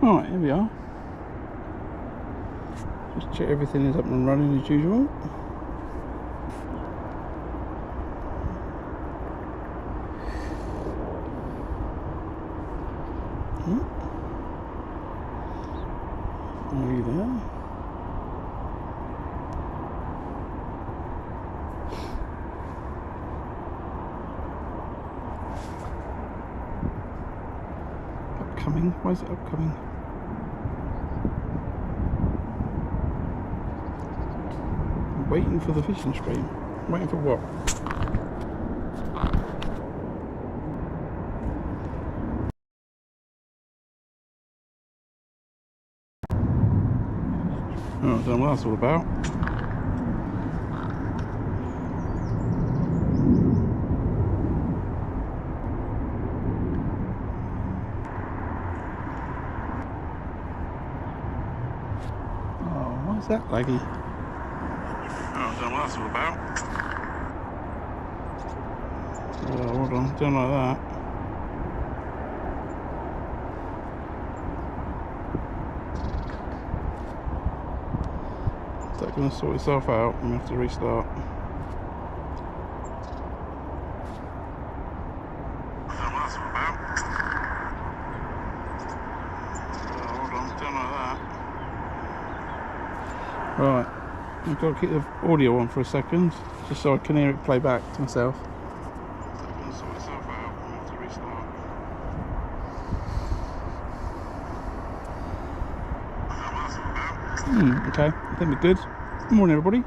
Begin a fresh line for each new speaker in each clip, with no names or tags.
Right, here we are. Just check everything is up and running as usual. Are you there? Upcoming? Why is it upcoming? I'm waiting for the fishing stream. Waiting for what? Oh, I don't know what that's all about. Oh, what's that laggy? Oh, I don't know what that's all about. Oh, hold on, don't like that. Is that going to sort itself out? I'm going to have to restart. I don't know what that's all about. Oh, hold on, don't like that. Right, I've got to keep the audio on for a second, just so I can hear it play back to myself. Is that going to sort itself out? I'm going to have to restart. I don't know what that's all about. Okay, I think we're good. Good morning, everybody.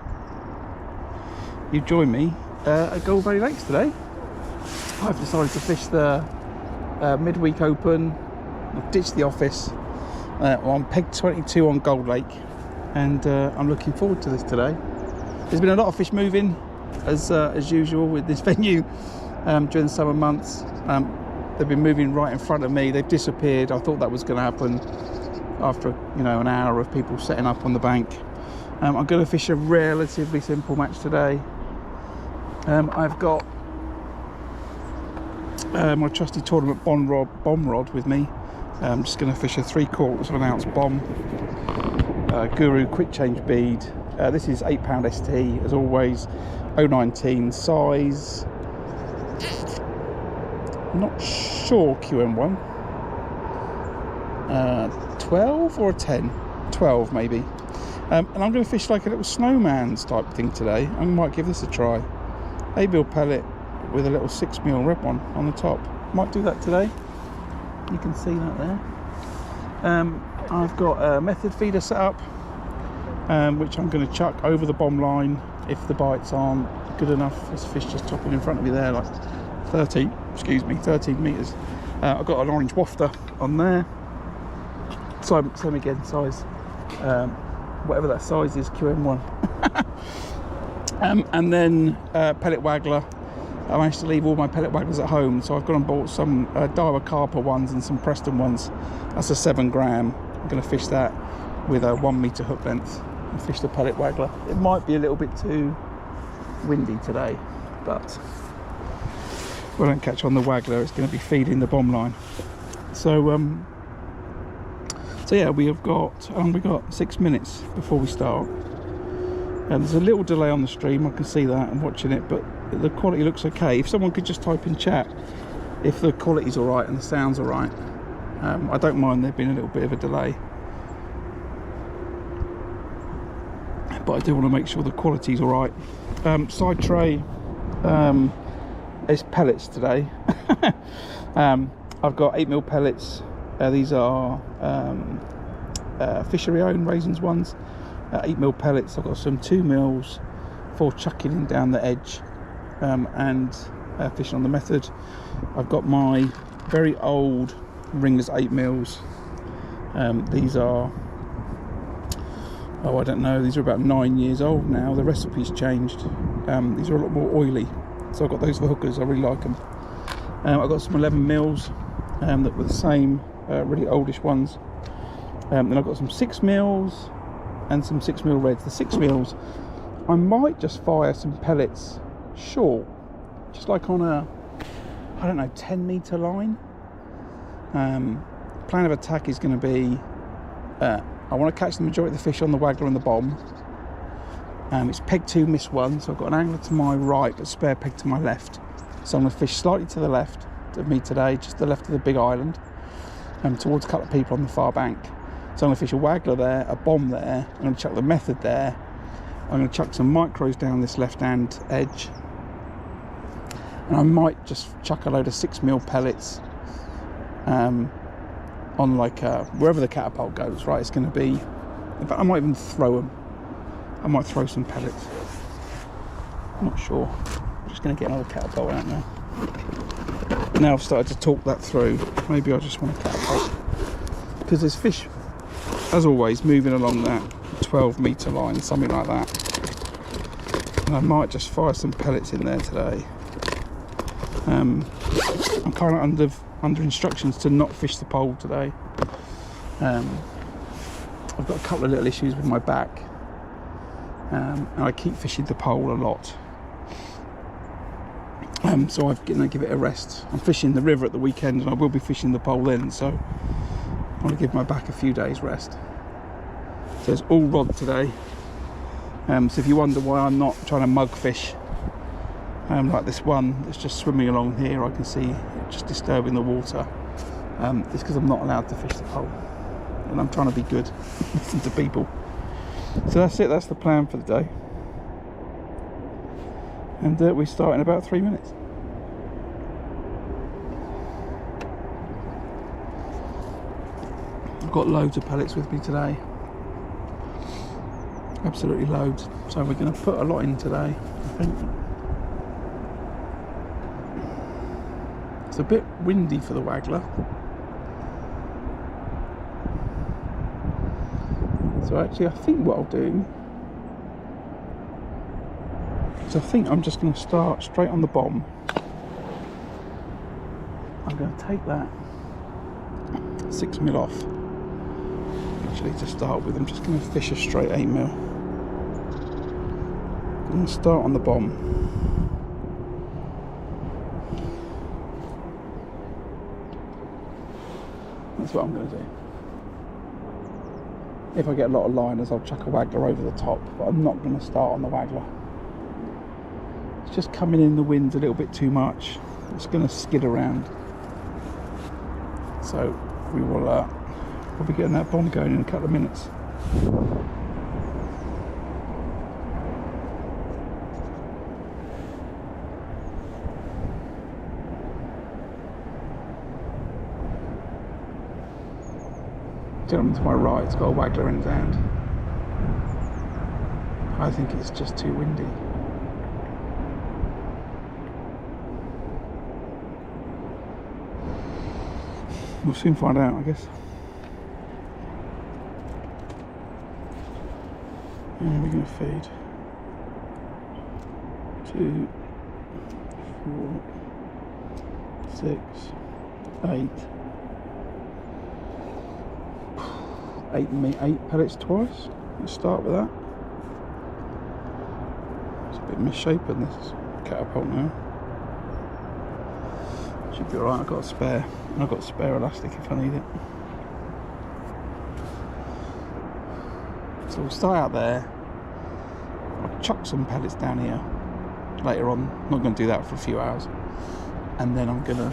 You've joined me at Gold Valley Lakes today. I've decided to fish the midweek open. I've ditched the office. I'm peg 22 on Gold Lake, and I'm looking forward to this today. There's been a lot of fish moving, as usual with this venue during the summer months. They've been moving right in front of me. They've disappeared. I thought that was going to happen after an hour of people setting up on the bank. I'm going to fish a relatively simple match today. I've got my trusty tournament bomb rod with me. I'm just going to fish a 3/4 of an ounce bomb Guru quick change bead. This is 8 ST as always, 019 size. I'm not sure QM1. 12 or a 10? 12 maybe. And I'm going to fish like a little snowman's type thing today. I might give this a try. 8mm pellet with a little 6mm red one on the top. Might do that today. You can see that there. I've got a method feeder set up, which I'm going to chuck over the bomb line if the bites aren't good enough. There's a fish just topping in front of me there, like 13 metres. I've got an orange wafter on there. Same again, size. Whatever that size is, QM1. And then pellet waggler. I managed to leave all my pellet wagglers at home, so I've gone and bought some Daiwa Carper ones and some Preston ones. That's a 7 gram. I'm going to fish that with a 1 metre hook length and fish the pellet waggler. It might be a little bit too windy today, but if I don't catch on the waggler, it's going to be feeding the bomb line. So yeah, we've got 6 minutes before we start. And there's a little delay on the stream, I can see that, I'm watching it, but the quality looks okay. If someone could just type in chat if the quality's alright and the sound's alright. I don't mind there being a little bit of a delay, but I do want to make sure the quality's alright. Side tray is pellets today. I've got 8mm pellets. These are fishery owned raisins ones. 8mm pellets. I've got some 2mm for chucking in down the edge and fishing on the method. I've got my very old Ringers 8mm. These are, I don't know, these are about 9 years old now. The recipe's changed. These are a lot more oily, so I've got those for hookers. I really like them. I've got some 11mm that were the same, really oldish ones. Then I've got some 6mm and some 6mm reds. The 6mm, I might just fire some pellets short, just like on a, I don't know, 10 metre line. plan of attack is going to be, I want to catch the majority of the fish on the waggler and the bomb. It's peg 2, miss 1, so I've got an angler to my right but spare peg to my left. So I'm going to fish slightly to the left of me today, just to the left of the big island, towards a couple of people on the far bank. So I'm going to fish a waggler there, a bomb there, I'm going to chuck the method there, I'm going to chuck some micros down this left hand edge, and I might just chuck a load of 6mm pellets on like wherever the catapult goes, right? It's going to be, in fact I might even throw them. I might throw some pellets. I'm not sure. I'm just going to get another catapult out now. Now I've started to talk that through. Maybe I just want a catapult. Because there's fish, as always, moving along that 12-metre line, something like that. And I might just fire some pellets in there today. I'm kind of under instructions to not fish the pole today. I've got a couple of little issues with my back. And I keep fishing the pole a lot, so I'm going to give it a rest. I'm fishing the river at the weekend and I will be fishing the pole then, so I want to give my back a few days rest. So it's all rod today, so if you wonder why I'm not trying to mug fish like this one that's just swimming along here, I can see it just disturbing the water. It's because I'm not allowed to fish the pole and I'm trying to be good, listen to people. So that's it, that's the plan for the day. And we start in about 3 minutes. I've got loads of pellets with me today. Absolutely loads. So we're going to put a lot in today, I think. It's a bit windy for the waggler. So actually I think what I'll do is I think I'm just going to start straight on the bomb. I'm going to take that 6mm off. Actually, to start with, I'm just going to fish a straight 8mm. I'm going to start on the bomb. That's what I'm going to do. If I get a lot of liners, I'll chuck a waggler over the top, but I'm not going to start on the waggler. It's just coming in the wind a little bit too much. It's going to skid around. So we will we'll be getting that bomb going in a couple of minutes. Gentleman to my right, it's got a waggler in his hand. I think it's just too windy. We'll soon find out, I guess. And we're going to feed 2, 4, 6, 8. 8 pellets twice. Let's start with that. It's a bit misshapen, this catapult now. Should be alright. I've got a spare. I've got a spare elastic if I need it. So we'll start out there. I'll chuck some pellets down here later on. I'm not going to do that for a few hours. And then I'm going to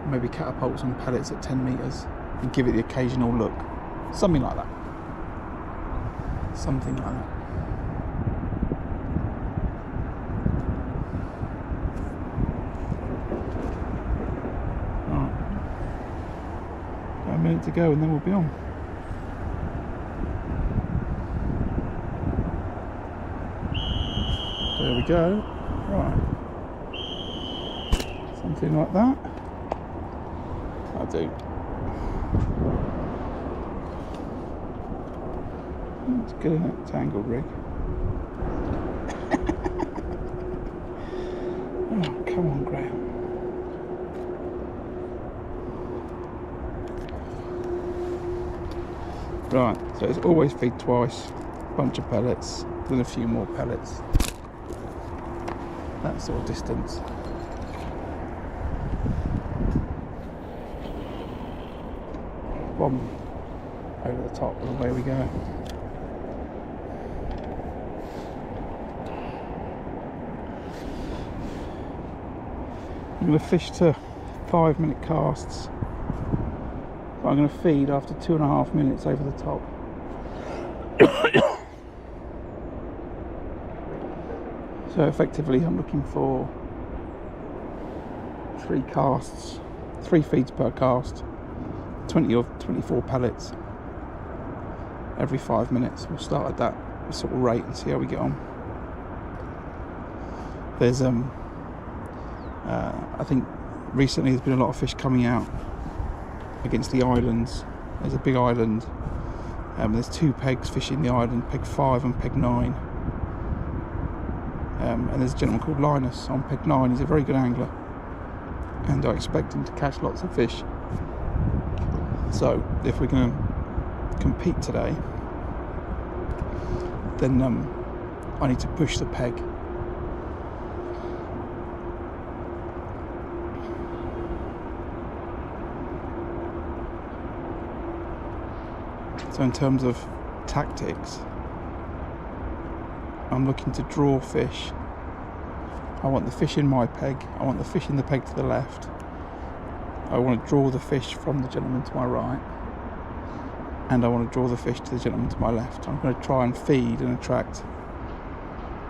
maybe catapult some pellets at 10 metres and give it the occasional look. Something like that. Something like that. Alright. Got a minute to go and then we'll be on. There we go. Right. Something like that. That'll do. It's good in that tangled rig. Oh, come on, Graham. Right, so it's always feed twice, bunch of pellets, then a few more pellets. That sort of distance. from over the top, and away we go. I'm going to fish to 5-minute casts. So I'm going to feed after 2.5 minutes over the top. So effectively I'm looking for 3 casts, 3 feeds per cast, 20 or 24 pellets every 5 minutes. We'll start at that sort of rate and see how we get on. There's I think recently there's been a lot of fish coming out against the islands. There's a big island, there's 2 pegs fishing the island, peg 5 and peg 9. And there's a gentleman called Lynas on peg 9. He's a very good angler, and I expect him to catch lots of fish. So if we're going to compete today, then I need to push the peg. So in terms of tactics, I'm looking to draw fish. I want the fish in my peg, I want the fish in the peg to the left. I want to draw the fish from the gentleman to my right, and I want to draw the fish to the gentleman to my left. I'm going to try and feed and attract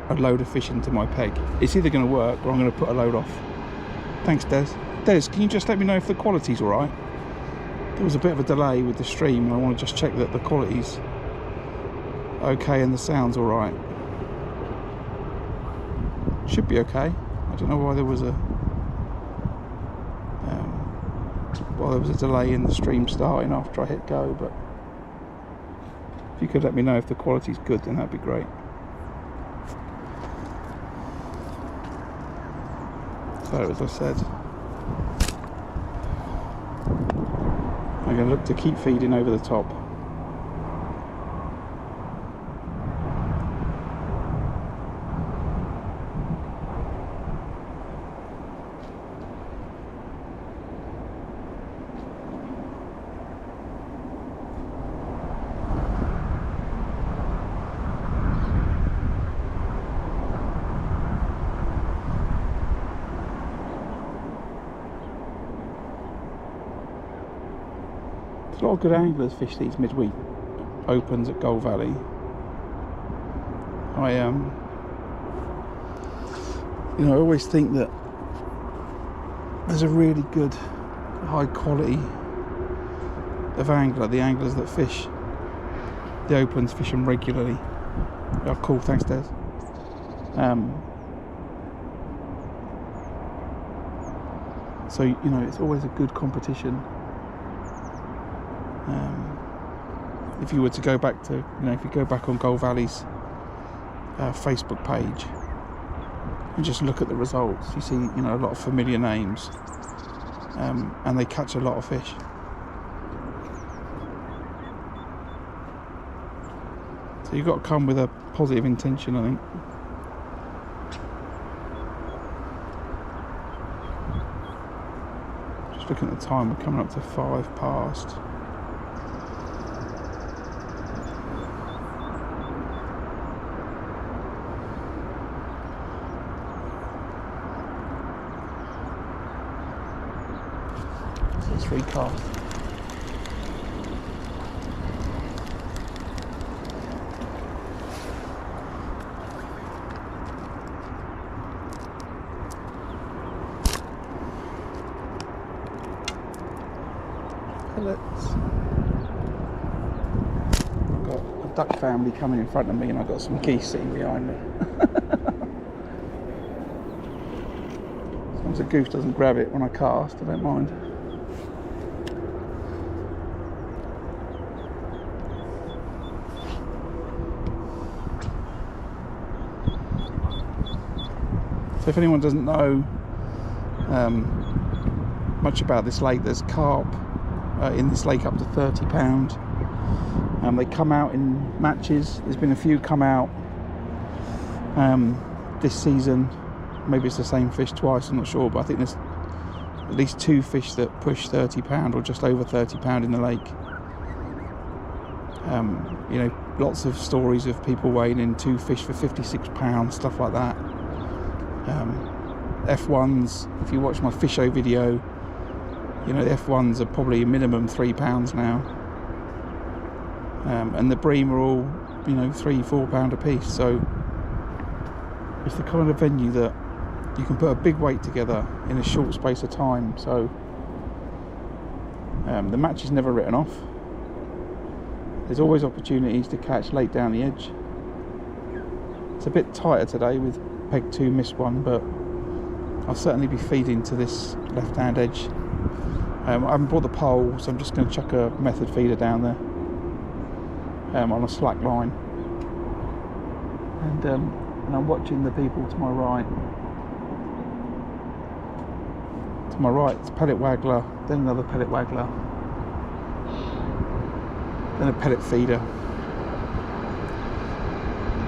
a load of fish into my peg. It's either going to work or I'm going to put a load off. Thanks, Des. Des, can you just let me know if the quality's alright? There was a bit of a delay with the stream, and I want to just check that the quality's okay and the sound's alright. Should be okay. I don't know why there was a delay in the stream starting after I hit go, but if you could let me know if the quality's good, then that'd be great. So as I said, I'm going to look to keep feeding over the top. A lot of good anglers fish these midweek opens at Gold Valley. I always think that there's a really good high quality of angler, the anglers that fish the opens, fish them regularly. Oh cool, thanks Des. So it's always a good competition. If you were to go back to, if you go back on Gold Valley's Facebook page and just look at the results, you see, a lot of familiar names, and they catch a lot of fish. So you've got to come with a positive intention, I think. Just looking at the time, we're coming up to 5 past. So 3 casts. Pellets. I've got a duck family coming in front of me, and I've got some geese sitting behind me. As long as the goose doesn't grab it when I cast, I don't mind. So if anyone doesn't know much about this lake, there's carp in this lake up to £30. They come out in matches. There's been a few come out this season. Maybe it's the same fish twice, I'm not sure, but I think there's at least 2 fish that push £30 or just over £30 in the lake. You know, lots of stories of people weighing in 2 fish for £56, stuff like that. F1s, if you watch my Fisho video, you know, the F1s are probably minimum £3 now. And the bream are all, you know, £3-4 a piece. So it's the kind of venue that you can put a big weight together in a short space of time. So the match is never written off. There's always opportunities to catch late down the edge. It's a bit tighter today with peg 2, missed one, but I'll certainly be feeding to this left hand edge. I haven't brought the pole, so I'm just going to chuck a method feeder down there on a slack line. And I'm watching the people to my right. To my right, it's a pellet waggler, then another pellet waggler, then a pellet feeder,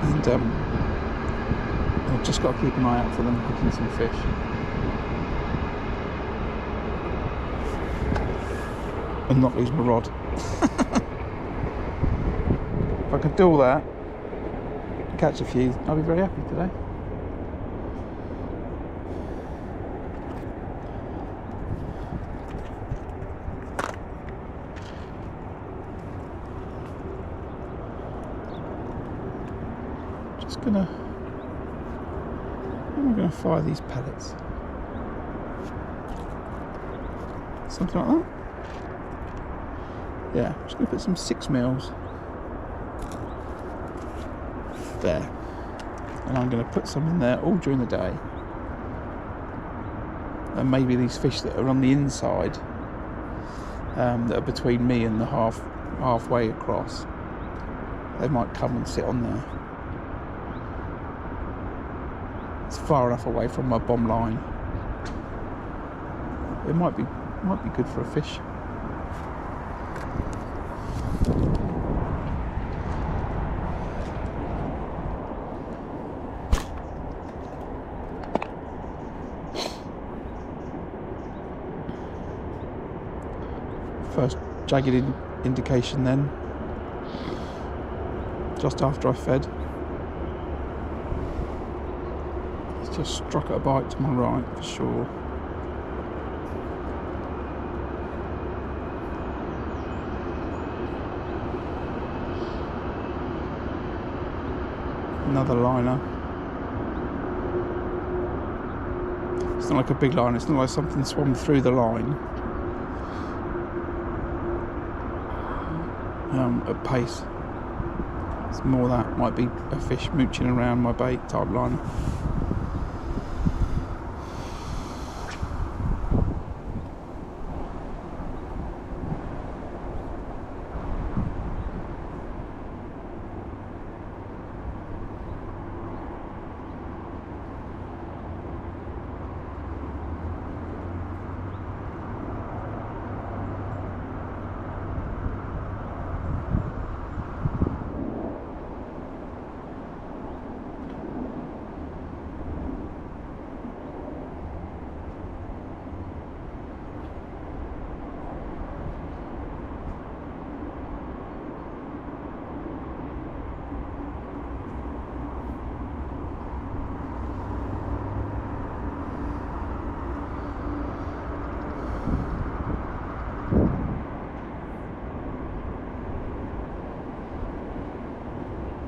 and I've just got to keep an eye out for them hooking some fish. And not lose my rod. If I can do all that, catch a few, I'll be very happy today. How am I going to fire these pellets? Something like that? Yeah, I'm just going to put some 6mm there, and I'm going to put some in there all during the day, and maybe these fish that are on the inside, that are between me and the halfway across, they might come and sit on there. It's far enough away from my bomb line. It might be good for a fish. First jagged indication then, just after I fed. Just struck at a bite to my right for sure. Another liner. It's not like a big line, it's not like something swam through the line at pace. It's more that might be a fish mooching around my bait type line.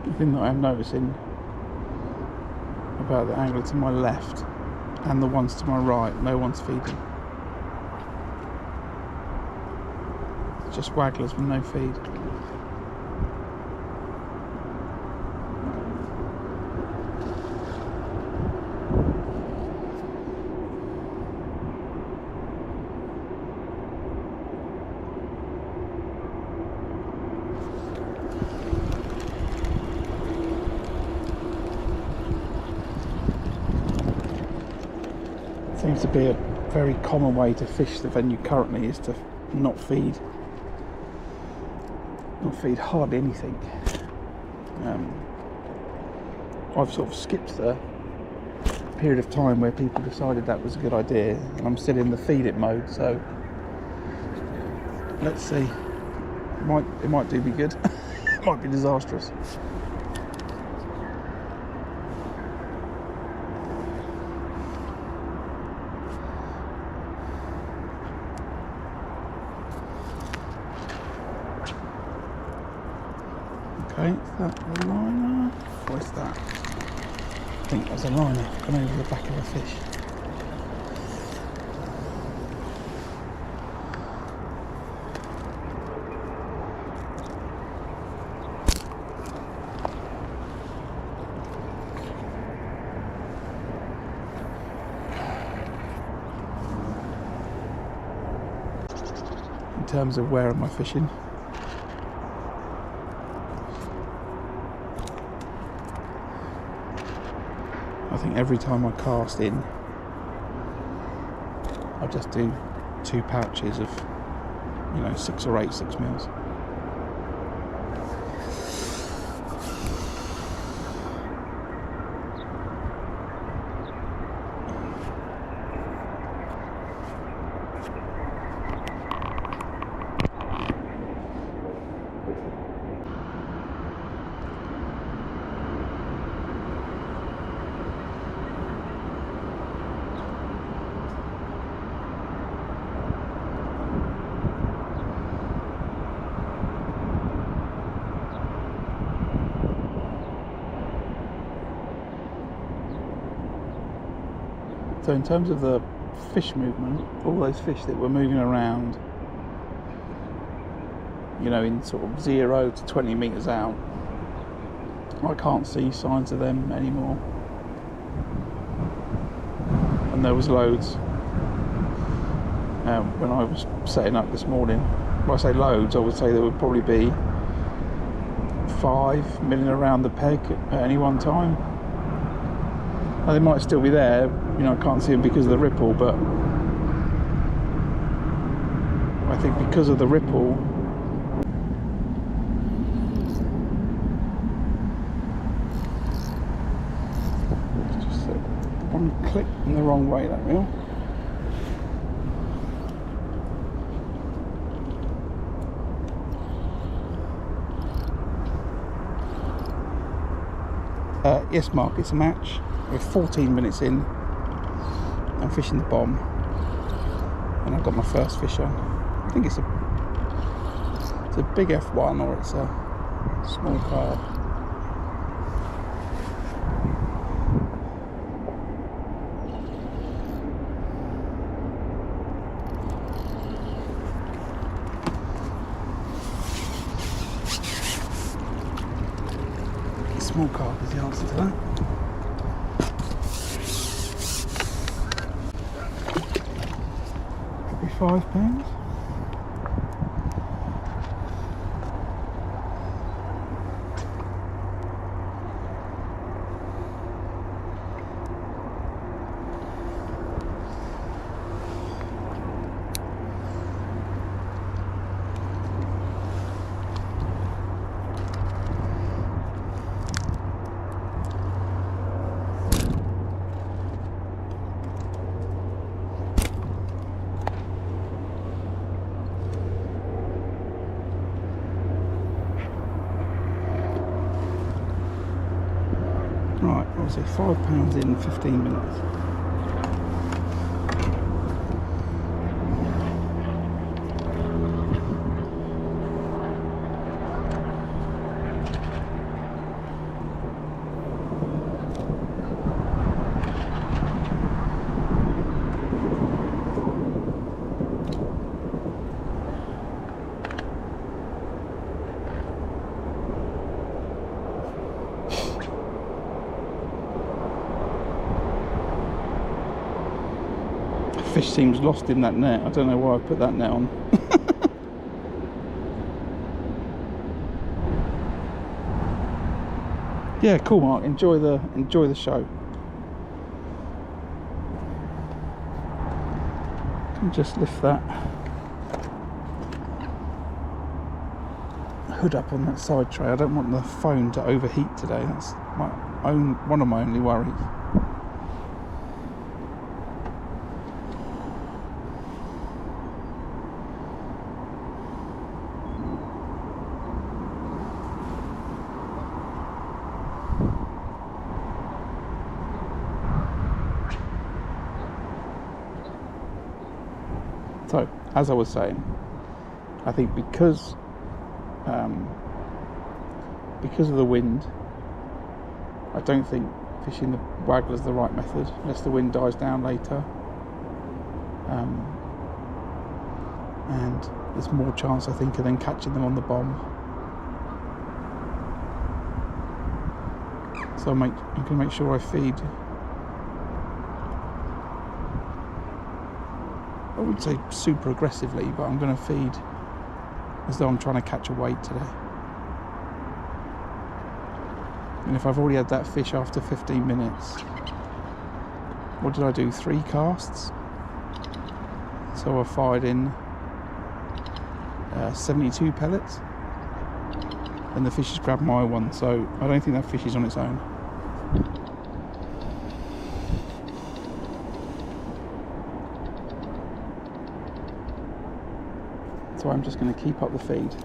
The thing that I'm noticing about the angler to my left and the ones to my right, no one's feeding. It's just wagglers with no feed. Seems to be a very common way to fish the venue currently is to not feed hardly anything. I've sort of skipped the period of time where people decided that was a good idea, and I'm still in the feed it mode, so let's see. It might do me good. might be disastrous. Okay, is that a liner? What is that? I think that's a liner gone over the back of a fish. In terms of where am I fishing? I think every time I cast in, I just do 2 pouches of, 6 or 8 6mm. So in terms of the fish movement, all those fish that were moving around, in sort of 0 to 20 metres out, I can't see signs of them anymore. And there was loads when I was setting up this morning. When I say loads, I would say there would probably be 5 milling around the peg at any one time. Now, they might still be there, I can't see them because of the ripple, but I think because of the ripple, just one click in the wrong way, that reel. Yes, Mark, it's a match. We're 14 minutes in. I'm fishing the bomb, and I've got my first fish on. I think it's a big F1 or it's a small carp. Small carp is the answer to that. Probably £5. Right, I would say £5 in 15 minutes. Fish seems lost in that net. I don't know why I put that net on. Yeah, cool, Mark. Enjoy the show. Can just lift that hood up on that side tray. I don't want the phone to overheat today. That's one of my only worries. as I was saying, I think because of the wind, I don't think fishing the waggler is the right method unless the wind dies down later, and there's more chance, I think, of then catching them on the bomb. So I'm going to make sure I feed, I wouldn't say super aggressively, but I'm going to feed as though I'm trying to catch a weight today. And if I've already had that fish after 15 minutes, what did I do? 3 casts? So I fired in 72 pellets, and the fish has grabbed my one, so I don't think that fish is on its own. So I'm just going to keep up the feed.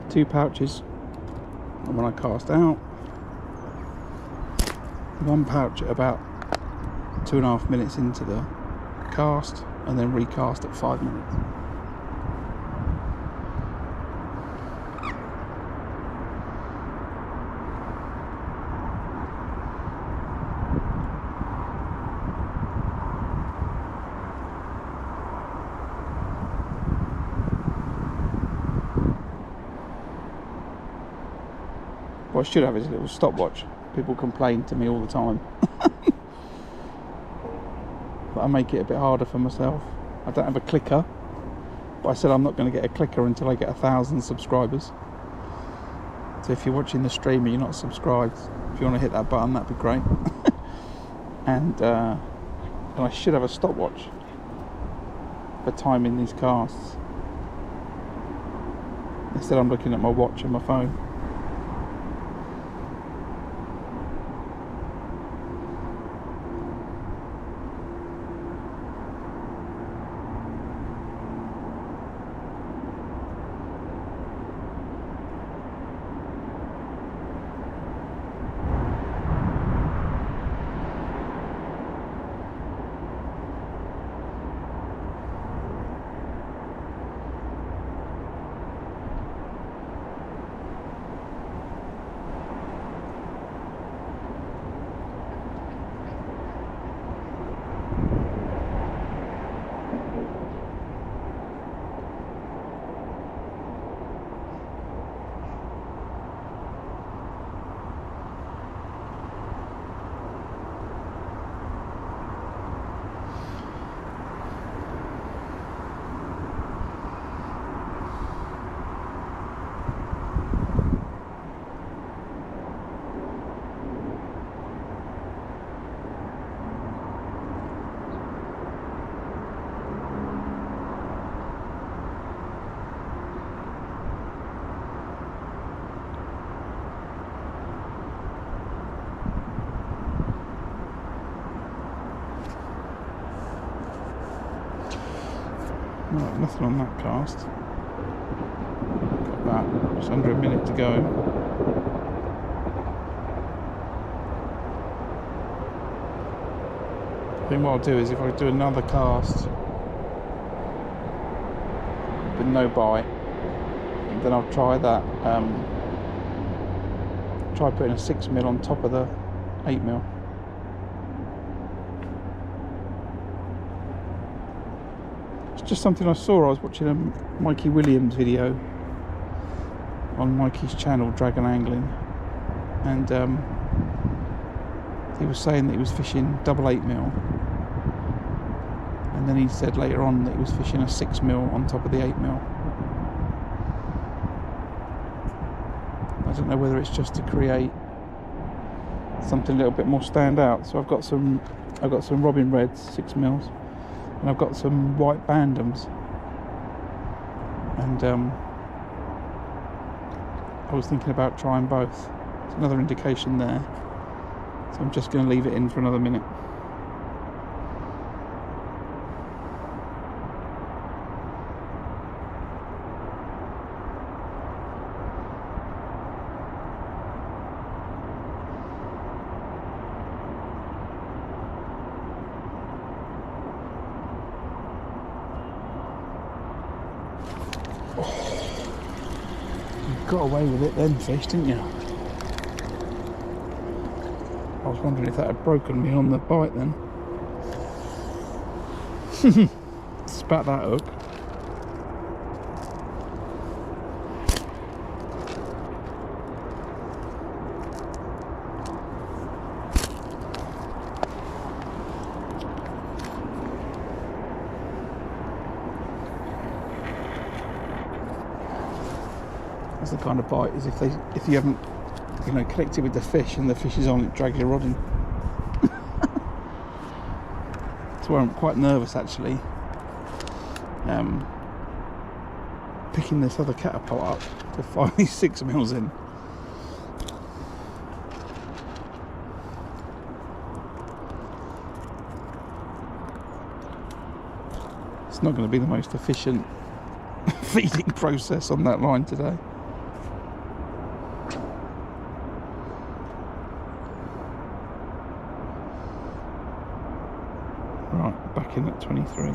2 pouches, and when I cast out, 1 pouch at about 2.5 minutes into the cast, and then recast at 5 minutes. What I should have is a little stopwatch. People complain to me all the time. But I make it a bit harder for myself. I don't have a clicker, but I said I'm not going to get a clicker until I get 1,000 subscribers. So if you're watching the stream and you're not subscribed, if you want to hit that button, that'd be great. And I should have a stopwatch for timing these casts. Instead I'm looking at my watch and my phone. Right, nothing on that cast. Got that, just under a minute to go. I think what I'll do is, if I do another cast with no bite, then I'll try that, try putting a 6mm on top of the 8mm. Just something I saw. I was watching a Mikey Williams video on Mikey's channel, Dragon Angling, and he was saying that he was fishing double 8mm, and then he said later on that he was fishing a 6mm on top of the 8mm. I don't know whether it's just to create something a little bit more stand out. So I've got some Robin Reds 6mm. And I've got some white Bandams, and I was thinking about trying both. It's another indication there, so I'm just going to leave it in for another minute. You got away with it then, fish, didn't you? I was wondering if that had broken me on the bite then. Spat that hook. That's the kind of bite is if you haven't, you know, connected with the fish and the fish is on it, drag your rod in. That's why I'm quite nervous actually. Picking this other catapult up to fire these 6mm in. It's not going to be the most efficient feeding process on that line today. Right, back in at 23.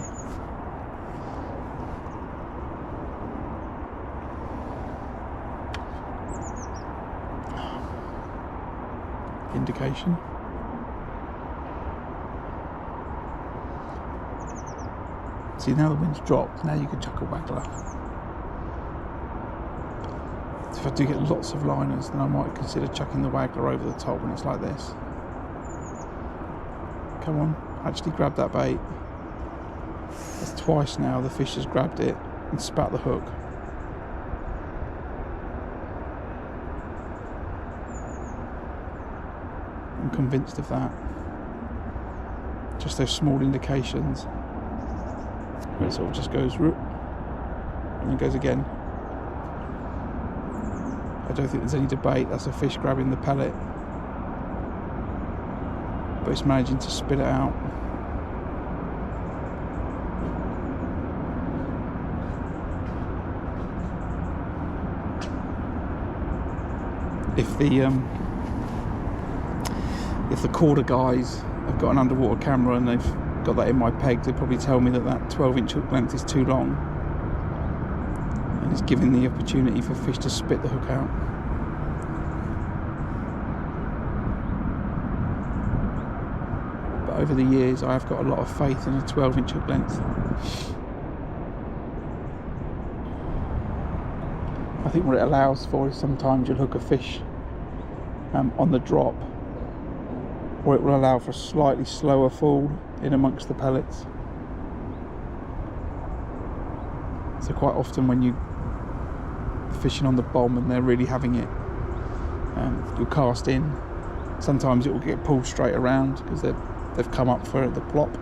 Indication. See, now the wind's dropped, now you can chuck a waggler. If I do get lots of liners, then I might consider chucking the waggler over the top when it's like this. Come on, actually grab that bait. That's twice now the fish has grabbed it and spat the hook. I'm convinced of that. Just those small indications. Where it sort of just goes root and then goes again. I don't think there's any debate, that's a fish grabbing the pellet. But it's managing to spit it out. If the Corder guys have got an underwater camera and they've got that in my peg, they'd probably tell me that 12-inch hook length is too long. And it's giving the opportunity for fish to spit the hook out. But over the years I have got a lot of faith in a 12-inch hook length. I think what it allows for is sometimes you'll hook a fish on the drop, or it will allow for a slightly slower fall in amongst the pellets. So quite often when you're fishing on the bomb and they're really having it, you'll cast in. Sometimes it will get pulled straight around because they've come up for the plop,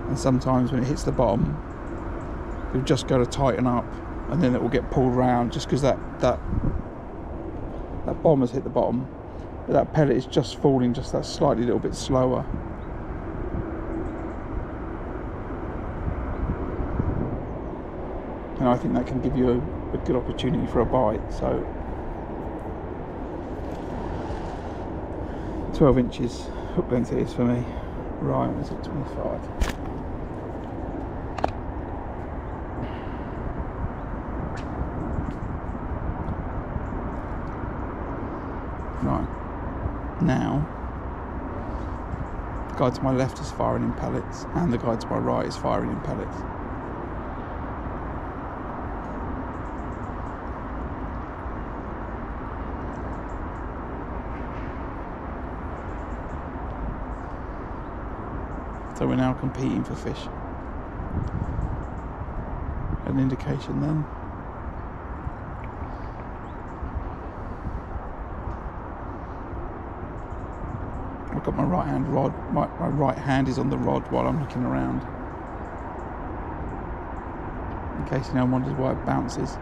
and sometimes when it hits the bottom you'll just go to tighten up and then it will get pulled round just because that bomb has hit the bottom, but that pellet is just falling just that slightly little bit slower. And I think that can give you a good opportunity for a bite. So 12 inches hook length it is for me. Right, what is it, 25? Right, now the guy to my left is firing in pellets and the guy to my right is firing in pellets. So we're now competing for fish. An indication then. I've got my right hand rod, my right hand is on the rod while I'm looking around. In case anyone wonders why it bounces.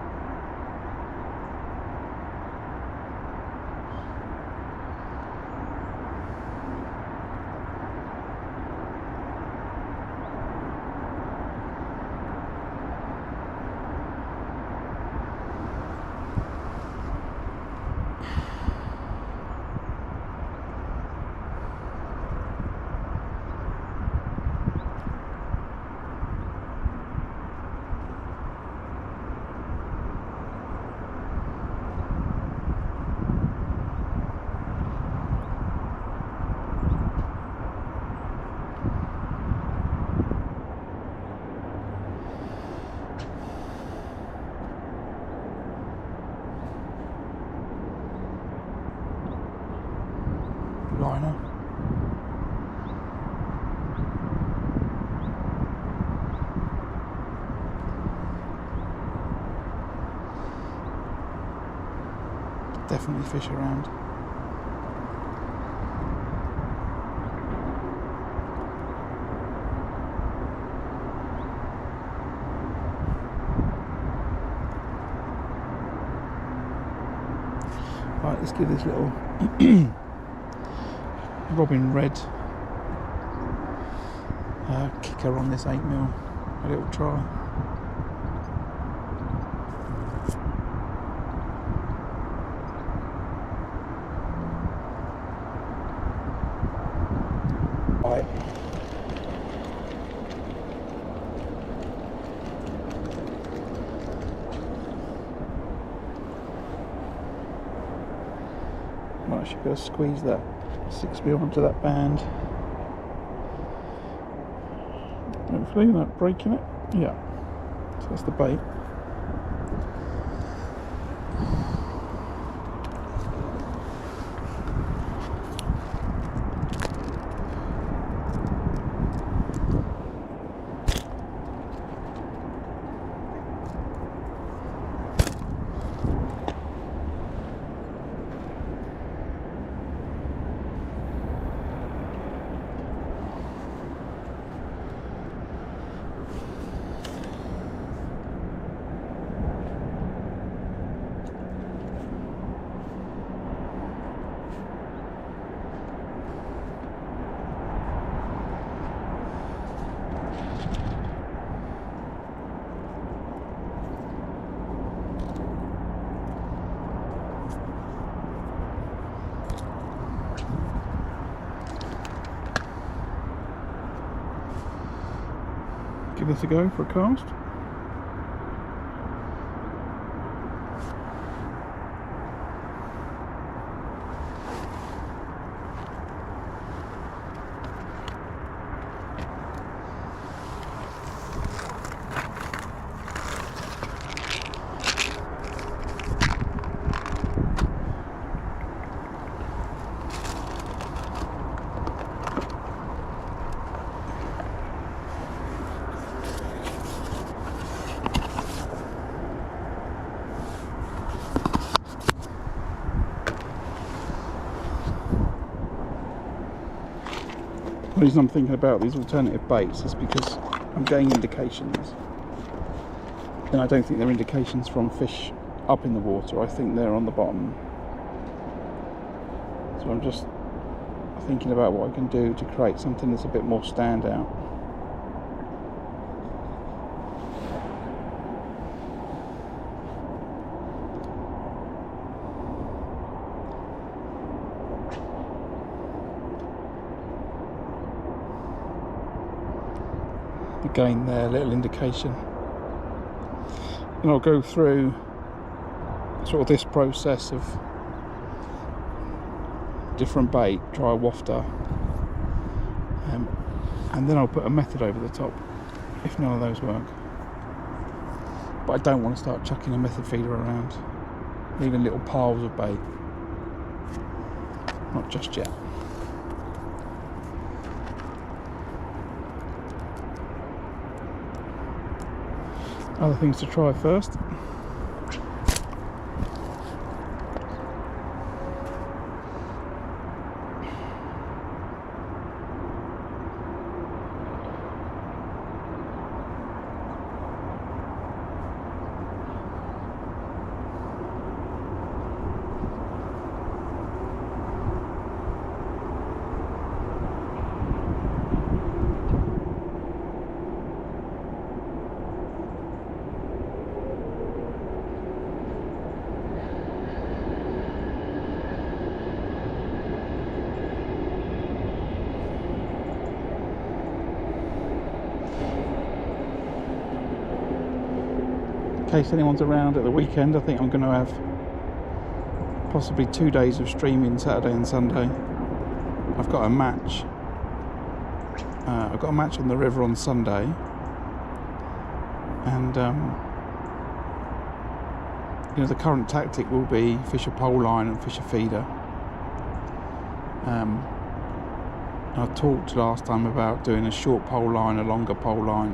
liner. Definitely fish around. Right, let's give this little Robin Red kicker on this 8mm a little try. Right. Right, I should be able to squeeze that 6mm onto that band. Hopefully not breaking it. Yeah, so that's the bait. Give this a go for a cast. The reason I'm thinking about these alternative baits is because I'm getting indications, and I don't think they're indications from fish up in the water. I think they're on the bottom. So I'm just thinking about what I can do to create something that's a bit more standout. Again there, little indication. And I'll go through sort of this process of different bait, try a wafter, and then I'll put a method over the top if none of those work. But I don't want to start chucking a method feeder around, leaving little piles of bait. Not just yet. Other things to try first. In case anyone's around at the weekend, I think I'm going to have possibly 2 days of streaming, Saturday and Sunday. I've got a match. I've got a match on the river on Sunday, and you know, the current tactic will be fish a pole line and fish a feeder. I talked last time about doing a short pole line, a longer pole line,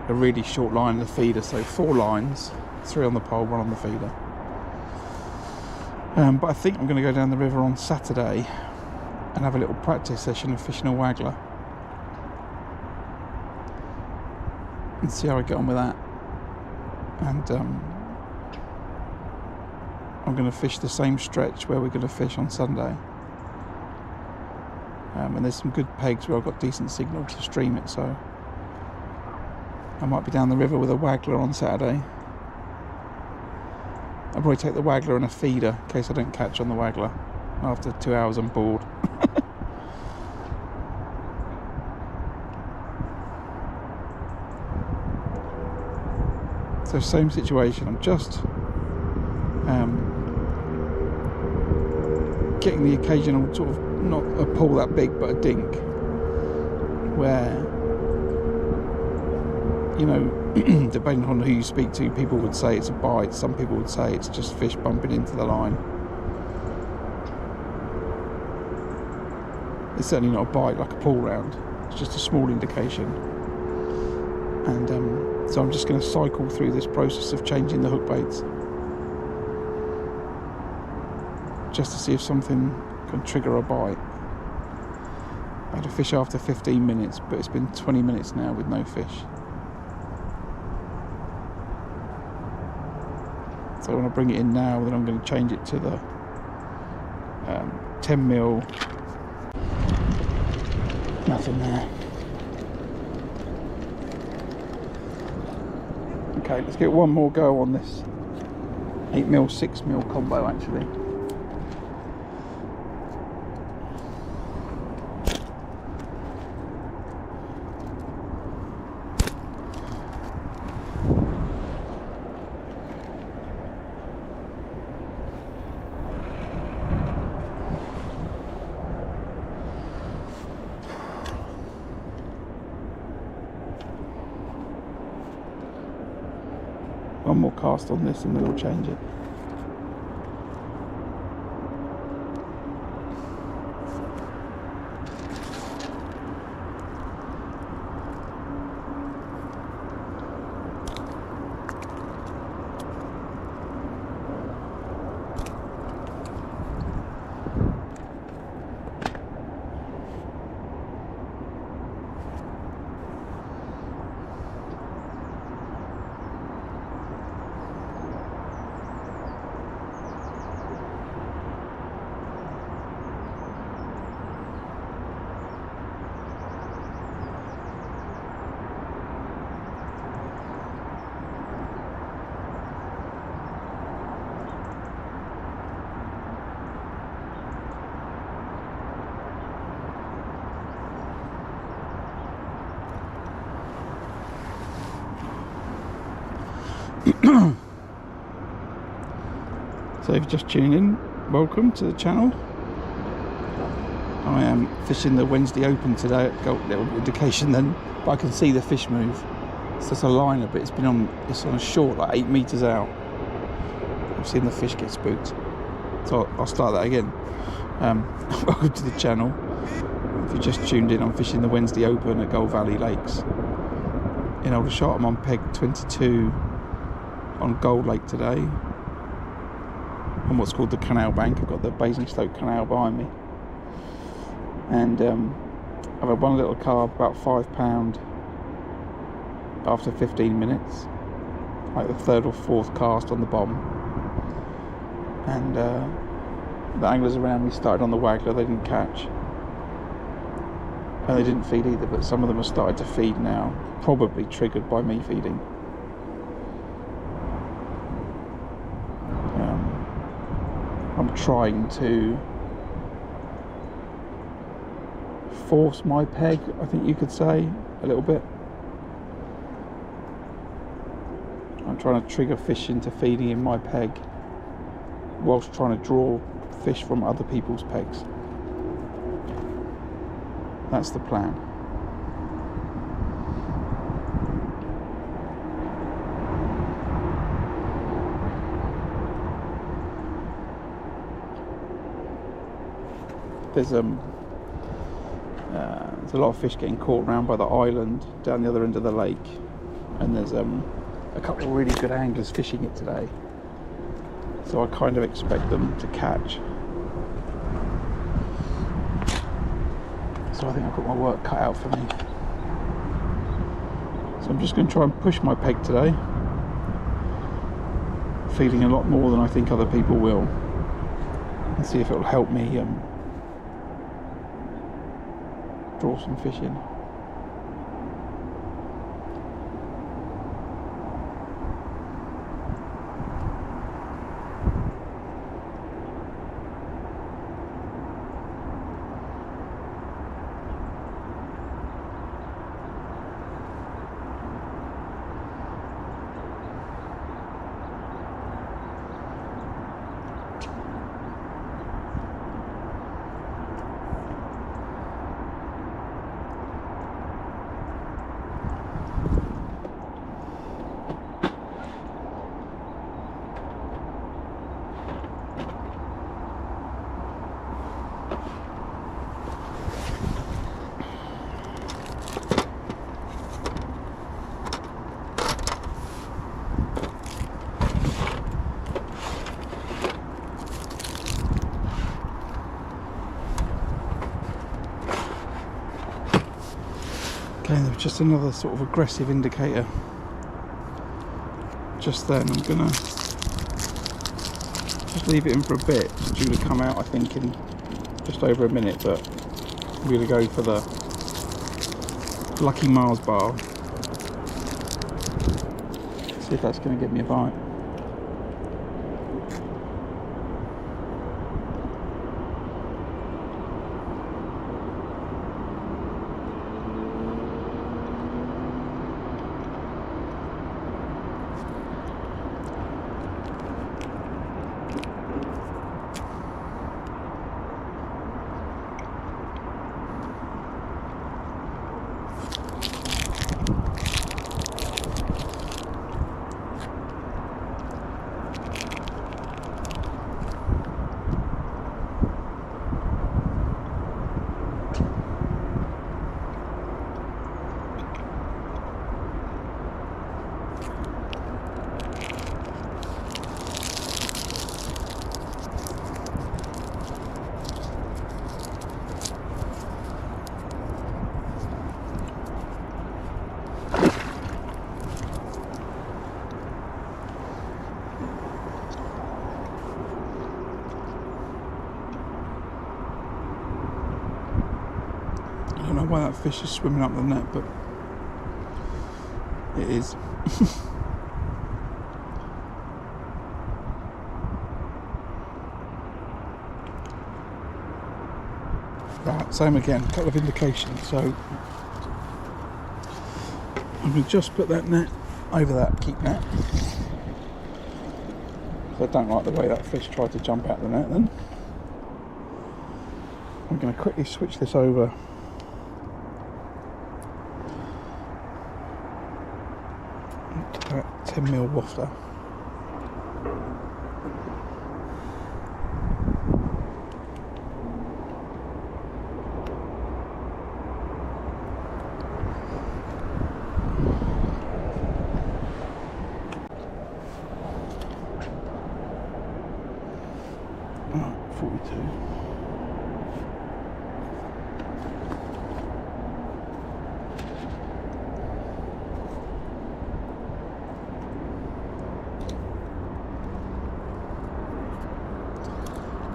a really short line and a feeder, so 4 lines, 3 on the pole, 1 on the feeder. But I think I'm going to go down the river on Saturday and have a little practice session of fishing a waggler and see how I get on with that. And I'm going to fish the same stretch where we're going to fish on Sunday. And there's some good pegs where I've got decent signal to stream it, so I might be down the river with a waggler on Saturday. I'll probably take the waggler and a feeder in case I don't catch on the waggler. After 2 hours I'm bored. So same situation, I'm just getting the occasional sort of, not a pull that big, but a dink, where, you know, depending on who you speak to, people would say it's a bite, some people would say it's just fish bumping into the line. It's certainly not a bite like a pull round, it's just a small indication. And so I'm just going to cycle through this process of changing the hook baits, just to see if something can trigger a bite. I had a fish after 15 minutes, but it's been 20 minutes now with no fish. So when I bring it in now, then I'm going to change it to the 10mm. Nothing there. Okay, let's get one more go on this 8mm, 6mm combo actually. One more cast on this and then we'll change it. So if you're just tuning in, welcome to the channel. I am fishing the Wednesday Open today. Got a little indication then, but I can see the fish move. It's just a liner, but it's on a short, like 8 meters out. I've seen the fish get spooked. So I'll start that again. Welcome to the channel. If you just tuned in, I'm fishing the Wednesday Open at Gold Valley Lakes in Aldershot. I'm on peg 22 on Gold Lake today, on what's called the Canal Bank. I've got the Basingstoke Canal behind me, and I've had one little carp, about £5 after 15 minutes, like the 3rd or 4th cast on the bomb. And the anglers around me started on the waggler, they didn't catch, and they didn't feed either, but some of them have started to feed now, probably triggered by me feeding. I'm trying to force my peg, I think you could say, a little bit. I'm trying to trigger fish into feeding in my peg whilst trying to draw fish from other people's pegs. That's the plan. there's a lot of fish getting caught around by the island down the other end of the lake, and there's a couple of really good anglers fishing it today, so I kind of expect them to catch. So I think I've got my work cut out for me. So I'm just going to try and push my peg today, feeding a lot more than I think other people will, and see if it will help me draw some fish in. Okay, there's just another sort of aggressive indicator just then. I'm gonna just leave it in for a bit. It's due to come out, I think, in just over a minute, but I'm gonna go for the Lucky Mars bar. See if that's gonna give me a bite. I don't know why that fish is swimming up the net, but it is. Right, same again, a couple of indications. So I'm going to just put that net over that keep net. So I don't like the way that fish tried to jump out the net then. I'm going to quickly switch this over to that 10mm wafter. Oh, 42.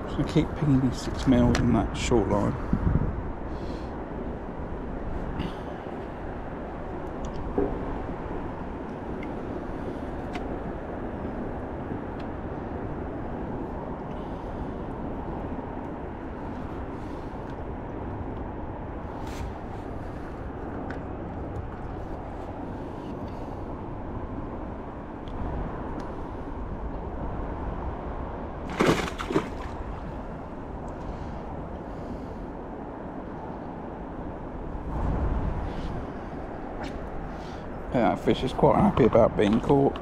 I'm just going to keep pinging these 6mm in that short line. Yeah, that fish is quite happy about being caught.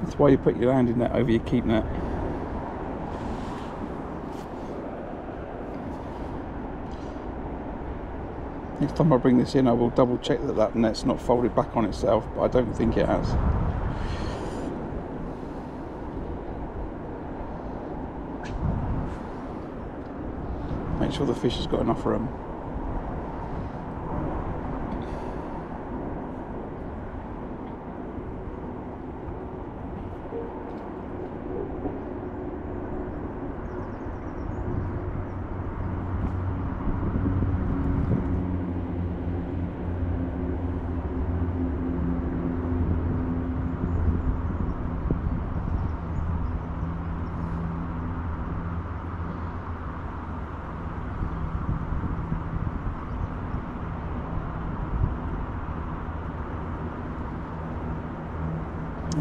That's why you put your landing net over your keep net. Next time I bring this in, I will double check that that net's not folded back on itself, but I don't think it has. Make sure the fish has got enough room.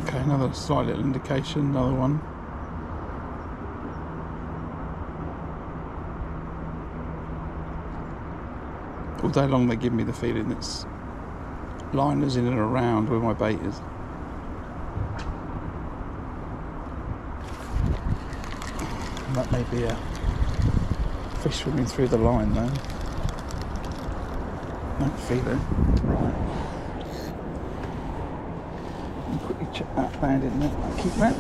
Okay, another slight little indication, another one. All day long they give me the feeling it's Lynas in and around where my bait is. And that may be a fish swimming through the line though. Don't feel it. Right. Quickly check that landing net. I'll keep that.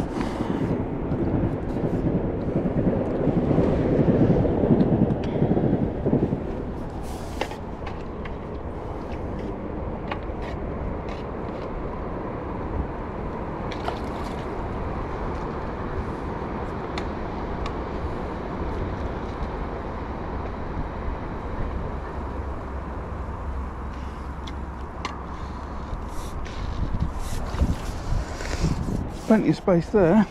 Plenty of space there.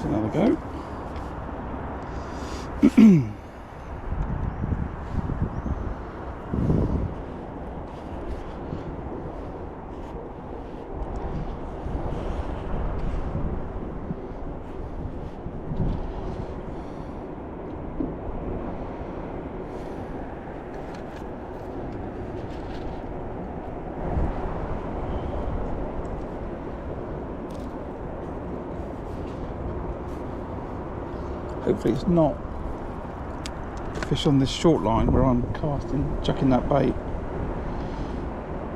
Another go. Hopefully it's not fish on this short line where I'm casting, chucking that bait.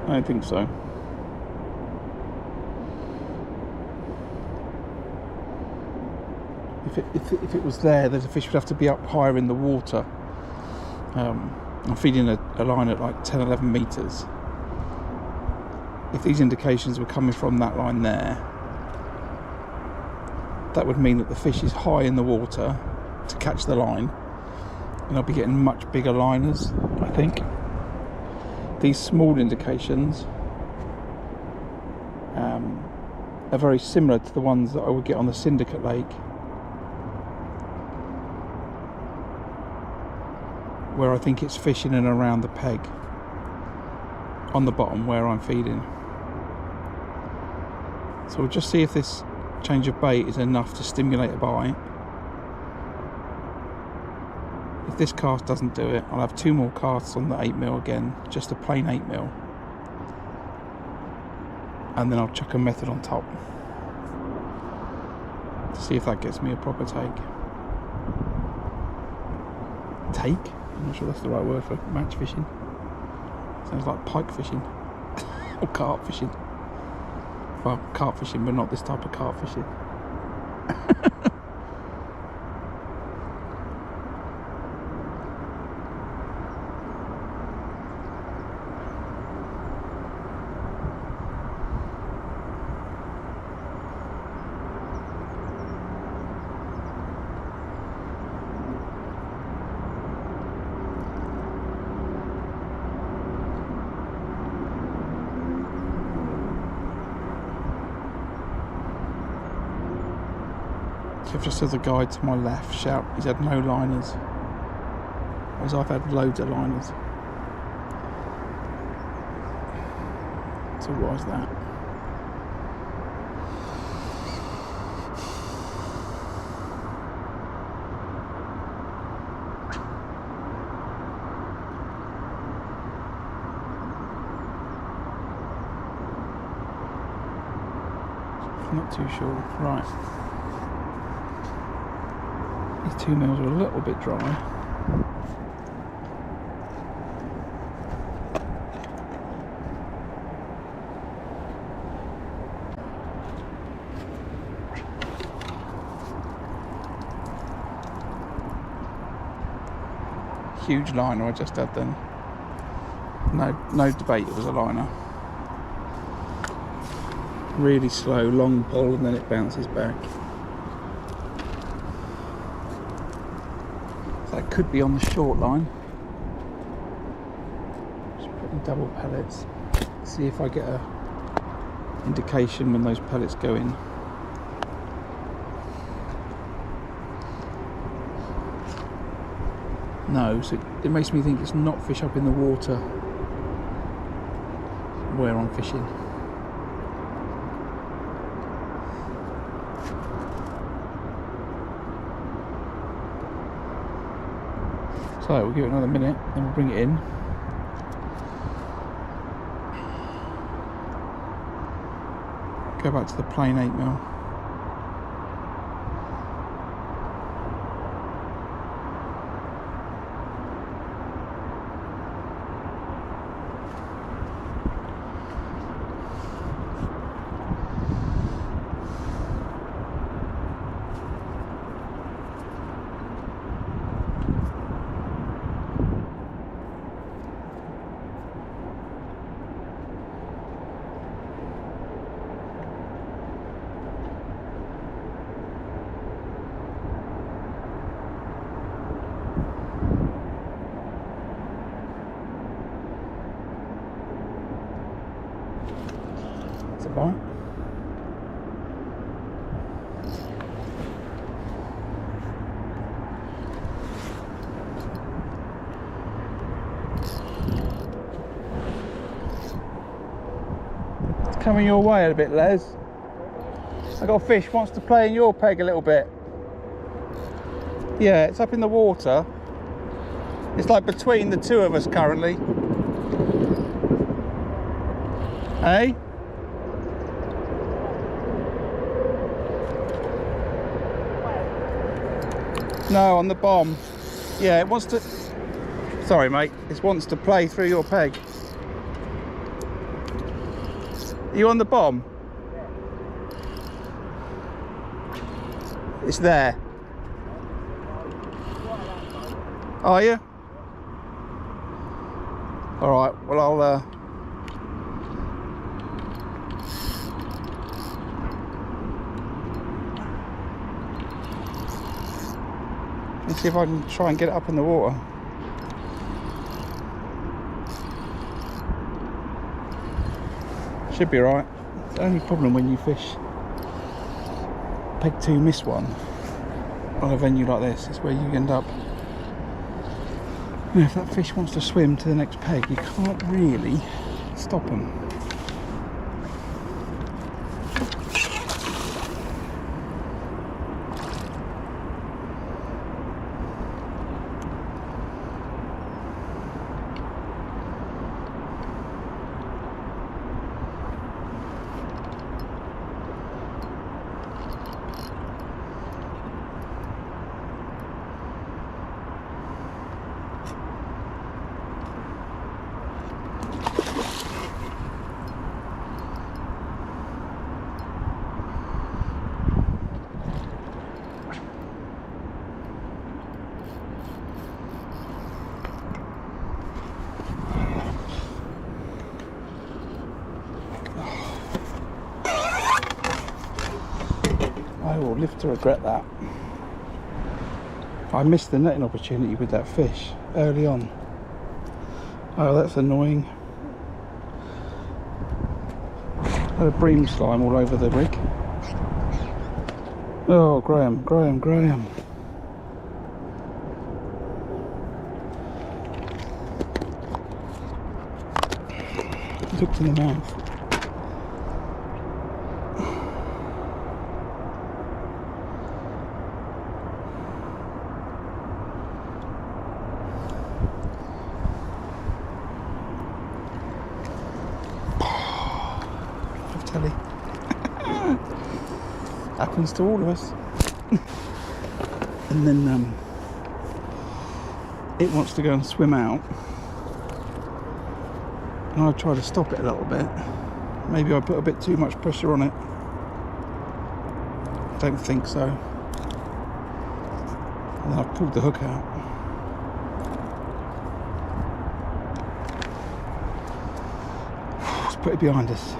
I don't think so. If it was there, the fish would have to be up higher in the water. I'm feeding a line at like 10-11 metres. If these indications were coming from that line there, that would mean that the fish is high in the water to catch the line, and I'll be getting much bigger liners, I think. These small indications are very similar to the ones that I would get on the Syndicate Lake, where I think it's fishing and around the peg on the bottom where I'm feeding. So we'll just see if this change of bait is enough to stimulate a bite. If this cast doesn't do it, I'll have 2 more casts on the 8mm again, just a plain 8mm, and then I'll chuck a method on top to see if that gets me a proper take. I'm not sure that's the right word for match fishing. Sounds like pike fishing or carp fishing. Well, carp fishing, but not this type of carp fishing. I've just had the guy to my left shout he's had no liners, whereas I've had loads of liners. So what is that? Not too sure. Right. These 2 mils are a little bit dry. Huge liner I just had then. No debate, it was a liner. Really slow, long pull, and then it bounces back. So that could be on the short line. Just putting double pellets. See if I get a indication when those pellets go in. No, so it makes me think it's not fish up in the water where I'm fishing. So we'll give it another minute, then we'll bring it in. Go back to the plain 8mm. It's a bite. It's coming your way a bit, Les. I got a fish wants to play in your peg a little bit. Yeah, it's up in the water. It's like between the two of us currently. Hey? No, on the bomb. Yeah, it wants to... Sorry, mate. It wants to play through your peg. Are you on the bomb? It's there. Are you? Alright, well I'll... Let's see if I can try and get it up in the water. Should be alright. It's the only problem when you fish peg 2 miss one on a venue like this is where you end up. You know, if that fish wants to swim to the next peg, you can't really stop them. I will live to regret that. I missed the netting opportunity with that fish early on. Oh, that's annoying. Had a bream slime all over the rig. Oh, Graham. Hooked in the mouth. Happens to all of us. And then it wants to go and swim out, and I try to stop it a little bit. Maybe I put a bit too much pressure on it. I don't think so. And then I've pulled the hook out. Let's put it behind us.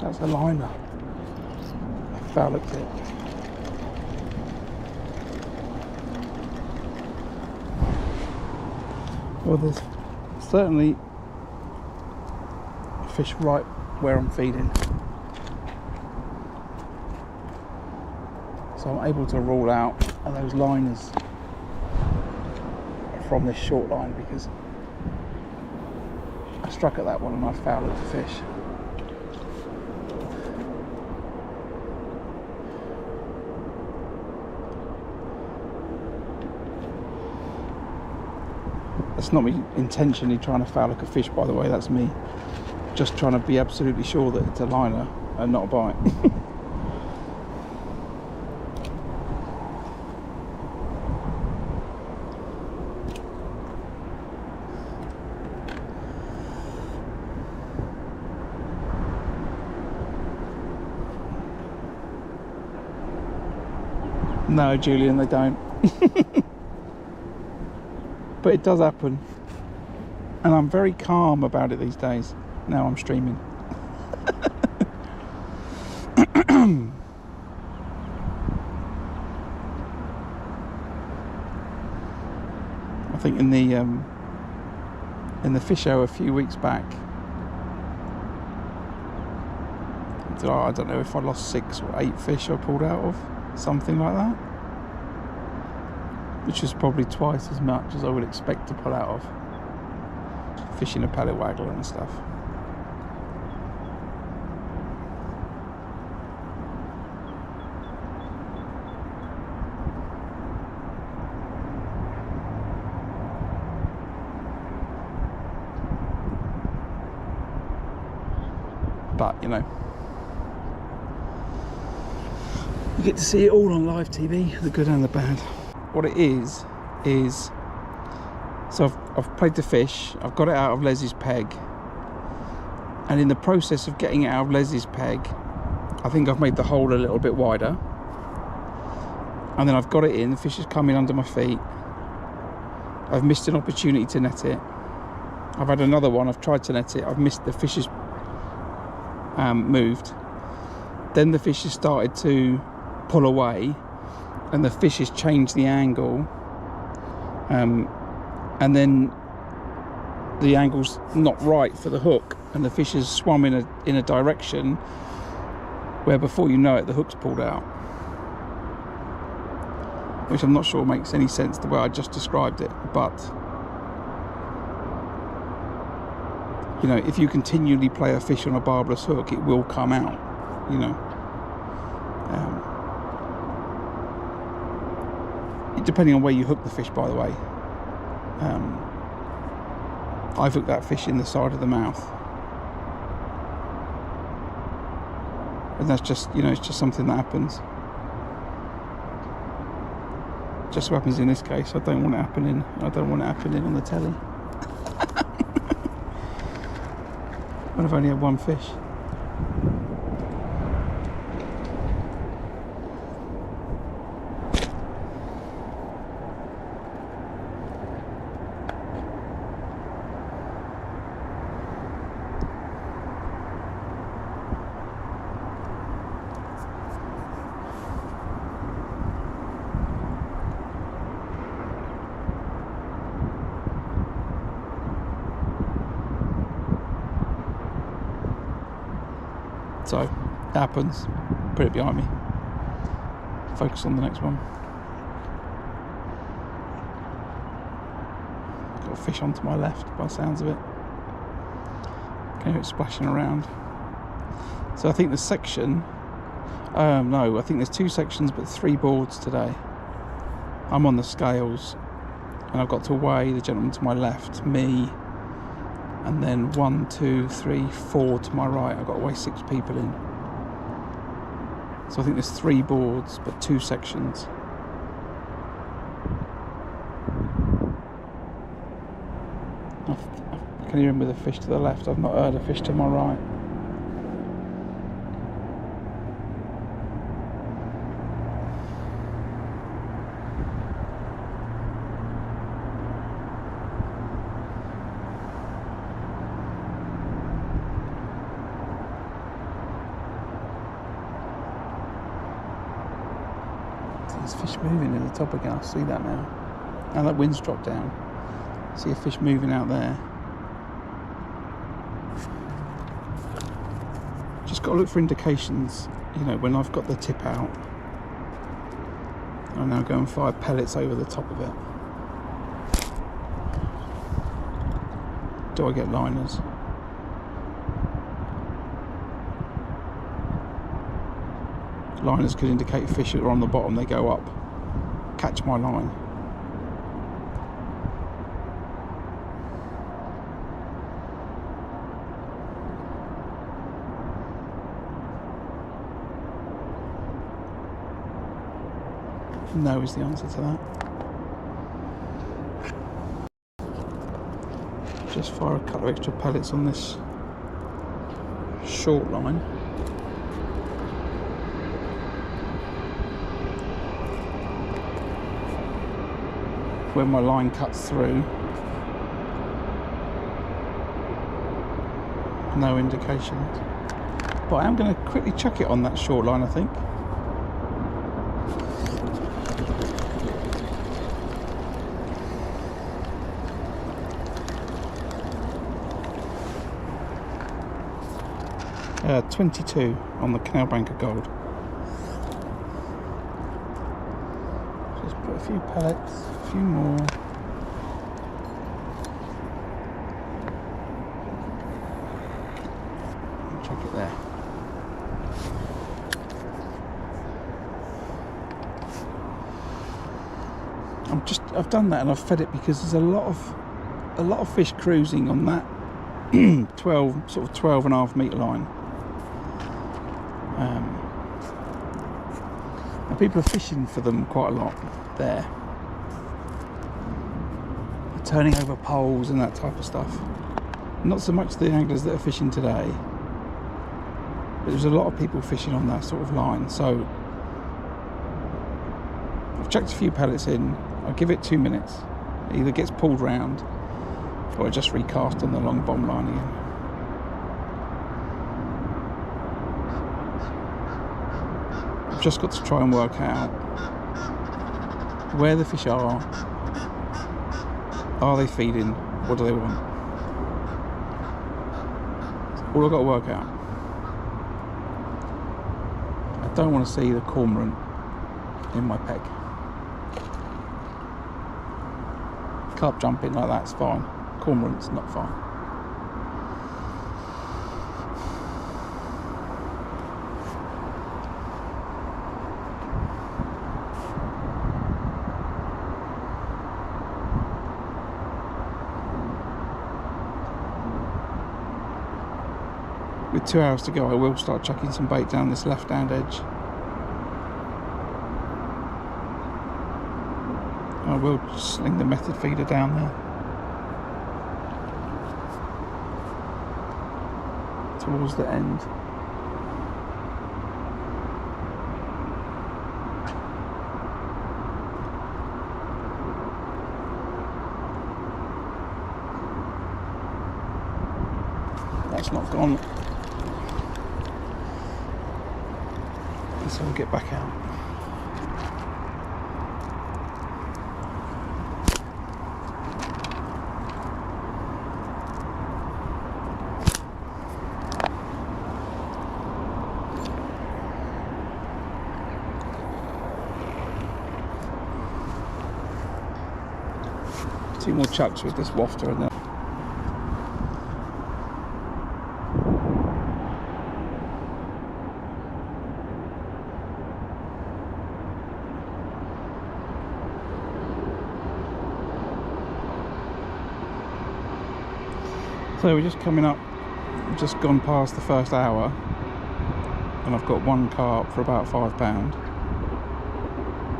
That's a liner. I foul hooked it. Well, there's certainly a fish right where I'm feeding. So I'm able to rule out those liners from this short line, because I struck at that one and I foul hooked the fish. That's not me intentionally trying to foul hook a fish, by the way. That's me just trying to be absolutely sure that it's a liner and not a bite. No, Julian, they don't. But it does happen, and I'm very calm about it these days. Now I'm streaming. I think in the fish show a few weeks back, I don't know if I lost 6 or 8 fish I pulled out of, something like that. Which is probably twice as much as I would expect to pull out of fishing a pallet waggler and stuff. But, you know, you get to see it all on live TV, the good and the bad. What it is so I've played the fish, I've got it out of Leslie's peg, and in the process of getting it out of Leslie's peg, I think I've made the hole a little bit wider, and then I've got it in, the fish is coming under my feet, I've missed an opportunity to net it, I've had another one, I've tried to net it, I've missed, the fish has moved, then the fish has started to pull away, and the fish has changed the angle, and then the angle's not right for the hook, and the fish has swum in a direction where before you know it the hook's pulled out, which I'm not sure makes any sense the way I just described it. But you know, if you continually play a fish on a barbless hook, it will come out, you know. Depending on where you hook the fish, by the way. I've hooked that fish in the side of the mouth, and that's just, you know, it's just something that happens. Just so happens in this case. I don't want it happening on the telly. when I've only had one fish. So, it happens. Put it behind me. Focus on the next one. Got a fish onto my left by the sounds of it. Okay, it's splashing around. So I think the section... no, I think there's 2 sections but 3 boards today. I'm on the scales and I've got to weigh the gentleman to my left, me, and then 1, 2, 3, 4 to my right. I've got to weigh 6 people in. So I think there's 3 boards but 2 sections. I can hear him with a fish to the left. I've not heard a fish to my right. There's fish moving in the top again. I see that now. Now that wind's dropped down. See a fish moving out there. Just got to look for indications, you know, when I've got the tip out. I'll now go and fire pellets over the top of it. Do I get liners? Liners could indicate fish that are on the bottom. They go up, catch my line. No is the answer to that. Just fire a couple of extra pellets on this short line. When my line cuts through, no indications. But I am going to quickly chuck it on that short line, I think. Uh, 22 on the Canal Banker Gold. Just put a few pellets, a few more. Chuck it there. I've done that and I've fed it because there's a lot of fish cruising on that 12.5 metre line. And people are fishing for them quite a lot there. They're turning over poles and that type of stuff. Not so much the anglers that are fishing today, but there's a lot of people fishing on that sort of line. So I've chucked a few pellets in. I'll give it 2 minutes. It either gets pulled round or I just recast on the long bottom line again. I've just got to try and work out where the fish are. Are they feeding? What do they want? That's all I've got to work out. I don't want to see the cormorant in my peg. Carp jumping like that's fine. Cormorant's not fine. With 2 hours to go, I will start chucking some bait down this left-hand edge. I will sling the method feeder down there. towards the end. That's not gone. So we'll get back out. Two more chucks with this wafter in there. So we're just coming up, just gone past the first hour, and I've got one carp for about £5.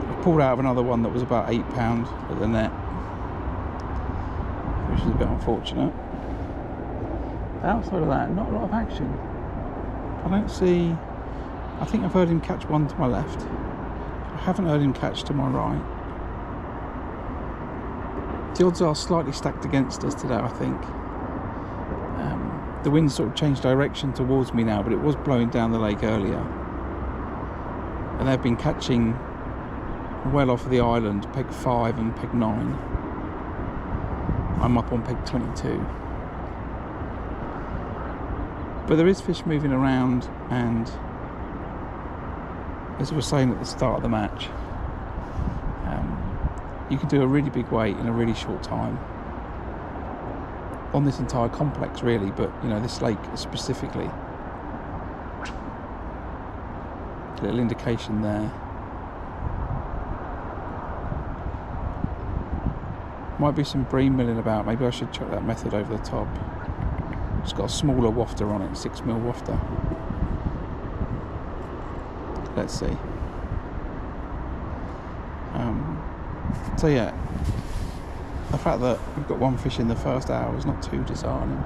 I've pulled out of another one that was about £8 at the net, which is a bit unfortunate. Outside of that, not a lot of action. I don't see, I think I've heard him catch one to my left. I haven't heard him catch to my right. The odds are slightly stacked against us today, I think. The wind sort of changed direction towards me now, but it was blowing down the lake earlier. And they've been catching well off of the island, peg 5 and peg 9. I'm up on peg 22. But there is fish moving around, and as I was saying at the start of the match, you can do a really big weight in a really short time. On this entire complex really, but you know, this lake specifically. A little indication there. Might be some bream milling about. Maybe I should chuck that method over the top. It's got a smaller wafter on it, 6mm wafter. Let's see. So yeah, the fact that we've got one fish in the first hour is not too disheartening.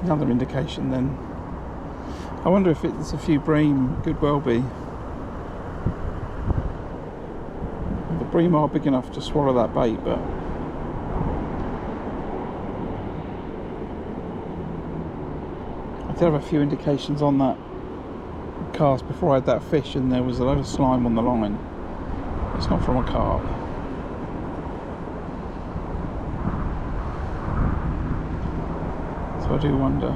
Another indication then. I wonder if it's a few bream, could well be. The bream are big enough to swallow that bait, but I did have a few indications on that cast before I had that fish, and there was a load of slime on the line. It's not from a carp. I do wonder.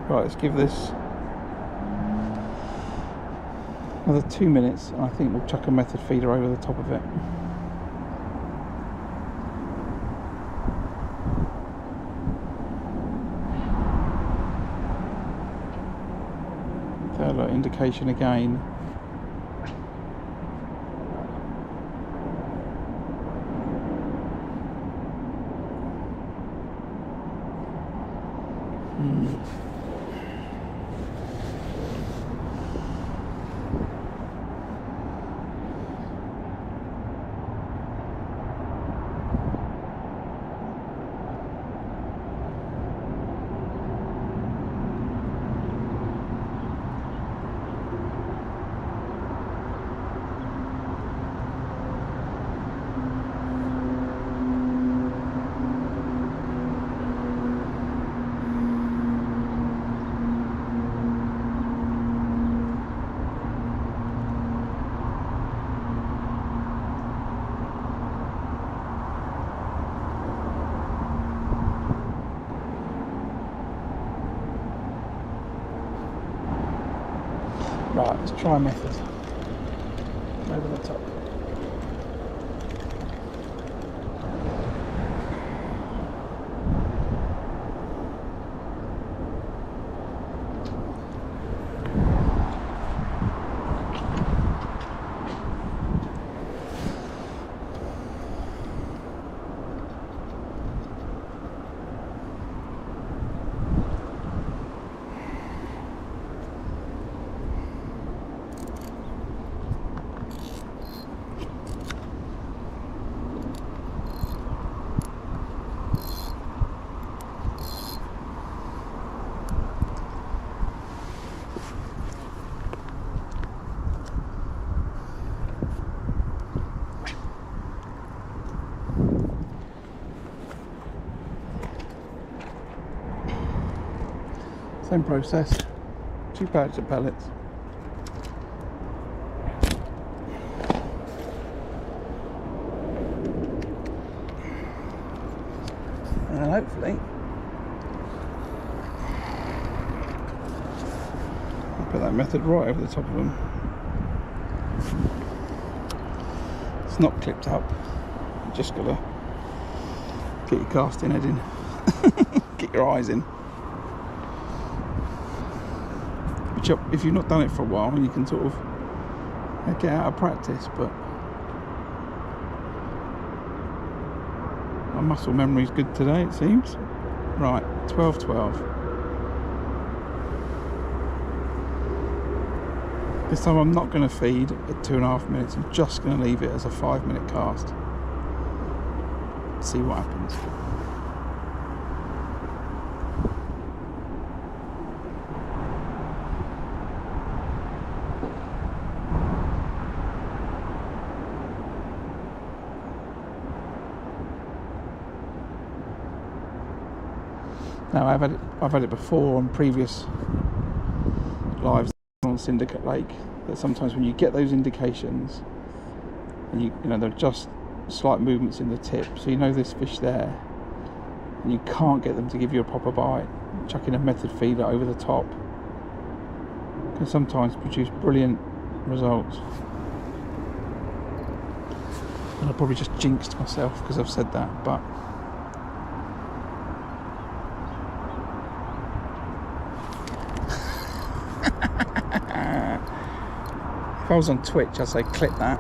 Right, let's give this another 2 minutes, and I think we'll chuck a method feeder over the top of it. Third indication again. Let's try a method. Over the top. Same process, 2 packets of pellets. And hopefully I'll put that method right over the top of them. It's not clipped up, you just gotta get your casting head in, get your eyes in. If you've not done it for a while, you can sort of get out of practice, but my muscle memory's good today, it seems. Right, 12:12. This time I'm not going to feed at 2.5 minutes, I'm just going to leave it as a 5-minute cast. See what happens. Now I've had it before on previous lives on Syndicate Lake, that sometimes when you get those indications, and you know they're just slight movements in the tip, so you know there's fish there, and you can't get them to give you a proper bite, chucking a method feeder over the top can sometimes produce brilliant results. And I probably just jinxed myself because I've said that, but if I was on Twitch, I'd say clip that.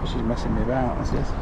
She's messing me about, that's it.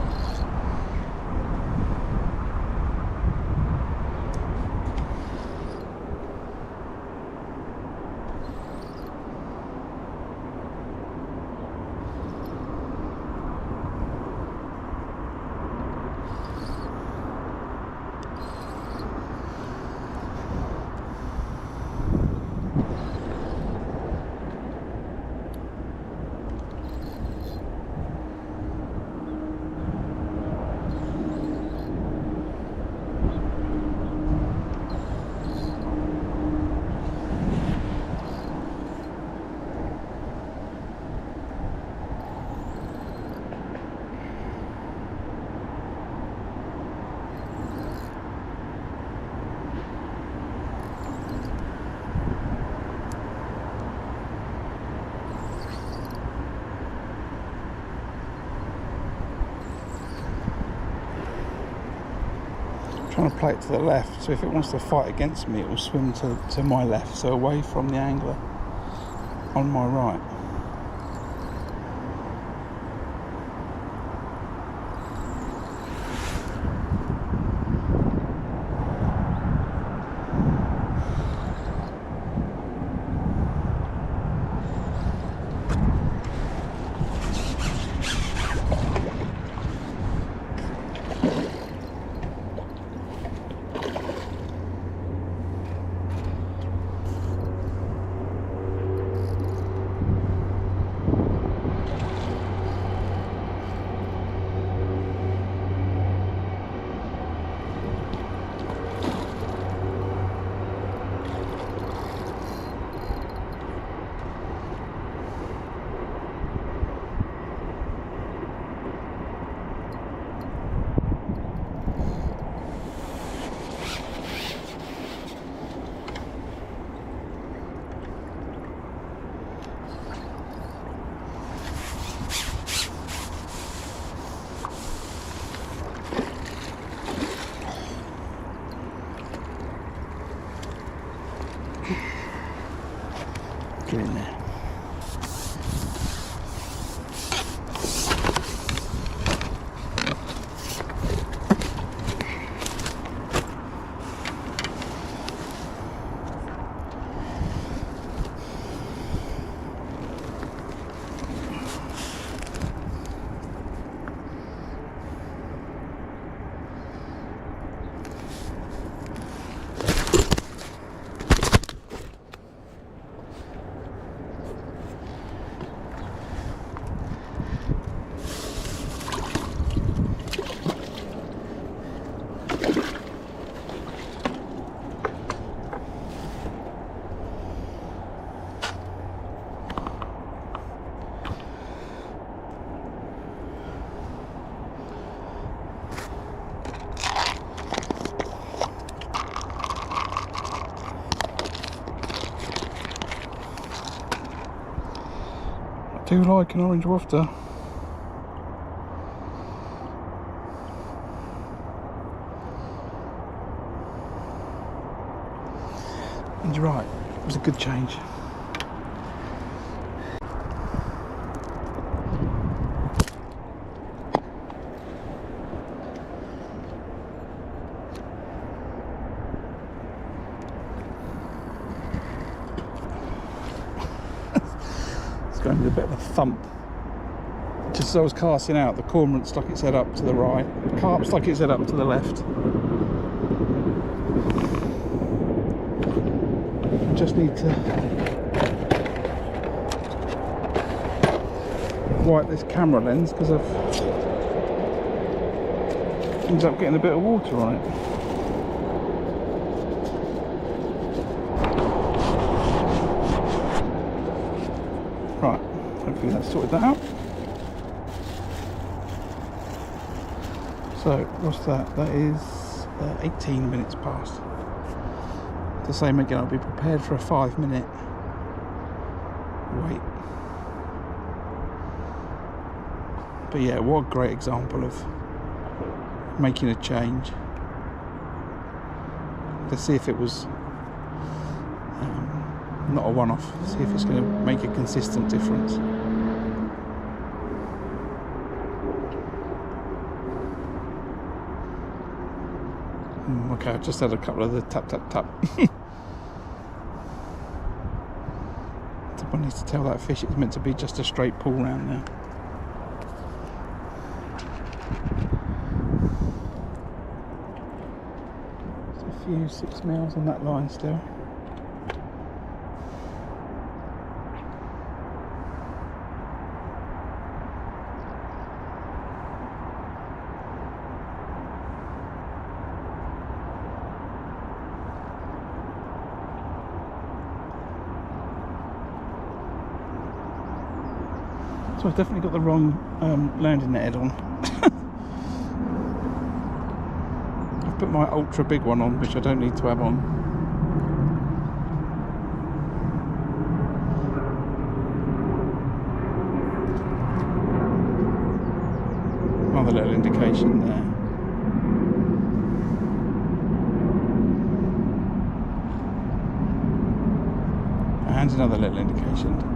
Trying to play it to the left, so if it wants to fight against me, it will swim to my left, so away from the angler on my right. Get in there. I do like an orange wafter. And you're right, it was a good change. Going with a bit of a thump. Just as I was casting out, the cormorant stuck its head up to the right, the carp stuck its head up to the left. I just need to wipe this camera lens because I've ended up getting a bit of water on it. Right, hopefully that's sorted that out. So, what's that? That is 18 minutes past. The same again, I'll be prepared for a 5-minute wait. But yeah, what a great example of making a change. Let's see if it was not a one-off, see if it's going to make a consistent difference. Okay, I've just had a couple of the tap tap tap. Someone needs to tell that fish it's meant to be just a straight pull round now. There's a few 6 mils on that line still. So I've definitely got the wrong landing net head on. I've put my ultra big one on, which I don't need to have on. Another little indication there. And another little indication.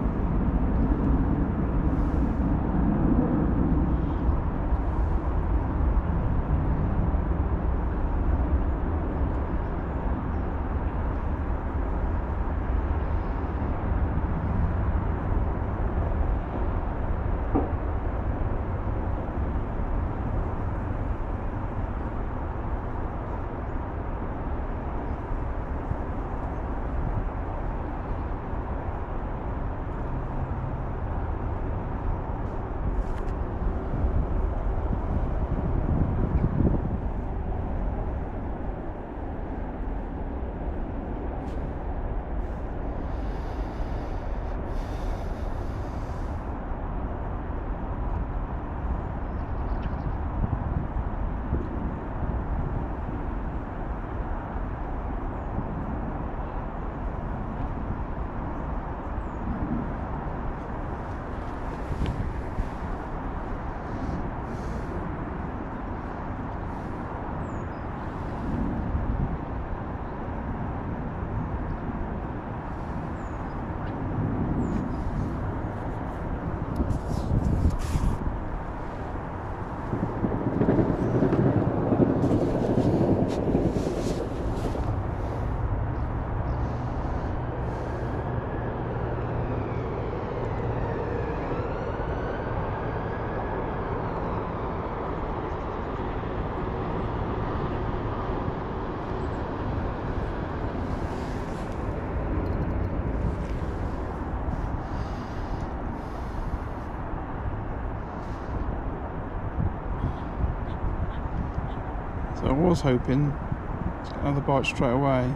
So I was hoping to get another bite straight away.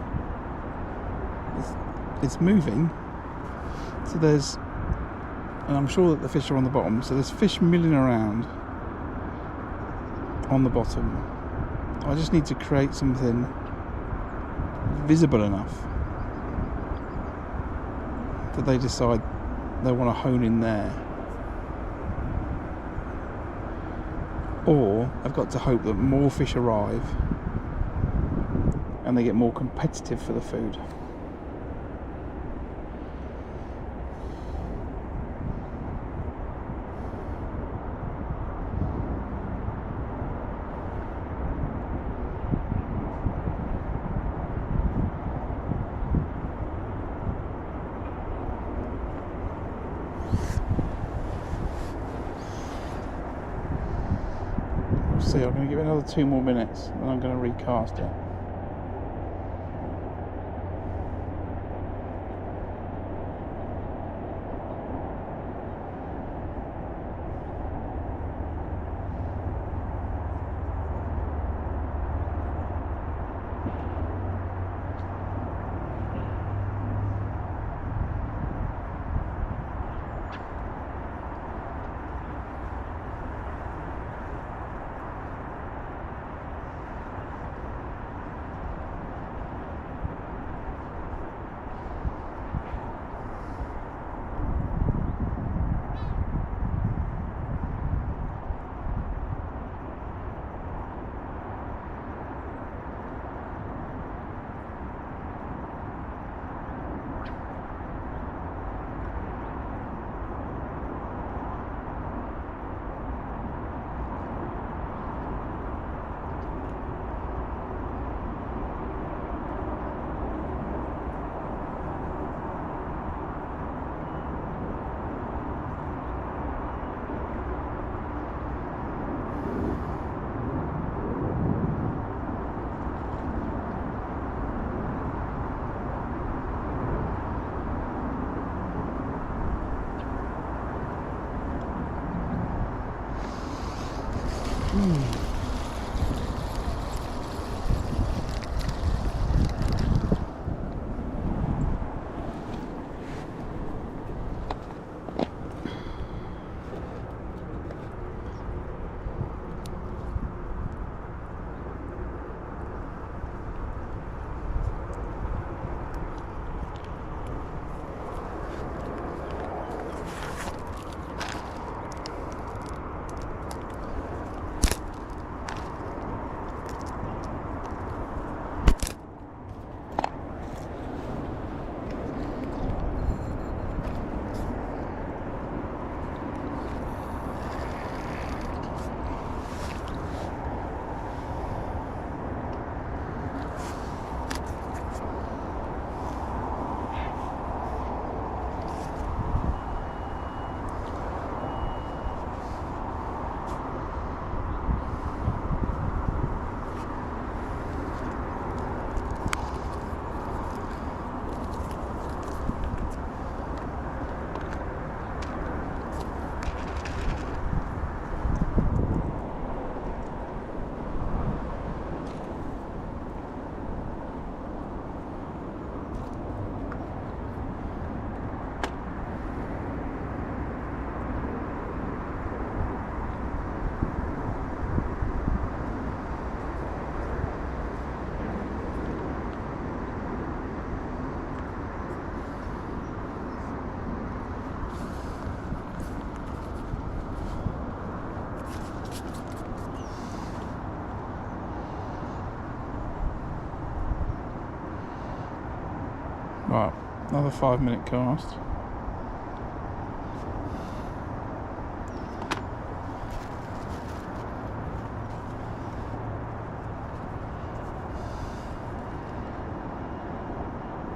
It's moving. So there's, and I'm sure that the fish are on the bottom, so there's fish milling around on the bottom. I just need to create something visible enough that they decide they want to hone in there. Or I've got to hope that more fish arrive and they get more competitive for the food. See, I'm going to give it another 2 more minutes and I'm going to recast it. Right, another 5-minute cast.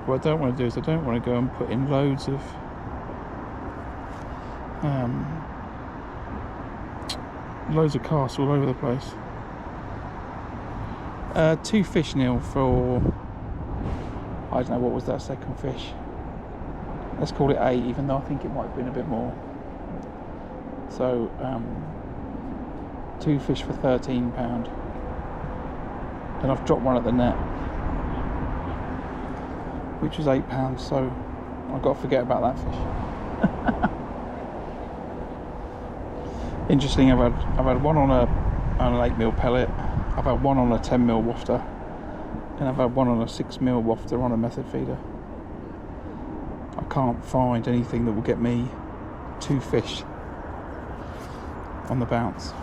What I don't want to do is I don't want to go and put in loads of casts all over the place. 2 fish nil for, I don't know, what was that second fish? Let's call it 8, even though I think it might have been a bit more. So 2 fish for £13. and I've dropped one at the net, which was £8, so I've got to forget about that fish. Interesting, I've had one on an 8mm pellet, I've had one on a 10mm wafter, and I've had one on a 6mm wafter on a method feeder. I can't find anything that will get me 2 fish on the bounce.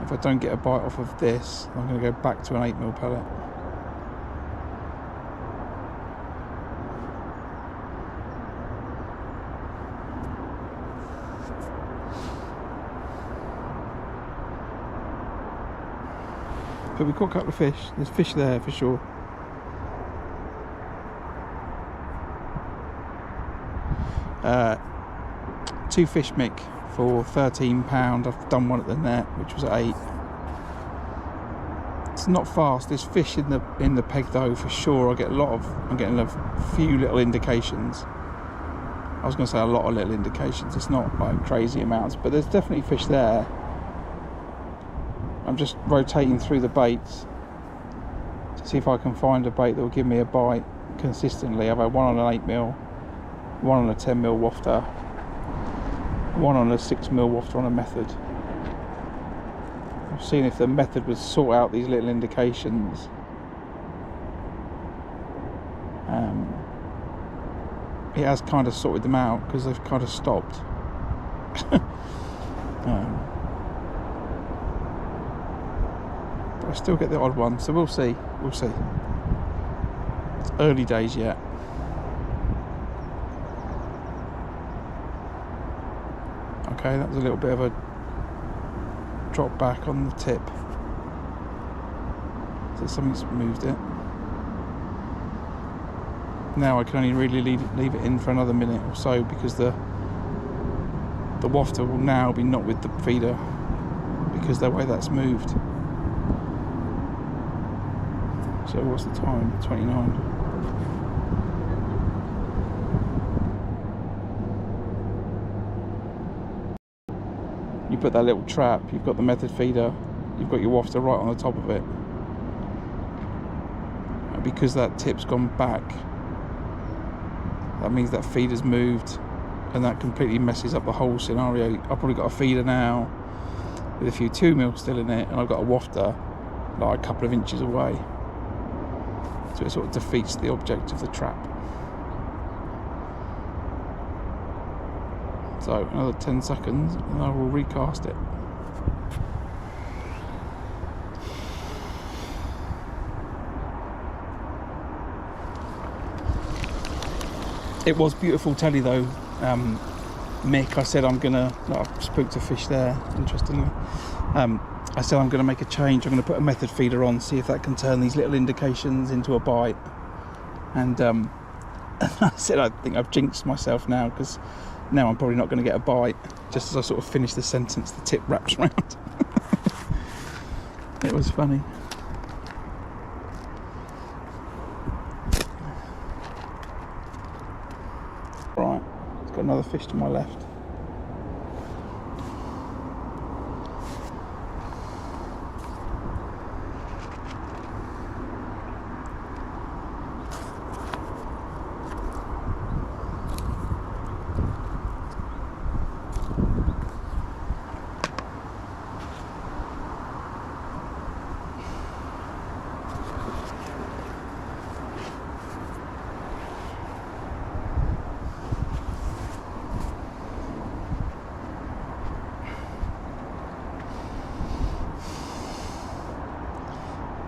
If I don't get a bite off of this, I'm going to go back to an 8mm pellet. But we caught a couple of fish. There's fish there for sure. Two fish mick for £13. I've done one at the net, which was at 8. It's not fast. There's fish in the peg though for sure. I'm getting a few little indications. I was going to say a lot of little indications. It's not like crazy amounts, but there's definitely fish there. I'm just rotating through the baits to see if I can find a bait that will give me a bite consistently. I've had one on an 8mm, one on a 10mm wafter, one on a 6mm wafter on a method. I've seen if the method would sort out these little indications. It has kind of sorted them out because they've kind of stopped. But I still get the odd one, so we'll see. It's early days yet. Okay, that was a little bit of a drop back on the tip. So something's moved it. Now I can only really leave it in for another minute or so because the wafter will now be not with the feeder because the way that's moved. So what's the time? 29. You put that little trap, you've got the method feeder, you've got your wafter right on the top of it. And because that tip's gone back, that means that feeder's moved, and that completely messes up the whole scenario. I've probably got a feeder now with a few 2mm still in it, and I've got a wafter like a couple of inches away. So it sort of defeats the object of the trap. So another 10 seconds and I will recast it. It was beautiful telly though, Mick. I said I spoke to fish there, interestingly. I said I'm going to make a change. I'm going to put a method feeder on, see if that can turn these little indications into a bite. And I said I think I've jinxed myself now, because now I'm probably not going to get a bite. Just as I sort of finish the sentence, the tip wraps around. It was funny. Right, it's got another fish to my left.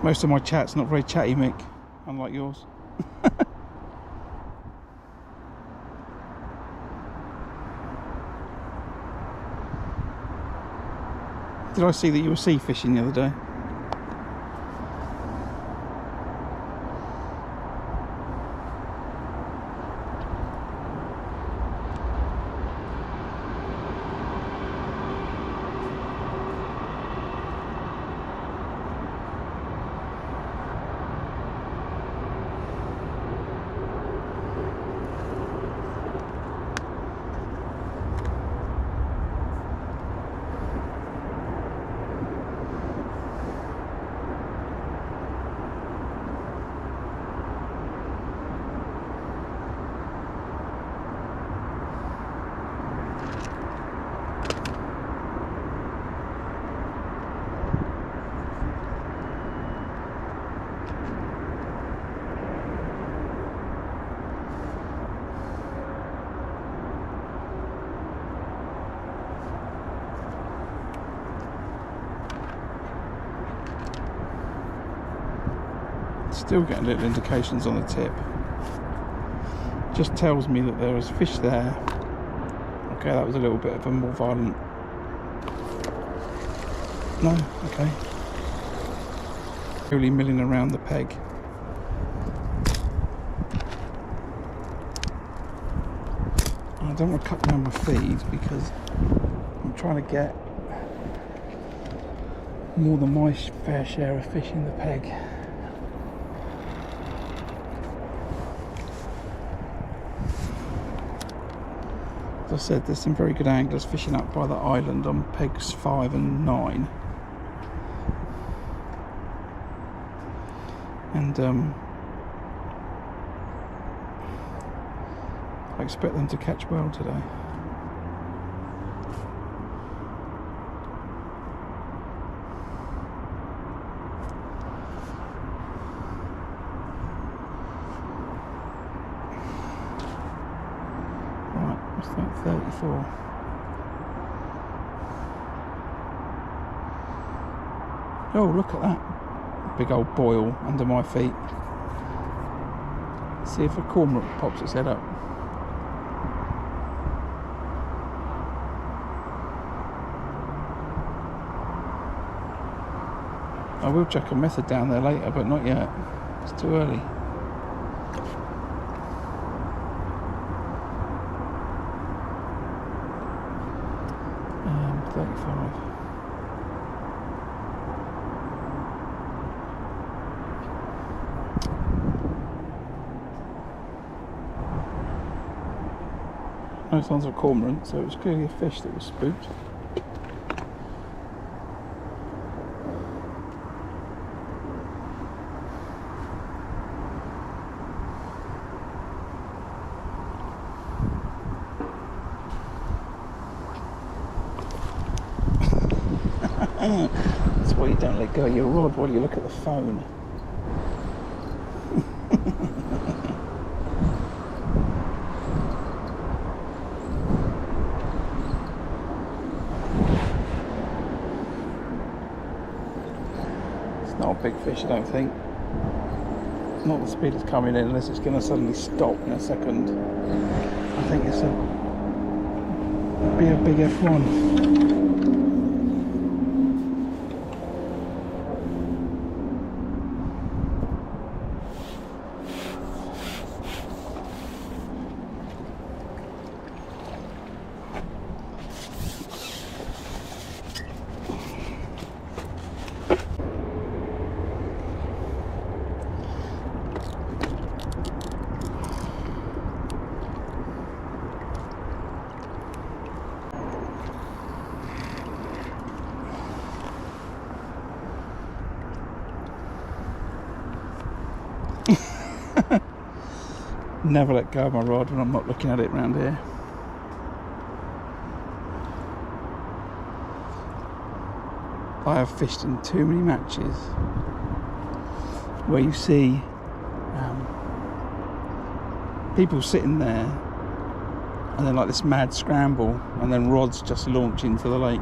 Most of my chat's not very chatty, Mick, unlike yours. Did I see that you were sea fishing the other day? Still getting little indications on the tip. Just tells me that there is fish there. Okay, that was a little bit of a more violent. No, okay. Really milling around the peg. I don't want to cut down my feed because I'm trying to get more than my fair share of fish in the peg. As I said, there's some very good anglers fishing up by the island on pegs 5 and 9. And I expect them to catch well today. Right, what's that? 34. Oh, look at that. Big old boil under my feet. See if a cormorant pops its head up. I will chuck a method down there later, but not yet. It's too early. And 35. No signs of a cormorant, so it was clearly a fish that was spooked. That's why you don't let go of your rod while you look at the phone. It's not a big fish, I don't think. Not the speed it's coming in, unless it's going to suddenly stop in a second. I think it's be a big F1. Never let go of my rod when I'm not looking at it round here. I have fished in too many matches where you see people sitting there and then like this mad scramble and then rods just launch into the lake.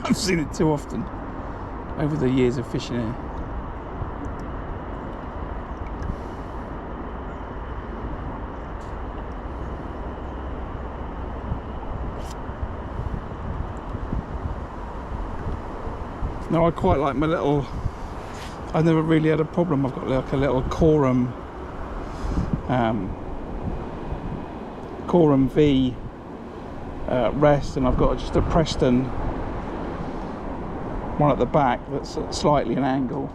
I've seen it too often over the years of fishing here. No, I quite like my little, I've never really had a problem. I've got like a little Corum V rest, and I've got just a Preston one at the back that's at slightly an angle.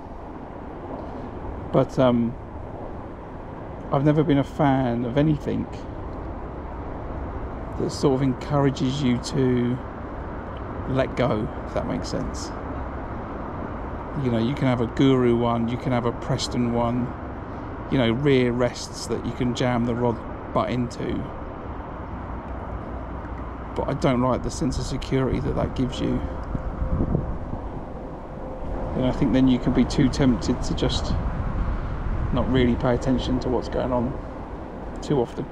But I've never been a fan of anything that sort of encourages you to let go, if that makes sense. You know, you can have a Guru one, you can have a Preston one, you know, rear rests that you can jam the rod butt into. But I don't like the sense of security that that gives you. And I think then you can be too tempted to just not really pay attention to what's going on too often.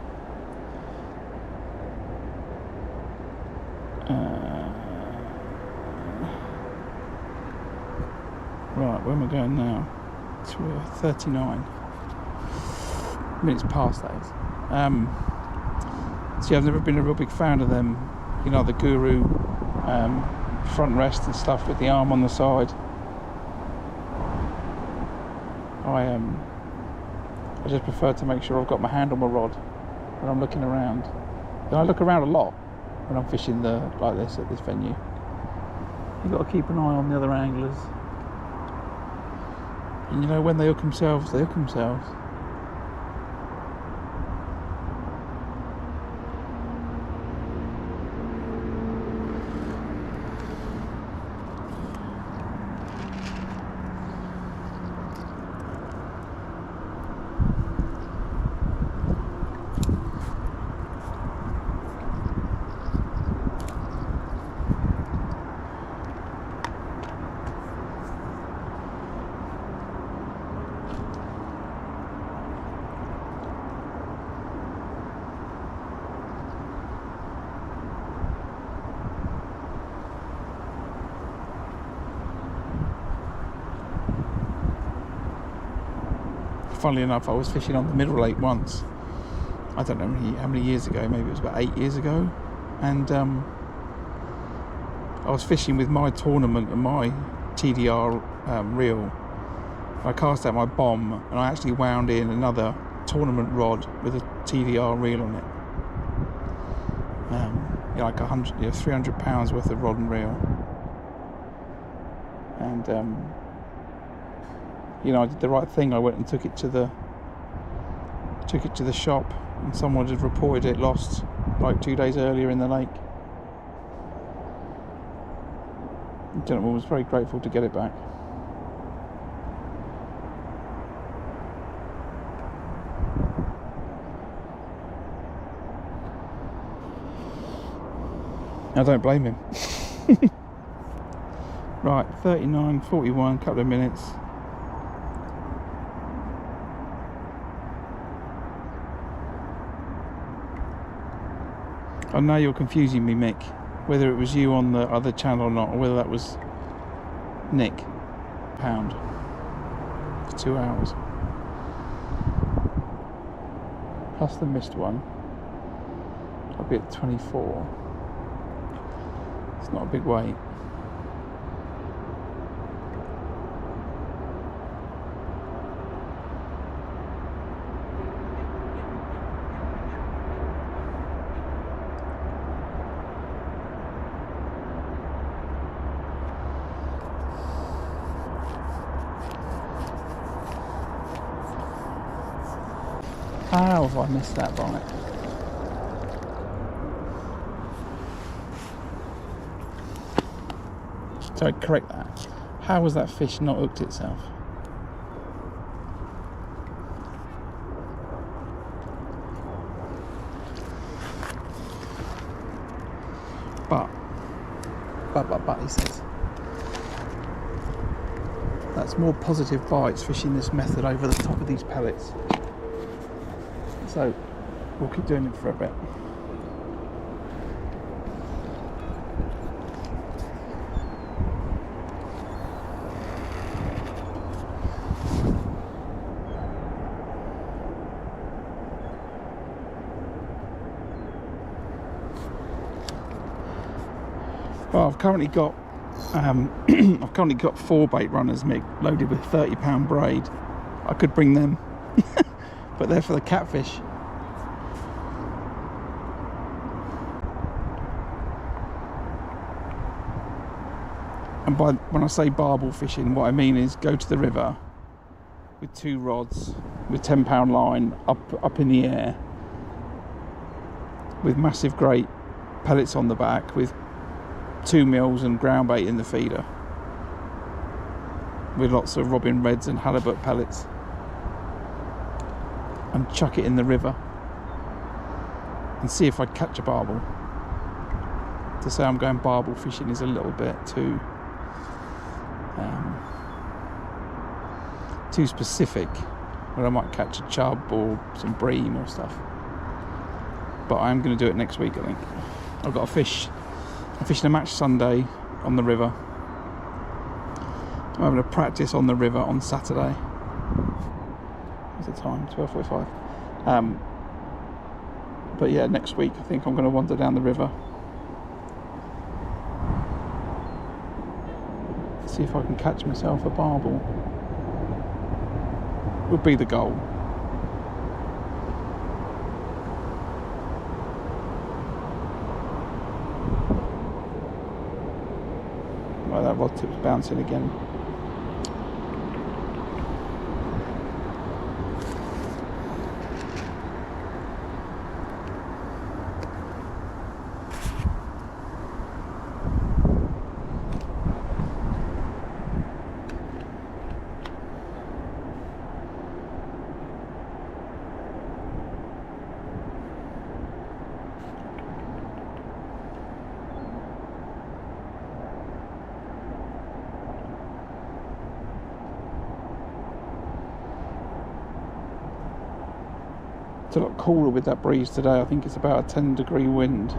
Right, where am I going now? To 39. minutes past that is. See, I've never been a real big fan of them, you know, the Guru front rest and stuff with the arm on the side. I just prefer to make sure I've got my hand on my rod when I'm looking around. And I look around a lot when I'm fishing like this at this venue. You've got to keep an eye on the other anglers. And you know, when they hook themselves, they hook themselves. Funnily enough, I was fishing on the Middle Lake once. I don't know how many years ago, maybe it was about 8 years ago. And I was fishing with my tournament and my TDR reel. I cast out my bomb and I actually wound in another tournament rod with a TDR reel on it. You know, like 300 pounds worth of rod and reel. And you know, I did the right thing. I went and took it to the shop, and someone had reported it lost like 2 days earlier in the lake. The gentleman was very grateful to get it back. I don't blame him. Right, 39:41, couple of minutes. I know you're confusing me, Mick, whether it was you on the other channel or not, or whether that was Nick Pound for 2 hours. Plus the missed one, I'll be at 24. It's not a big weight. How have I missed that bite? Sorry, correct that. How has that fish not hooked itself? But, he says. That's more positive bites fishing this method over the top of these pellets. So, we'll keep doing it for a bit. Well, I've currently got 4 bait runners, Mick, loaded with 30-pound braid. I could bring them, but they're for the catfish. And when I say barbel fishing, what I mean is go to the river with 2 rods with 10-pound line up in the air, with massive great pellets on the back, with 2 mils and ground bait in the feeder, with lots of robin reds and halibut pellets, and chuck it in the river and see if I catch a barbel. To say I'm going barbel fishing is a little bit too specific, where I might catch a chub or some bream or stuff. But I'm going to do it next week, I think. I've got a fish. I'm fishing a match Sunday on the river. I'm having a practice on the river on Saturday. What's the time? 12:45. But yeah, next week I think I'm going to wander down the river, see if I can catch myself a barbel. Would be the goal. Right, that rod tip's bouncing again. It's a lot cooler with that breeze today. I think it's about a 10-degree wind,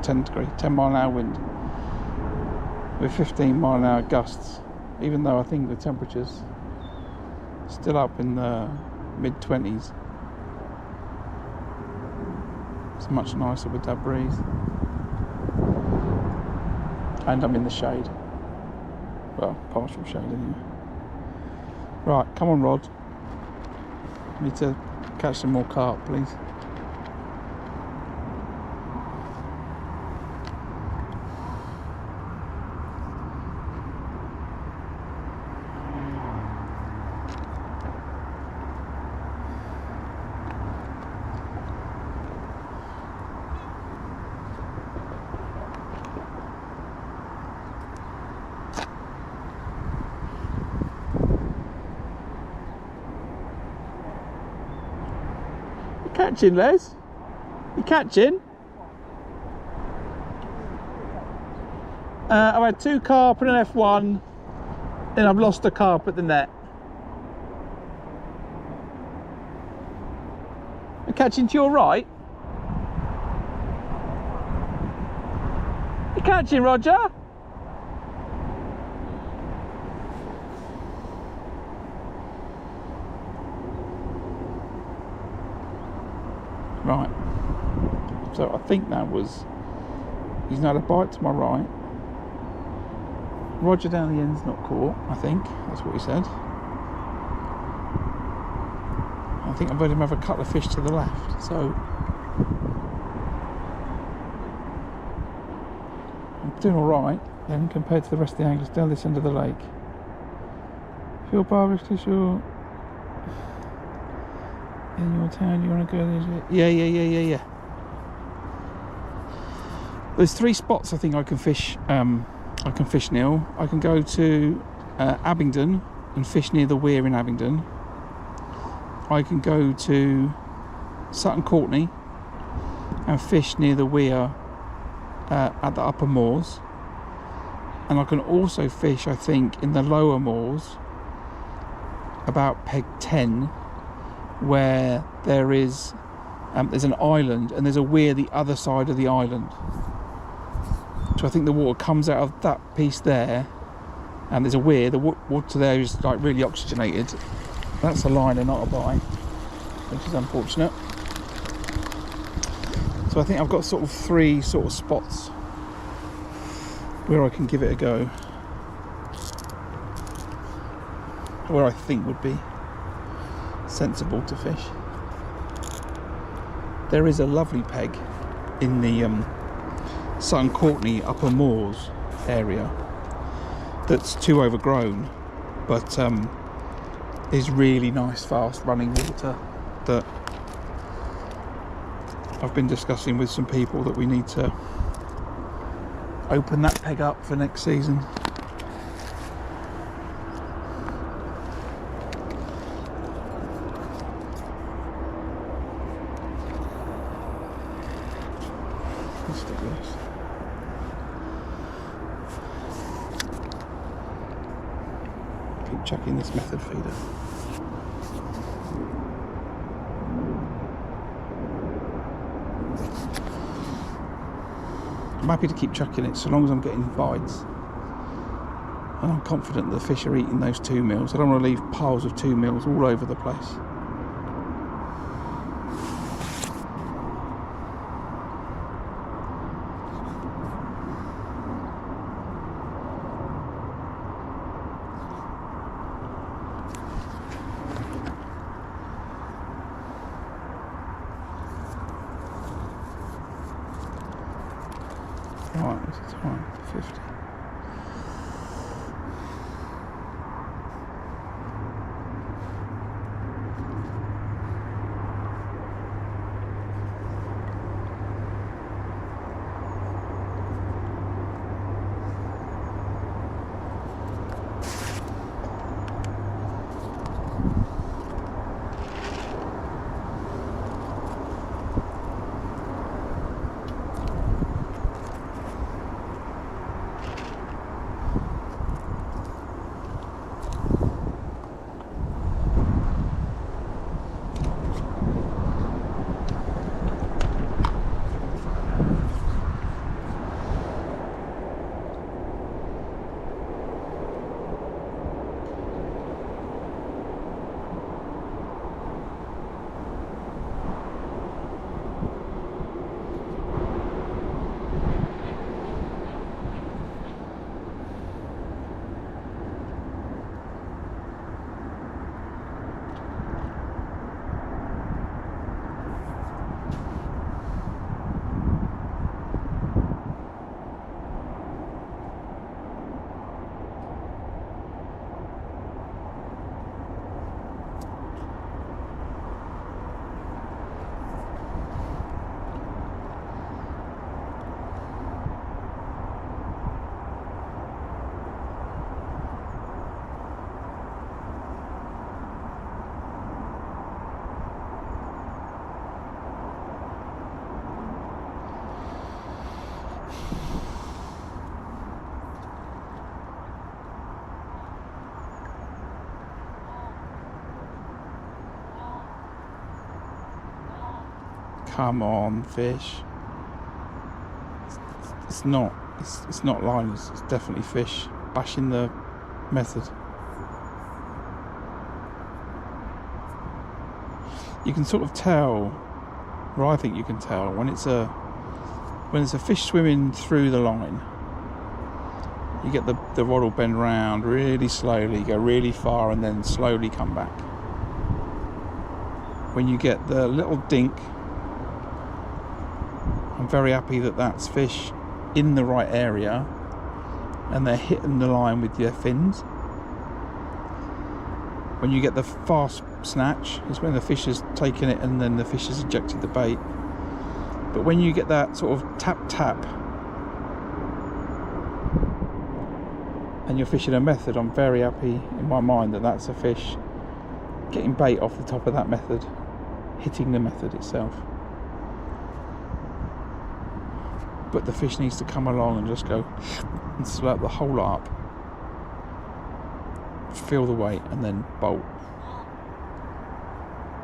10 mile an hour wind with 15 mile an hour gusts, even though I think the temperature's still up in the mid-20s. It's much nicer with that breeze, and I'm in the shade, well, partial shade anyway. Right, come on Rod, I need to catch some more carp, please. Catching, Les? You catching? I've had 2 carp and an F1, and I've lost a carp at the net. I'm catching to your right. You catching, Roger? Right, so I think that was, he's now had a bite to my right. Roger down the end's not caught, I think, that's what he said. I think I've heard him have a couple of fish to the left, so I'm doing alright then compared to the rest of the anglers down this end of the lake. Feel barbarous to shore. In your town, you want to go there? Yeah. There's 3 spots I think I can fish. Neil. I can go to Abingdon and fish near the weir in Abingdon. I can go to Sutton Courtenay and fish near the weir at the upper moors. And I can also fish, I think, in the lower moors about peg 10. Where there is there's an island and there's a weir the other side of the island, so I think the water comes out of that piece there, and there's a weir. The water there is like really oxygenated. That's a liner, not a bite, which is unfortunate. So I think I've got sort of 3 sort of spots where I can give it a go, where I think would be sensible to fish. There is a lovely peg in the Sutton Courtenay upper moors area that's too overgrown, but is really nice fast running water that I've been discussing with some people that we need to open that peg up for next season. Keep checking this method feeder. I'm happy to keep chucking it so long as I'm getting bites, and I'm confident that the fish are eating those 2 meals. I don't want to leave piles of 2 meals all over the place. Right, what's the time? 50. Come on, fish. It's not Lynas, it's definitely fish bashing the method. You can sort of tell, or I think you can tell, when it's a fish swimming through the line. You get the rod will bend round really slowly, go really far, and then slowly come back. When you get the little dink, I'm very happy that that's fish in the right area and they're hitting the line with their fins. When you get the fast snatch, is when the fish has taken it and then the fish has ejected the bait. But when you get that sort of tap tap and you're fishing a method, I'm very happy in my mind that that's a fish getting bait off the top of that method, hitting the method itself. But the fish needs to come along and just go and slurp the whole lot up, feel the weight, and then bolt.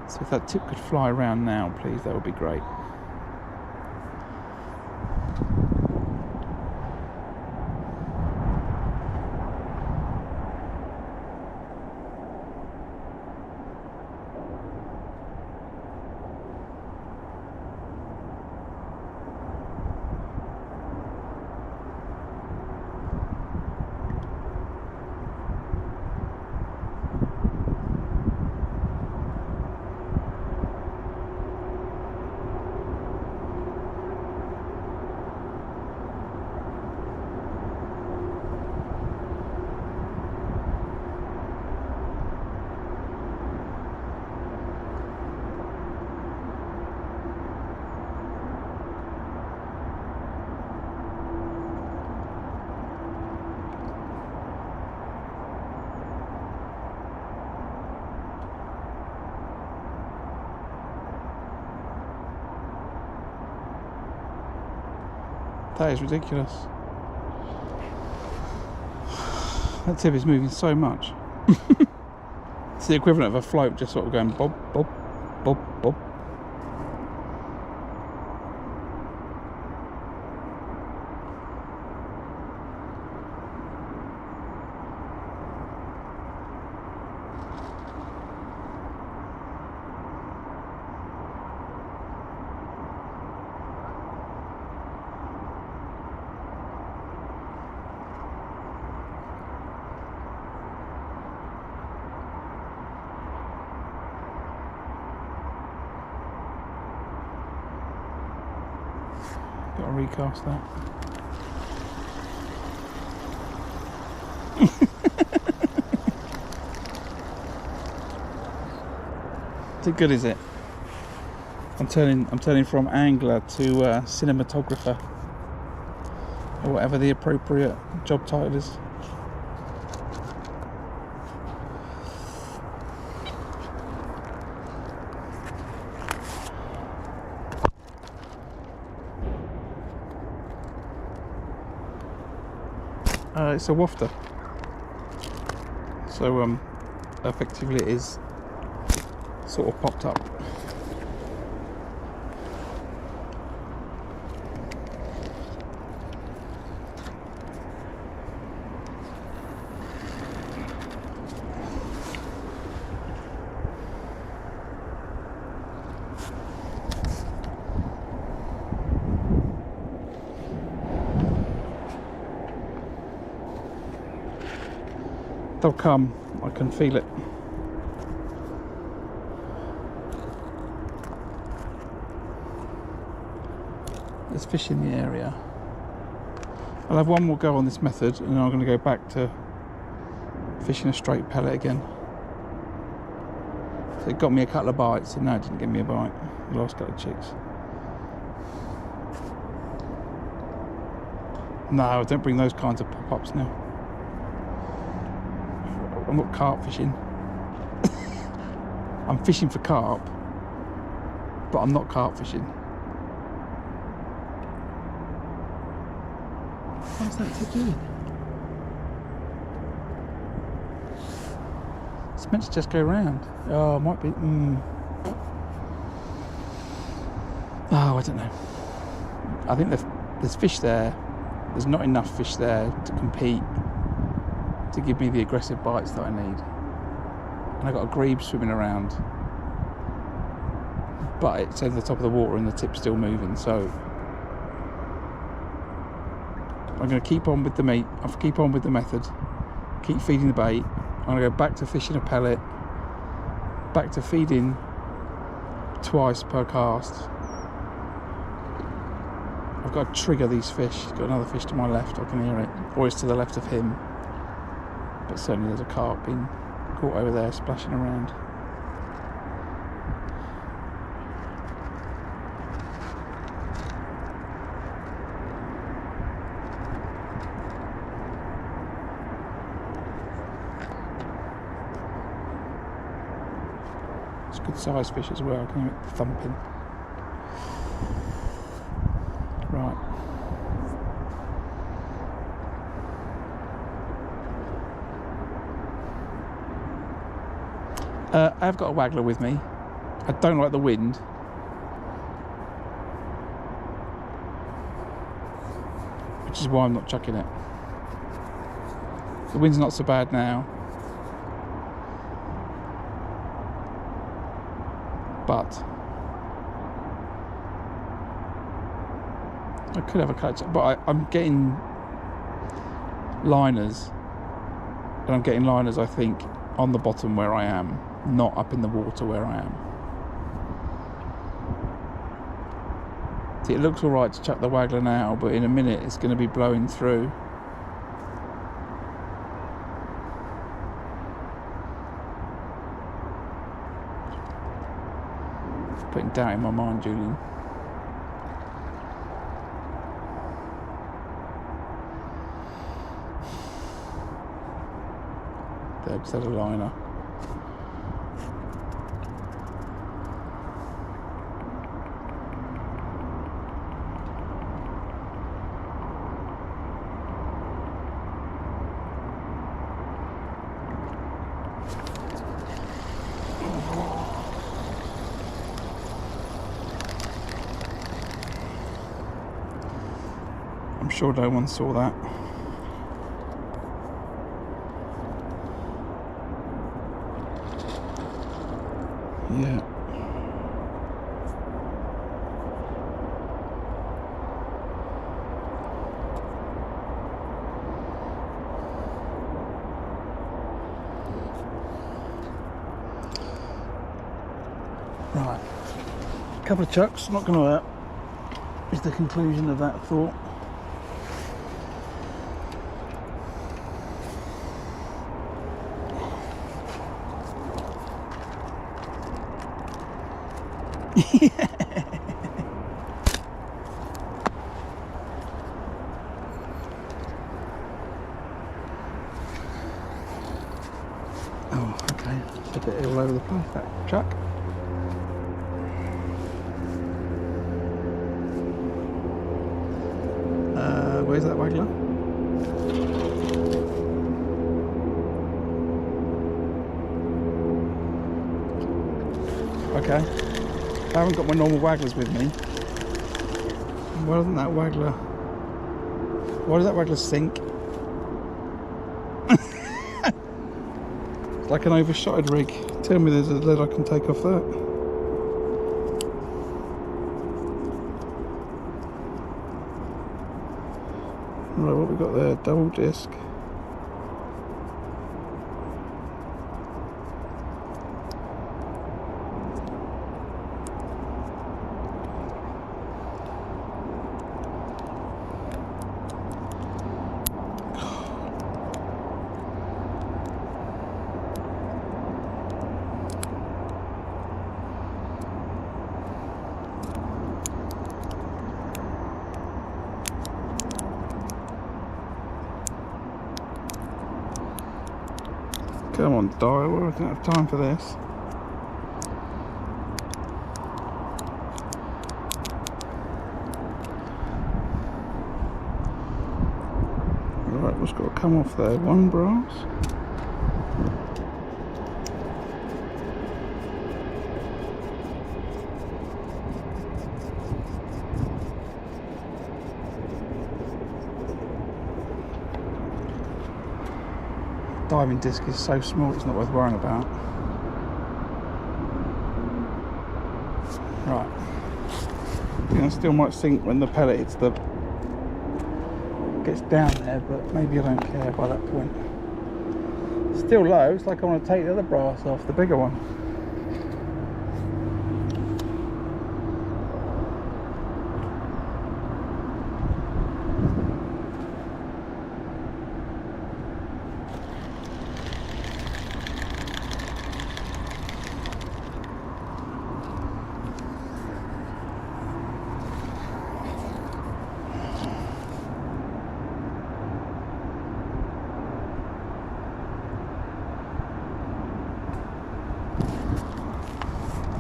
So if that tip could fly around now, please, that would be great. That is ridiculous. That tip is moving so much. It's the equivalent of a float just sort of going bob, bob, bob, bob. Got to recast that. Too good, is it? I'm turning from angler to cinematographer, or whatever the appropriate job title is. It's a wafter, so effectively it is sort of popped up. They'll come, I can feel it. There's fish in the area. I'll have one more go on this method and then I'm going to go back to fishing a straight pellet again. So it got me a couple of bites and now it didn't give me a bite. The last couple of chicks. No, don't bring those kinds of pop-ups now. I'm not carp fishing. I'm fishing for carp, but I'm not carp fishing. What's that to do? It's meant to just go round. Oh, it might be. Oh, I don't know. I think there's fish there. There's not enough fish there to compete to give me the aggressive bites that I need. And I've got a grebe swimming around, but it's over the top of the water and the tip's still moving, so I'm going to keep on with the meat, I'll keep on with the method, keep feeding the bait. I'm going to go back to fishing a pellet, back to feeding twice per cast. I've got to trigger these fish. Got another fish to my left, I can hear it, or it's to the left of him. But certainly there's a carp being caught over there splashing around. It's a good sized fish as well, I can hear it thumping. Right. I've got a waggler with me. I don't like the wind. Which is why I'm not chucking it. The wind's not so bad now. But I could have a catch, but I'm getting Lynas. And I'm getting Lynas, I think, on the bottom where I am, not up in the water where I am. See, it looks alright to chuck the waggler now, but in a minute it's going to be blowing through. It's putting doubt in my mind, Julian. There, just had a liner. I'm sure no one saw that. Yeah. Right. A couple of chucks, not going to hurt, is the conclusion of that thought. Oh, okay. It's a bit all over the place, that chuck. Where's that waggler? Okay. I haven't got my normal wagglers with me. Why doesn't that waggler... Why does that waggler sink? It's like an overshotted rig. Tell me there's a lead I can take off that. Right, what we got there? Double disc. Come on, dial, I don't have time for this. Right, what's got to come off there? One brass. Diving disc is so small it's not worth worrying about. Right. I think I still might sink when the pellet gets down there, but maybe I don't care by that point. Still low, it's like I want to take the other brass off, the bigger one.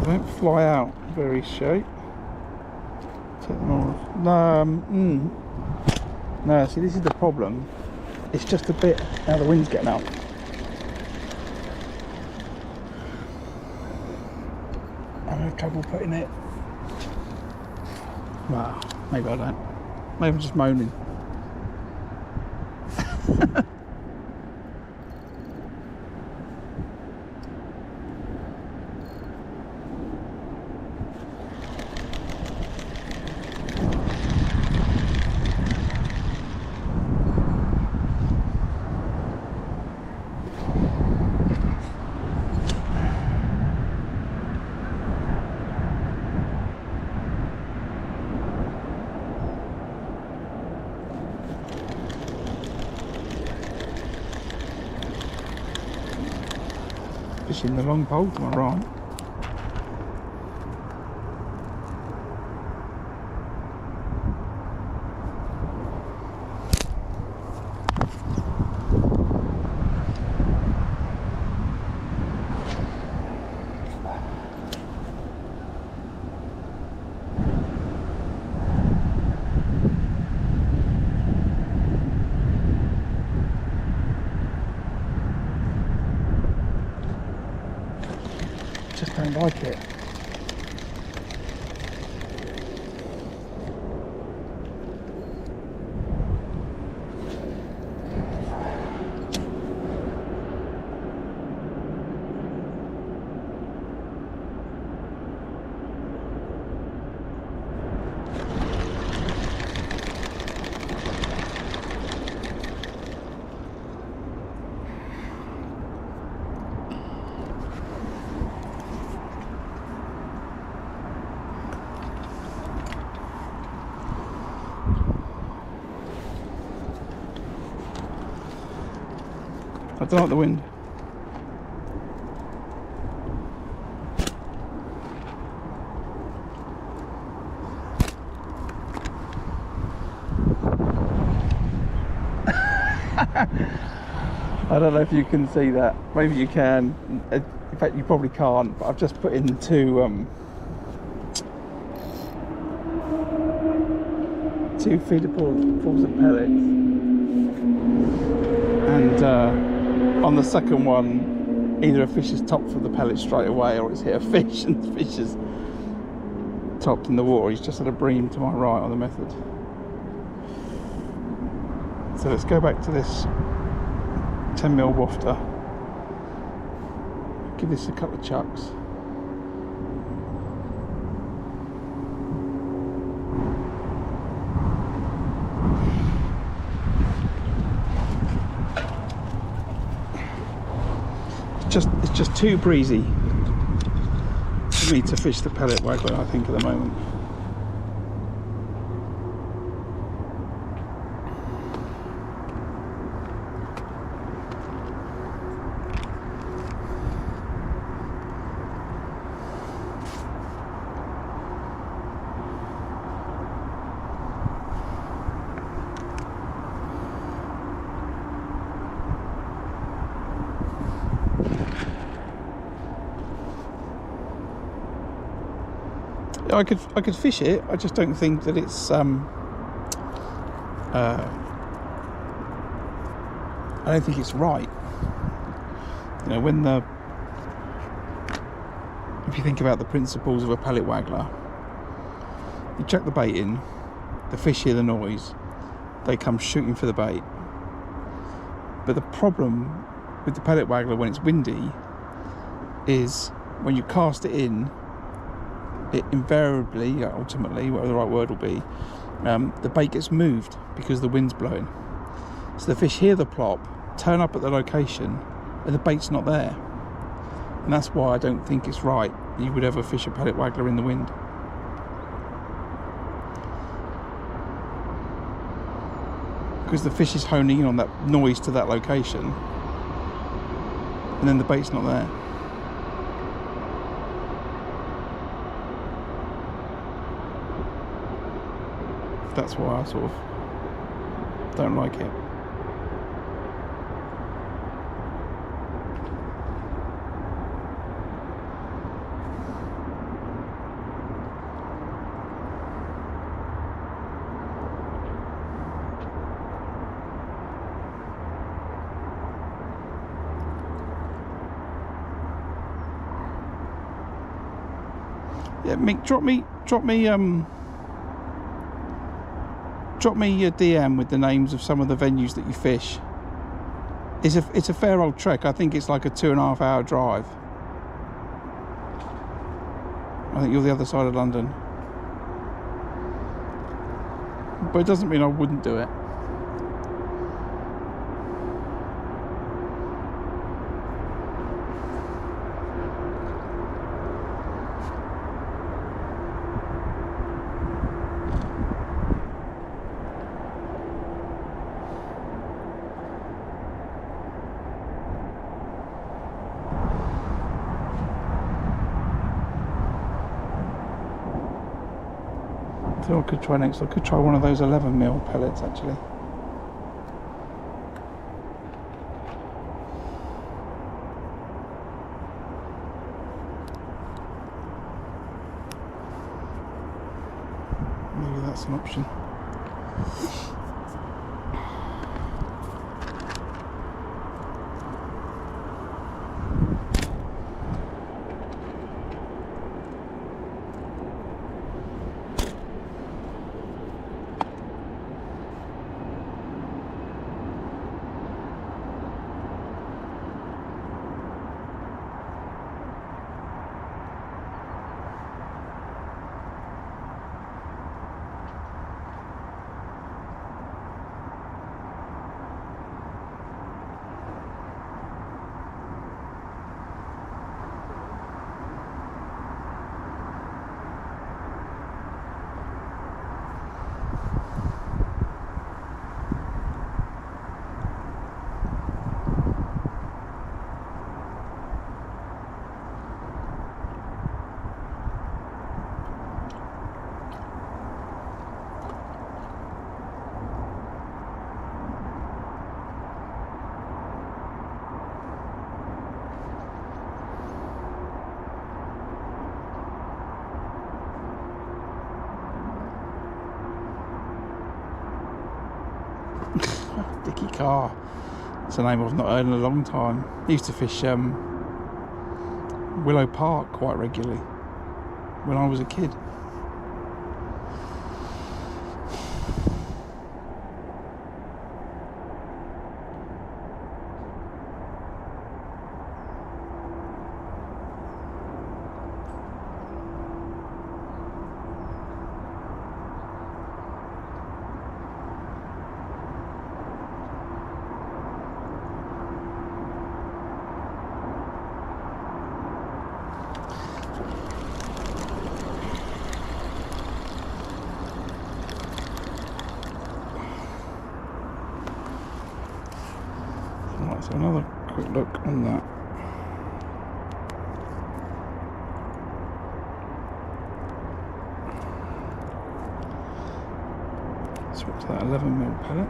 Don't fly out very straight. Take them off. No, see, this is the problem. It's just a bit. Now the wind's getting out. I'm having trouble putting it. Well, maybe I don't. Maybe I'm just moaning. Fishing the long pole to my right. Just don't like it. I don't like the wind. I don't know if you can see that. Maybe you can. In fact, you probably can't. But I've just put in two feeder pools of pellets, and on the second one, either a fish has topped from the pellet straight away, or it's hit a fish and the fish has topped in the water. He's just had a bream to my right on the method. So let's go back to this 10mm wafter. Give this a couple of chucks. It's just too breezy for me to fish the pellet waggler, I think, at the moment. I could fish it. I just don't think that it's I don't think it's right. You know, if you think about the principles of a pellet waggler, you chuck the bait in, the fish hear the noise, they come shooting for the bait. But the problem with the pellet waggler when it's windy is when you cast it in, it invariably, ultimately, whatever the right word will be, the bait gets moved because the wind's blowing. So the fish hear the plop, turn up at the location, and the bait's not there. And that's why I don't think it's right that you would ever fish a pellet waggler in the wind. Because the fish is honing in on that noise to that location, and then the bait's not there. That's why I sort of don't like it. Yeah, Mick, drop me a DM with the names of some of the venues that you fish. It's a fair old trek. I think it's like a 2.5 hour drive. I think you're the other side of London. But it doesn't mean I wouldn't do it. So I could try next. I could try one of those 11mm pellets actually. Maybe that's an option. Ah, it's a name I've not heard in a long time. I used to fish Willow Park quite regularly when I was a kid. Right, so another quick look on that. Swap to that 11mm pellet.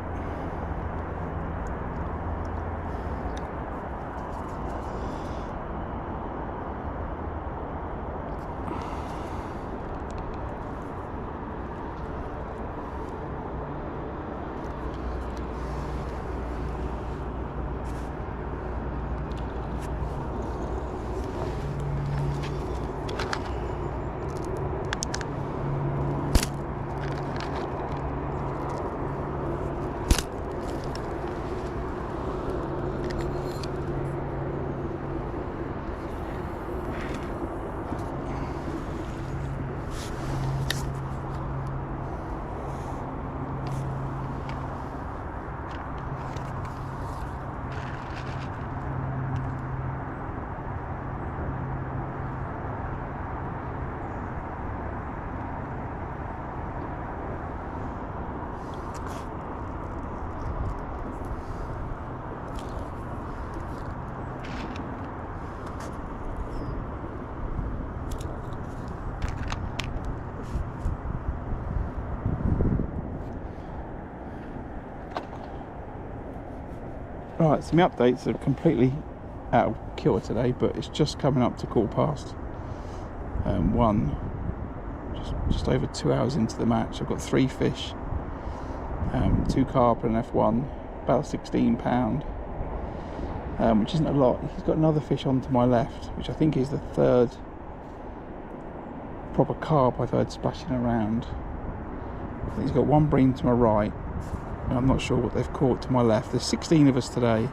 Right, so my updates are completely out of kilter today, but it's just coming up to 1:15. Just over 2 hours into the match. I've got 3 fish, 2 carp and an F1, about 16 pound, which isn't a lot. He's got another fish on to my left, which I think is the 3rd proper carp I've heard splashing around. I think he's got 1 bream to my right. I'm not sure what they've caught to my left. There's 16 of us today,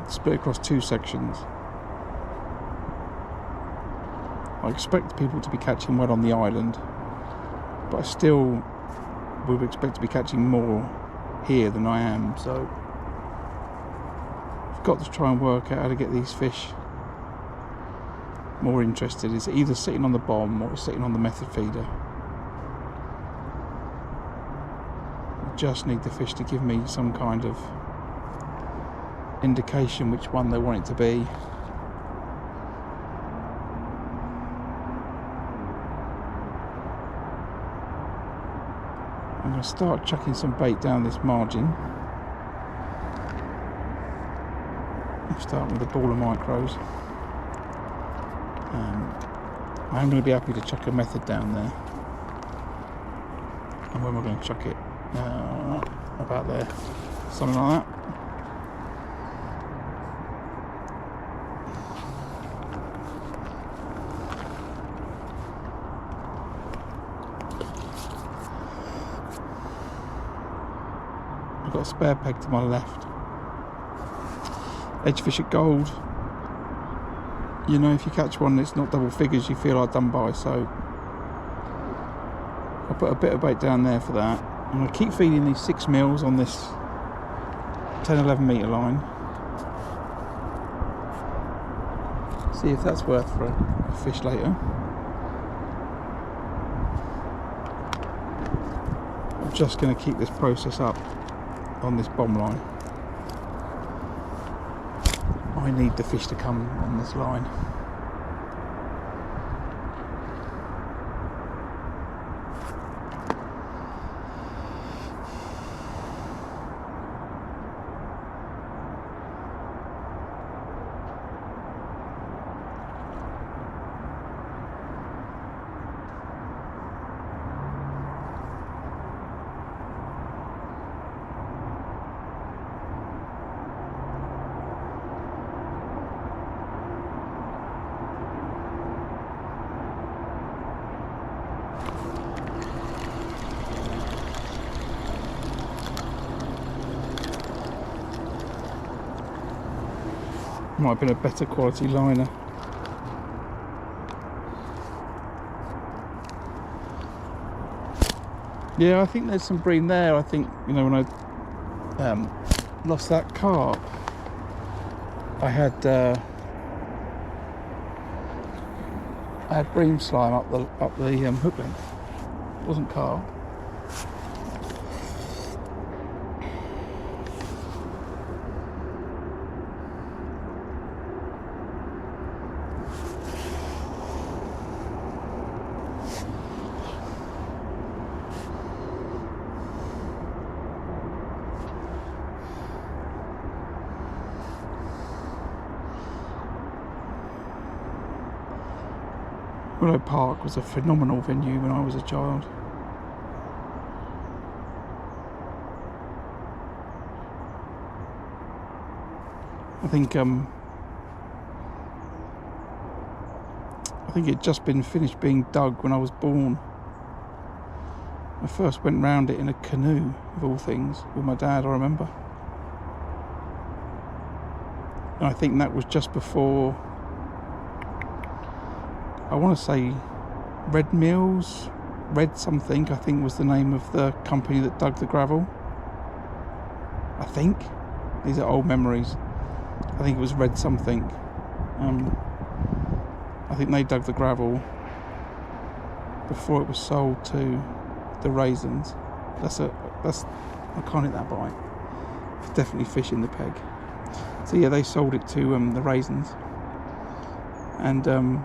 split across 2 sections. I expect people to be catching well on the island, but I still would expect to be catching more here than I am, so I've got to try and work out how to get these fish more interested. It's either sitting on the bomb or it's sitting on the method feeder. Just need the fish to give me some kind of indication which one they want it to be. I'm going to start chucking some bait down this margin. I'm starting with a ball of micros. I am going to be happy to chuck a method down there. And when we're going to chuck it? About there, something like that. I've got a spare peg to my left. Edge fish at gold. You know, if you catch one that's not double figures, you feel like done by, so I'll put a bit of bait down there for that. I'm going to keep feeding these 6 mils on this 10-11 metre line. See if that's worth for a fish later. I'm just going to keep this process up on this bomb line. I need the fish to come on this line. Might have been a better quality liner. Yeah, I think there's some bream there. I think, you know, when I lost that carp, I had bream slime up the hook length. It wasn't carp. Willow Park was a phenomenal venue when I was a child. I think it'd just been finished being dug when I was born. I first went round it in a canoe, of all things, with my dad, I remember. And I think that was just before, I want to say Red Mills, Red something, I think was the name of the company that dug the gravel. I think. These are old memories. I think it was Red something. I think they dug the gravel before it was sold to the Raisins. I can't hit that bite. It's definitely fish in the peg. So yeah, they sold it to the Raisins. And then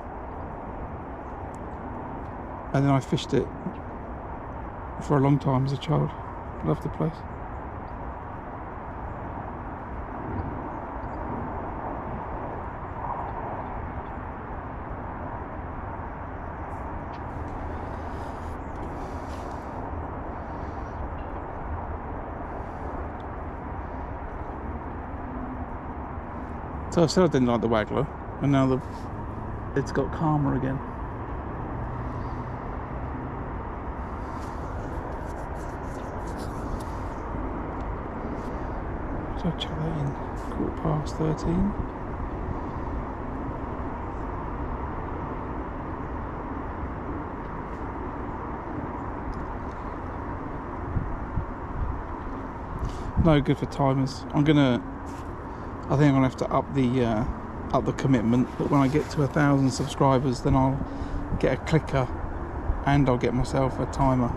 I fished it for a long time as a child. Loved the place. So I said I didn't like the waggler, and now it's got calmer again. So I'll check that in 13:15. No good for timers. I think I'm gonna have to up the commitment. But when I get to 1,000 subscribers, then I'll get a clicker and I'll get myself a timer.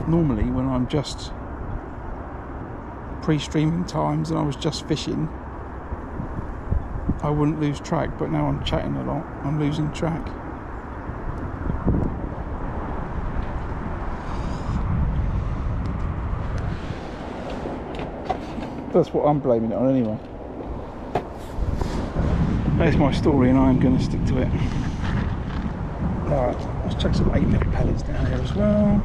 Normally, when I'm just pre-streaming times and I was just fishing, I wouldn't lose track, but now I'm chatting a lot, I'm losing track. That's what I'm blaming it on anyway. That's my story and I'm going to stick to it. Right, let's chuck some 8mm pellets down here as well.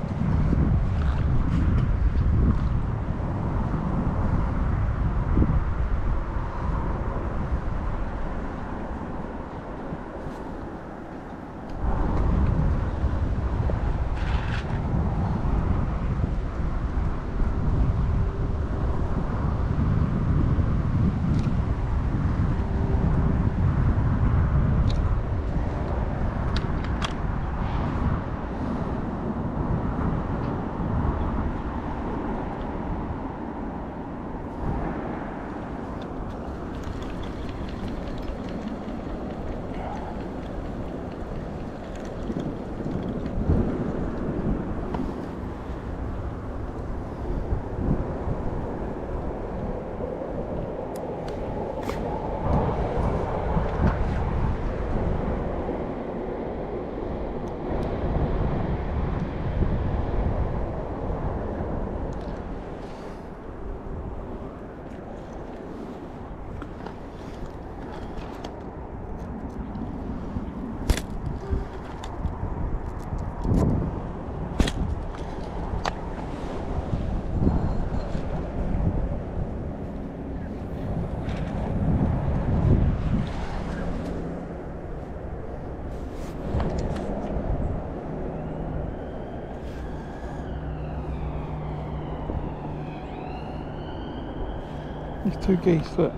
These two geese, look,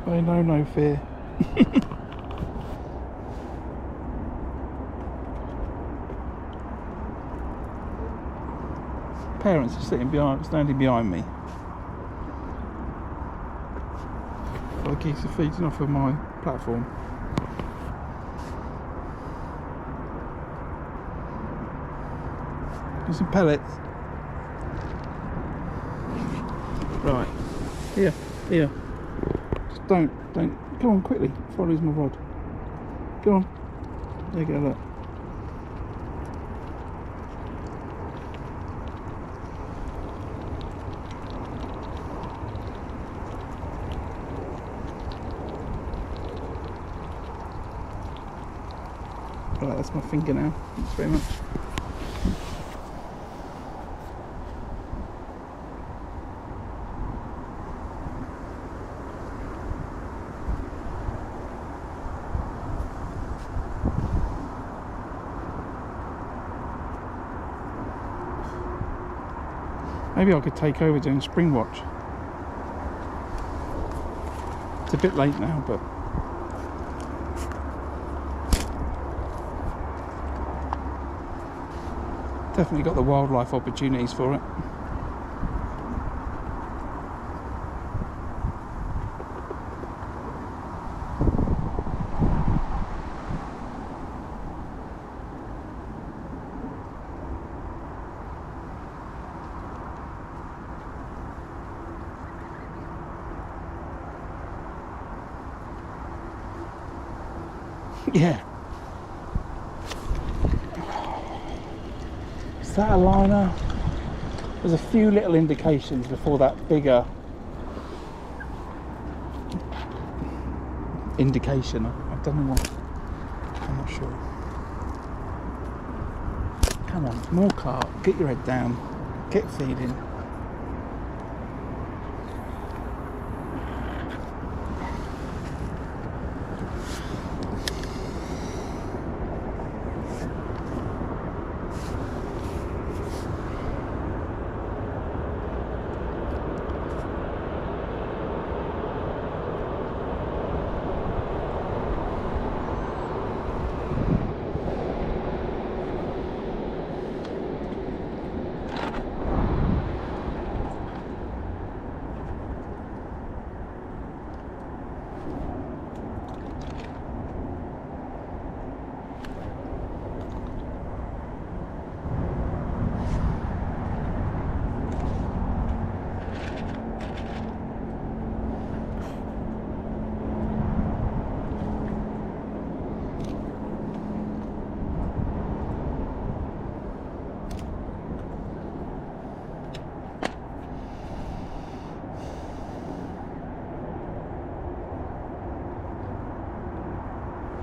they know no fear. Parents are standing behind me. The geese are feeding off of my platform. There's some pellets. Right, here. Just don't. Come on, quickly, before I lose my rod. Go on. There you go, look. Right, that's my finger now. Thanks very much. Maybe I could take over doing spring watch. It's a bit late now, but definitely got the wildlife opportunities for it. Yeah. Is that a liner? There's a few little indications before that bigger indication. I don't know what. I'm not sure. Come on, more carp. Get your head down. Get feeding.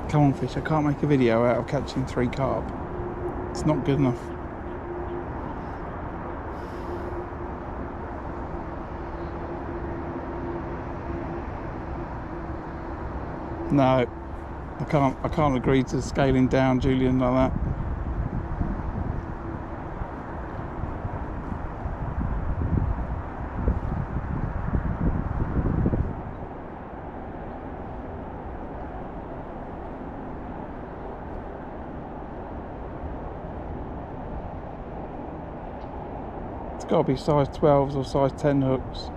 Come on, fish, I can't make a video out of catching 3 carp. It's not good enough. No, I can't agree to scaling down Julian like that. It's got to be size 12s or size 10 hooks.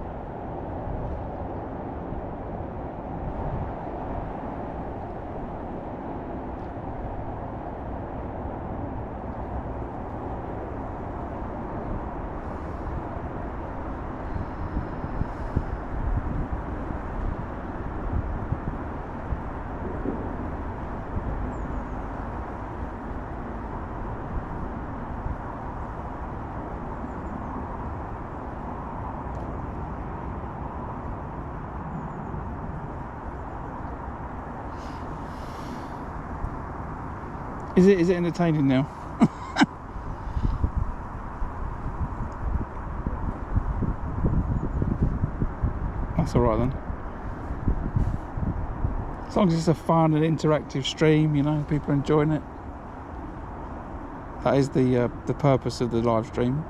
Is it entertaining now? That's alright then. As long as it's a fun and interactive stream, you know, people are enjoying it. That is the purpose of the live stream.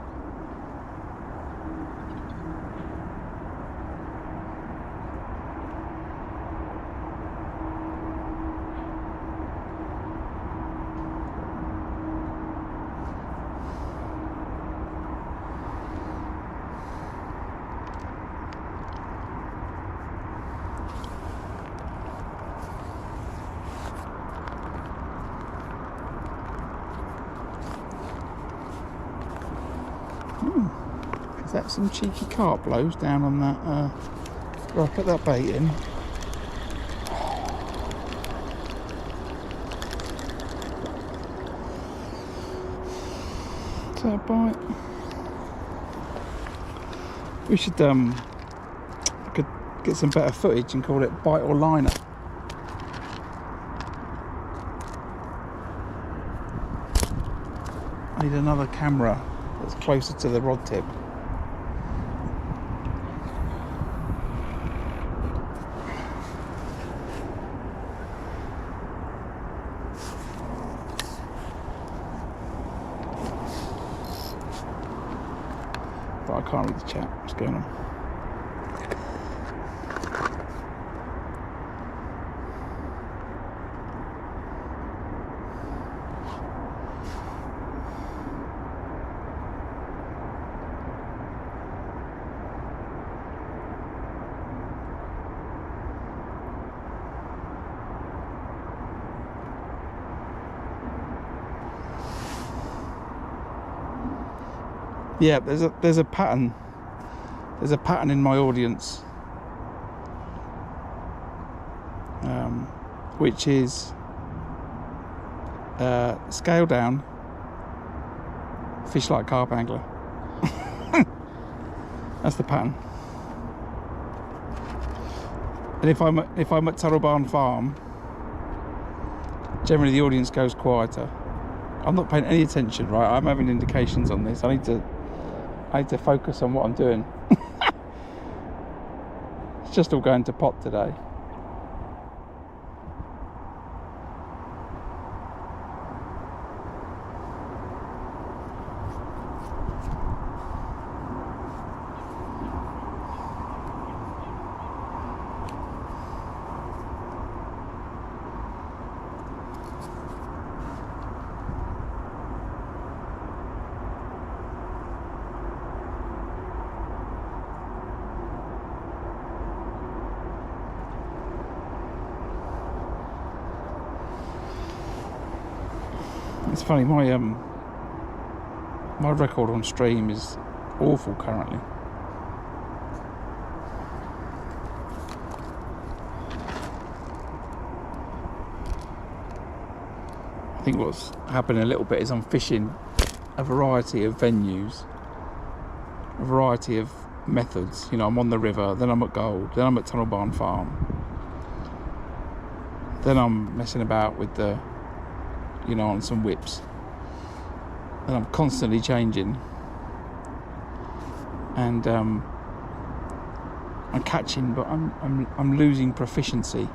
Is that some cheeky carp blows down on that, where I put that bait in? Is that a bite? We should could get some better footage and call it bite or liner. I need another camera that's closer to the rod tip. But I can't read the chat. What's going on? Yeah, there's a pattern. There's a pattern in my audience, which is scale down, fish like carp angler. That's the pattern. And if I'm at Tuttle Barn Farm, generally the audience goes quieter. I'm not paying any attention, right? I'm having indications on this. I need to focus on what I'm doing. It's just all going to pot today. It's funny, my record on stream is awful currently. I think what's happening a little bit is I'm fishing a variety of venues, a variety of methods. You know, I'm on the river, then I'm at Gold, then I'm at Tuttle Barn Farm, then I'm messing about with the, you know, on some whips, and I'm constantly changing, and I'm catching, but I'm losing proficiency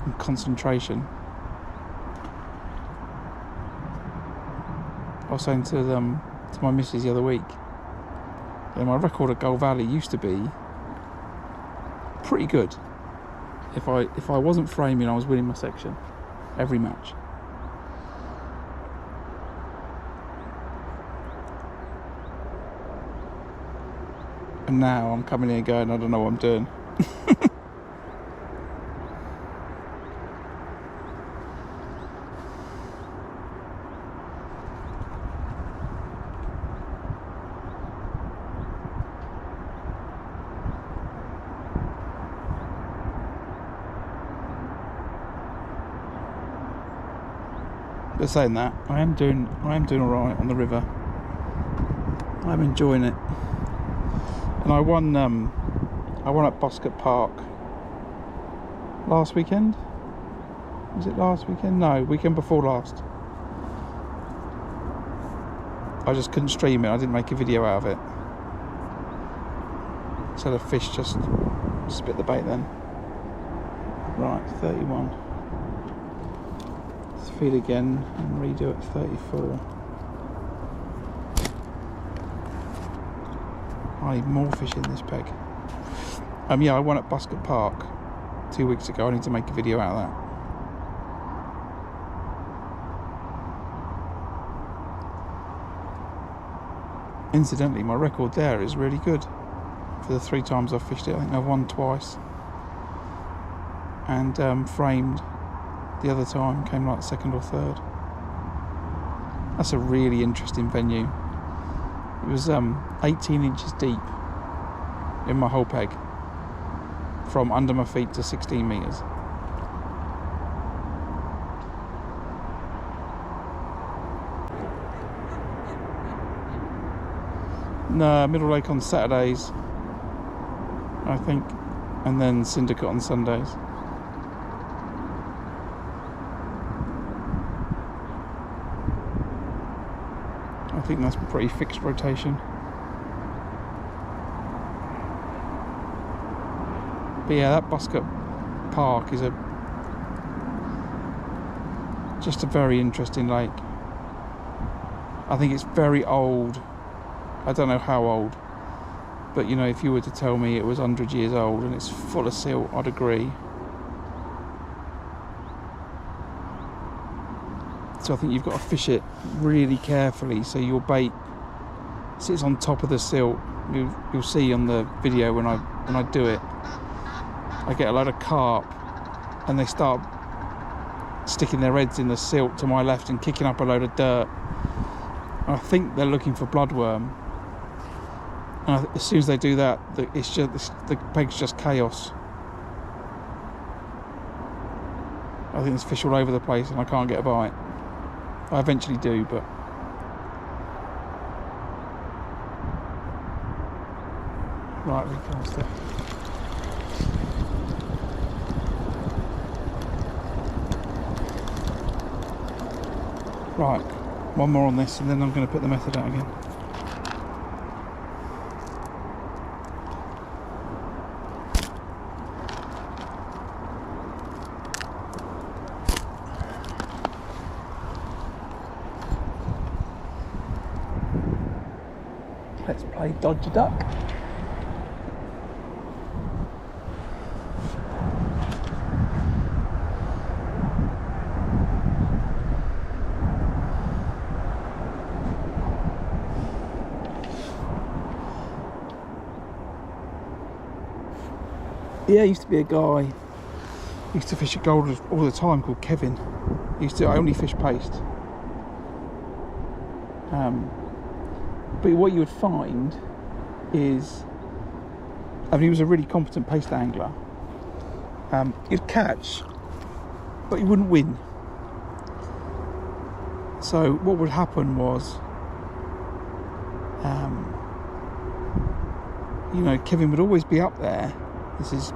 and concentration. I was saying to my missus the other week, yeah, my record at Gold Valley used to be pretty good. If I wasn't framing, I was winning my section every match. And now I'm coming here going, I don't know what I'm doing. But saying that, I am doing all right on the river. I'm enjoying it, and I won at Boscott Park last weekend. Was it last weekend? No, weekend before last. I just couldn't stream it. I didn't make a video out of it, so the fish just spit the bait then. Right, 31. Feed again and redo at 34. I need more fish in this peg. Yeah, I won at Boscott Park 2 weeks ago. I need to make a video out of that. Incidentally, my record there is really good for the 3 times I've fished it. I think I've won twice, and framed the other time, came like second or third. That's a really interesting venue. It was 18 inches deep in my whole peg, from under my feet to 16 metres. No, Middle Lake on Saturdays, I think, and then Syndicate on Sundays. I think that's a pretty fixed rotation. But yeah, that Buscup Park is just a very interesting lake. I think it's very old. I don't know how old, but you know, if you were to tell me it was 100 years old and it's full of silt, I'd agree. So I think you've got to fish it really carefully so your bait sits on top of the silt. You'll see on the video when I do it, I get a load of carp and they start sticking their heads in the silt to my left and kicking up a load of dirt. And I think they're looking for bloodworm. And as soon as they do that, it's just the peg's just chaos. I think there's fish all over the place and I can't get a bite. I eventually do, but right, recast it. Right, one more on this and then I'm going to put the method out again. Let's play Dodge a Duck. Yeah, used to be a guy, used to fish at Gold all the time, called Kevin. He used to only fish paste. But what you would find is, I mean, he was a really competent paste angler. He'd catch, but he wouldn't win. So what would happen was, you know, Kevin would always be up there. This is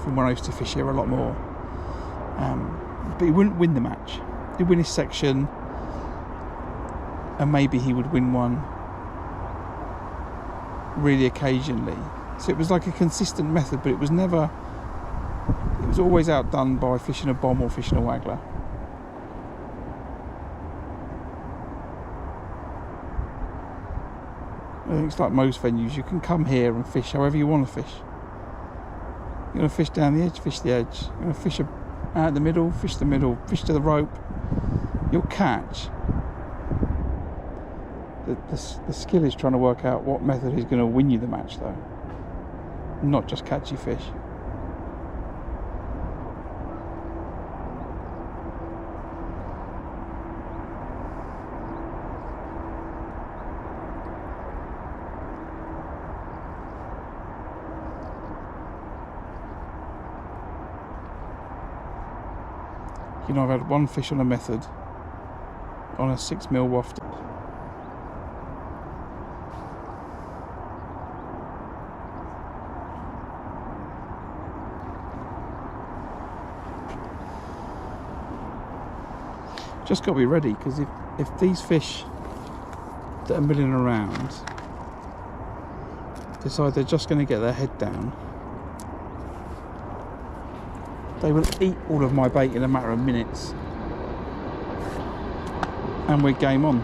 from when I used to fish here a lot more. But he wouldn't win the match. He'd win his section, and maybe he would win one really occasionally. So it was like a consistent method, but it was never, it was always outdone by fishing a bomb or fishing a waggler. I think it's like most venues, you can come here and fish however you want to fish. You're going to fish down the edge, fish the edge. You're going to fish out the middle, fish to the rope. You'll catch. The skill is trying to work out what method is going to win you the match, though, not just catchy fish. You know, I've had one fish on a method on a 6mm waft. Just got to be ready, because if these fish that are milling around decide they're just going to get their head down, they will eat all of my bait in a matter of minutes, and we're game on.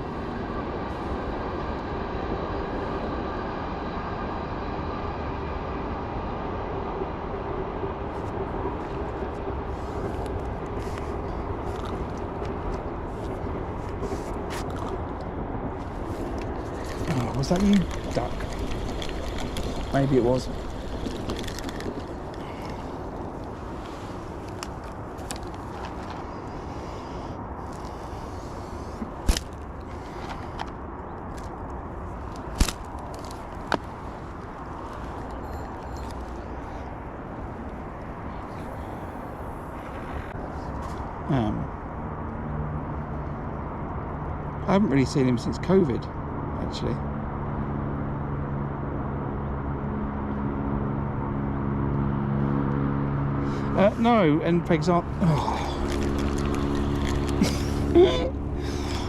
Was that you, duck? Maybe it was. I haven't really seen him since COVID, actually. No, and pegs aren't.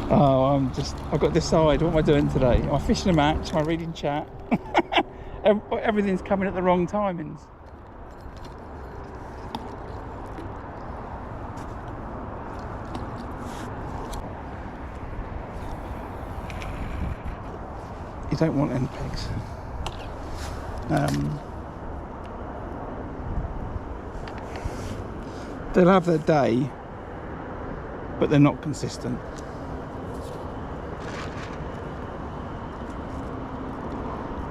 Oh, I've got to decide, what am I doing today? Am I fishing a match? Am I reading chat? Everything's coming at the wrong timings. You don't want end pegs. They'll have their day, but they're not consistent.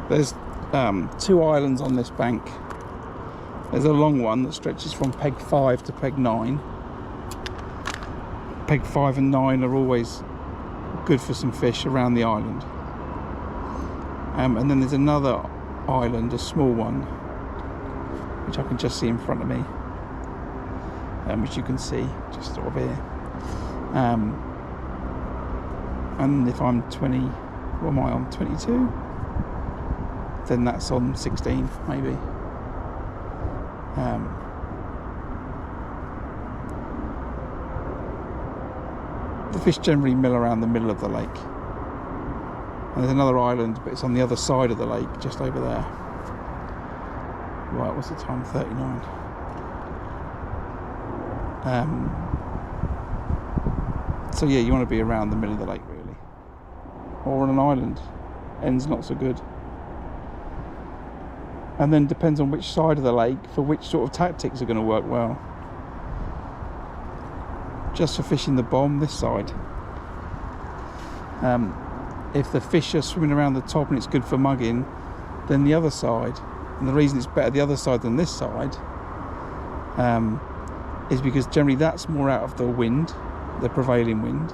There's 2 islands on this bank. There's a long one that stretches from peg 5 to peg 9. Peg 5 and 9 are always good for some fish around the island. And then there's another island, a small one, which I can just see in front of me, which you can see just sort of here. And if I'm 20, what am I on, 22? Then that's on 16 maybe. The fish generally mill around the middle of the lake. And there's another island, but it's on the other side of the lake, just over there. Right, what's the time? 39. So yeah, you want to be around the middle of the lake, really. Or on an island. End's not so good. And then depends on which side of the lake for which sort of tactics are going to work well. Just for fishing the bomb, this side. If the fish are swimming around the top and it's good for mugging, then the other side. And the reason it's better the other side than this side is because generally that's more out of the wind, the prevailing wind.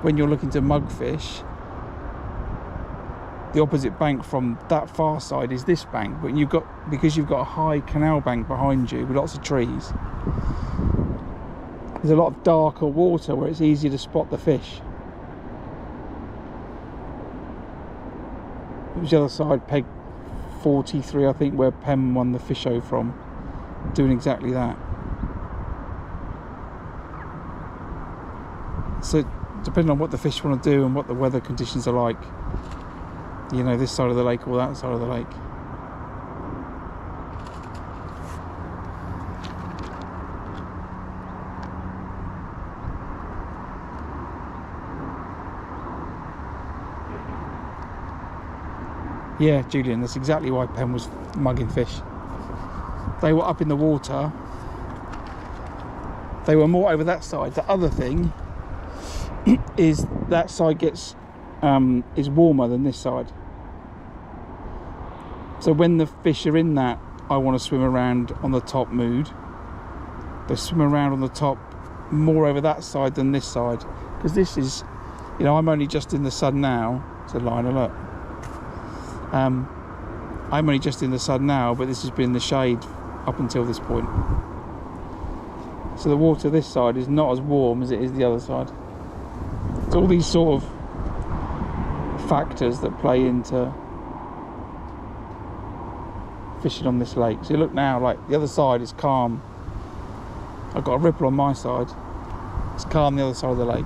When you're looking to mug fish, the opposite bank from that far side is this bank, but because you've got a high canal bank behind you with lots of trees, there's a lot of darker water where it's easier to spot the fish. It was the other side, peg 43 I think, where Pem won the fish show from, doing exactly that. So depending on what the fish want to do and what the weather conditions are like, you know, this side of the lake or that side of the lake. Yeah, Julian, that's exactly why Pen was mugging fish. They were up in the water. They were more over that side. The other thing is that side gets is warmer than this side. So when the fish are in that, I want to swim around on the top mood. They swim around on the top more over that side than this side, because this is, you know, I'm only just in the sun now. It's a line alert. I'm only just in the sun now, but this has been in the shade up until this point. So the water this side is not as warm as it is the other side. It's all these sort of factors that play into fishing on this lake. So you look now, like the other side is calm. I've got a ripple on my side. It's calm the other side of the lake.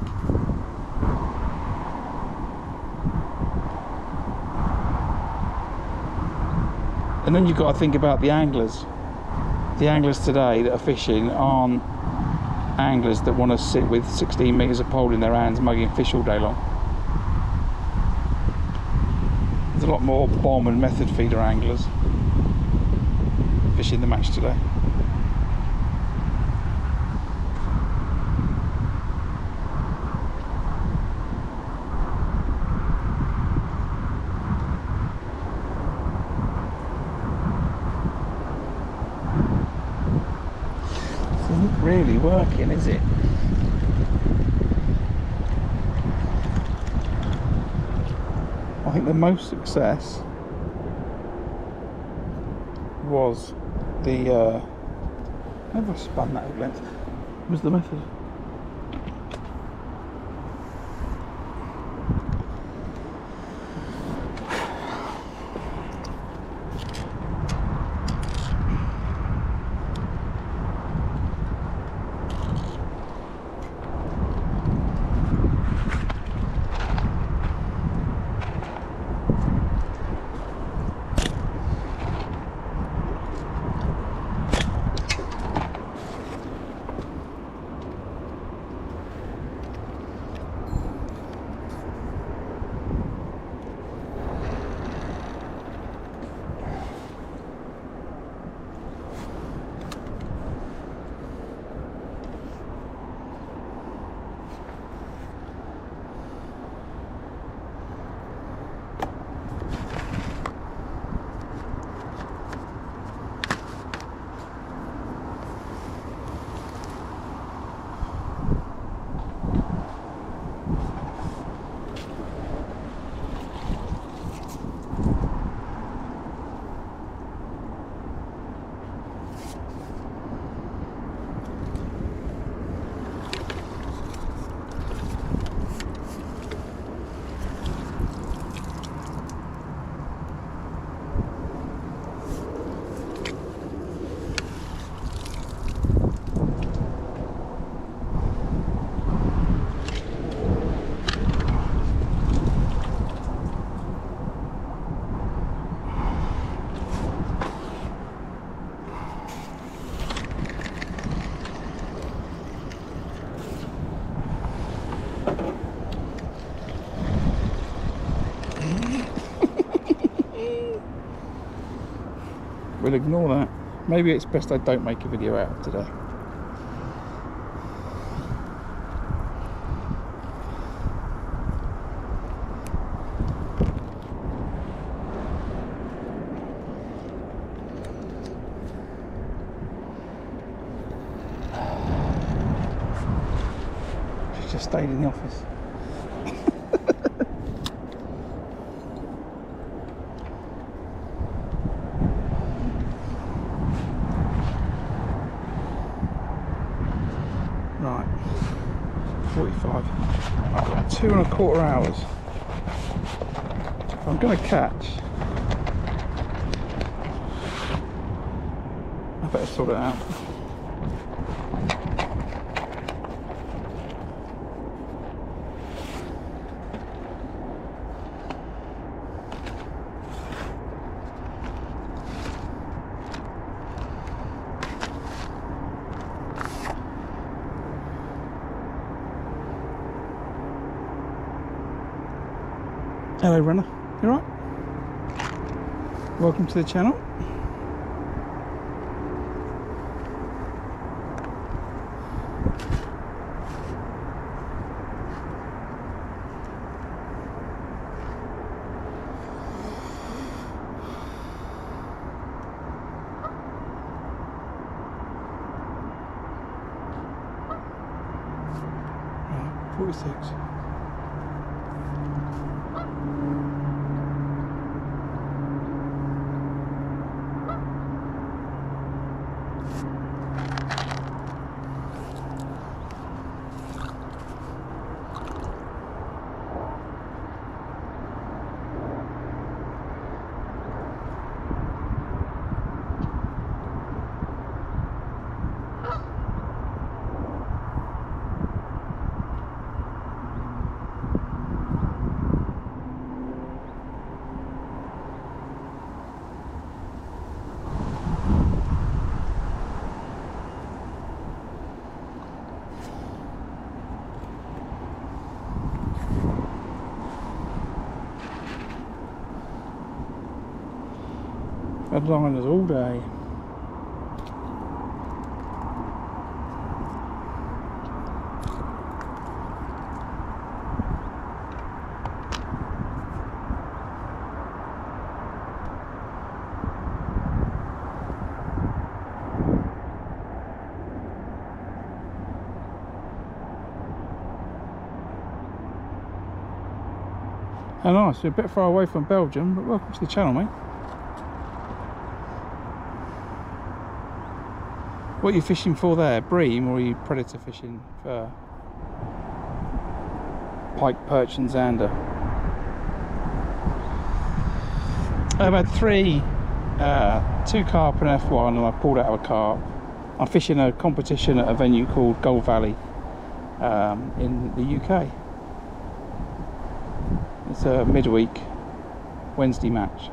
And then you've got to think about the anglers. The anglers today that are fishing aren't anglers that want to sit with 16 metres of pole in their hands mugging fish all day long. There's a lot more bomb and method feeder anglers fishing the match today. Really working, is it? I think the most success was the how have I spun that at length? Was the method. We'll ignore that. Maybe it's best I don't make a video out of today. She's just stayed in the office. Right, 45. I've got 2¼ hours. If I'm going to catch, I better sort it out. Hello runner, you alright? Welcome to the channel. Right, 46. Had Lynas all day. Oh nice, you're a bit far away from Belgium, but welcome to the channel, mate. What are you fishing for there? Bream, or are you predator fishing for pike, perch and zander? I've had 3, 2 carp and F1, and I pulled out of a carp. I'm fishing a competition at a venue called Gold Valley in the UK. It's a midweek Wednesday match.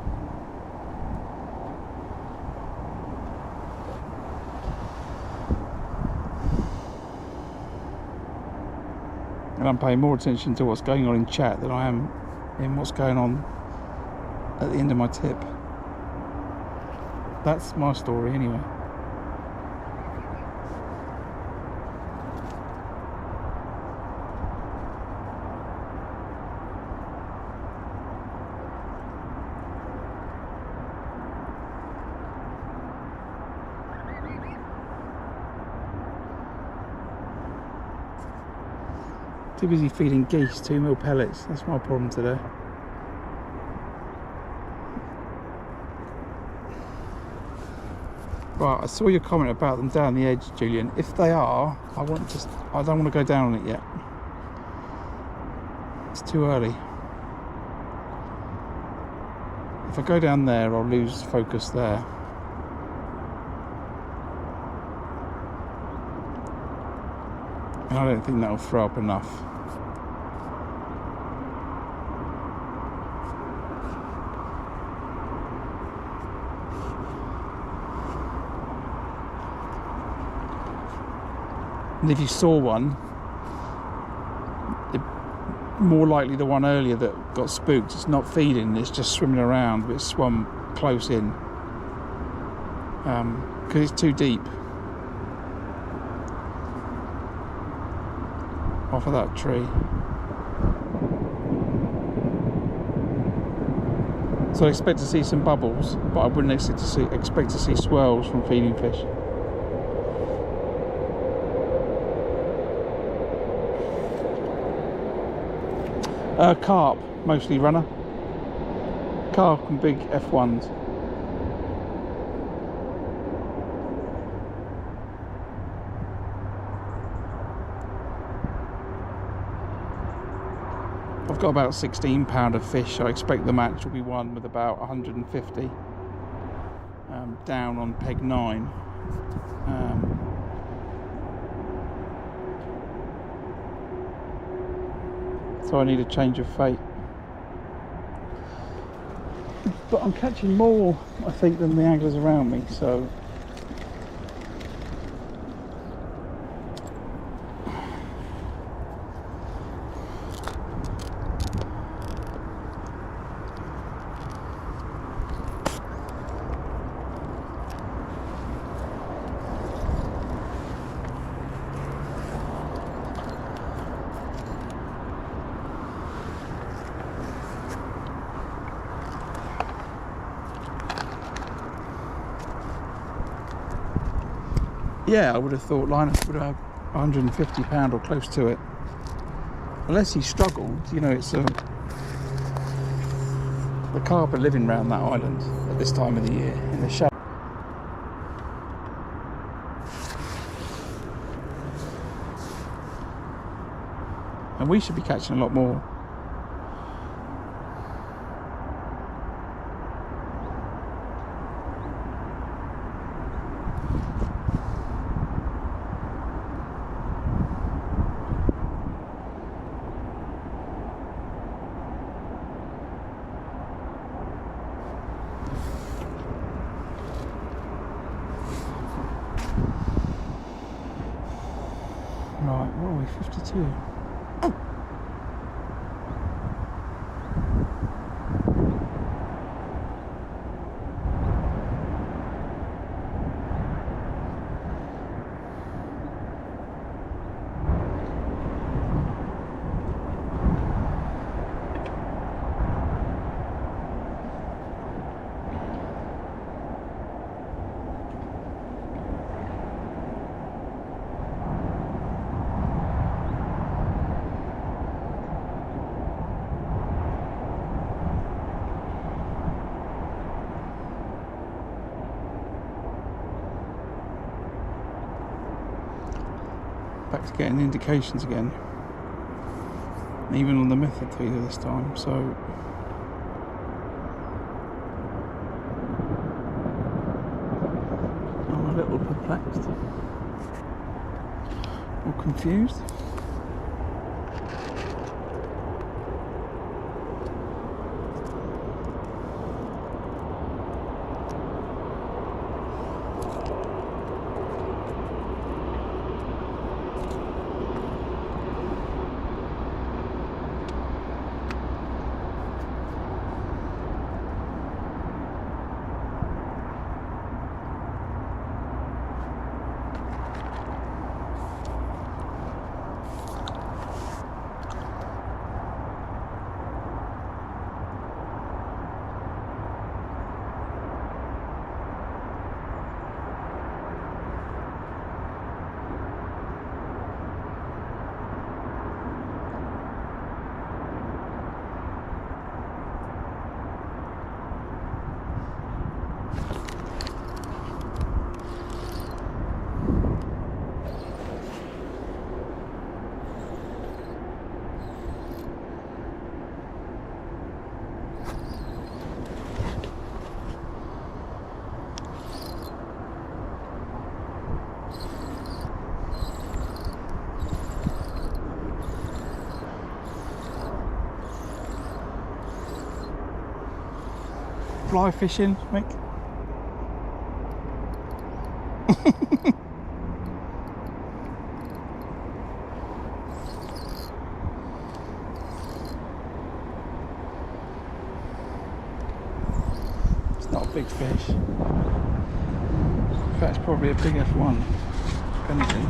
And I'm paying more attention to what's going on in chat than I am in what's going on at the end of my tip. That's my story anyway. Too busy feeding geese 2mm pellets. That's my problem today. Right, I saw your comment about them down the edge, Julian. If they are, I don't want to go down on it yet. It's too early. If I go down there, I'll lose focus there. And I don't think that'll throw up enough. And if you saw one, more likely the one earlier that got spooked. It's not feeding, it's just swimming around, but it's swum close in because it's too deep. Off of that tree. So I expect to see some bubbles, but I wouldn't expect to see swirls from feeding fish. Carp, mostly runner. Carp and big F1s. I've got about 16 pound of fish. I expect the match will be won with about 150 down on peg 9. So I need a change of fate. But I'm catching more, I think, than the anglers around me, so yeah, I would have thought Lynas would have 150 pound or close to it. Unless he struggled, you know, it's the carp are living around that island at this time of the year in the shadow. And we should be catching a lot more. Right, what are we, 52? back to getting indications again, even on the method feeder this time. So I'm a little perplexed or confused. Fly fishing, Mick. It's not a big fish. In fact, it's probably a big F1, if anything.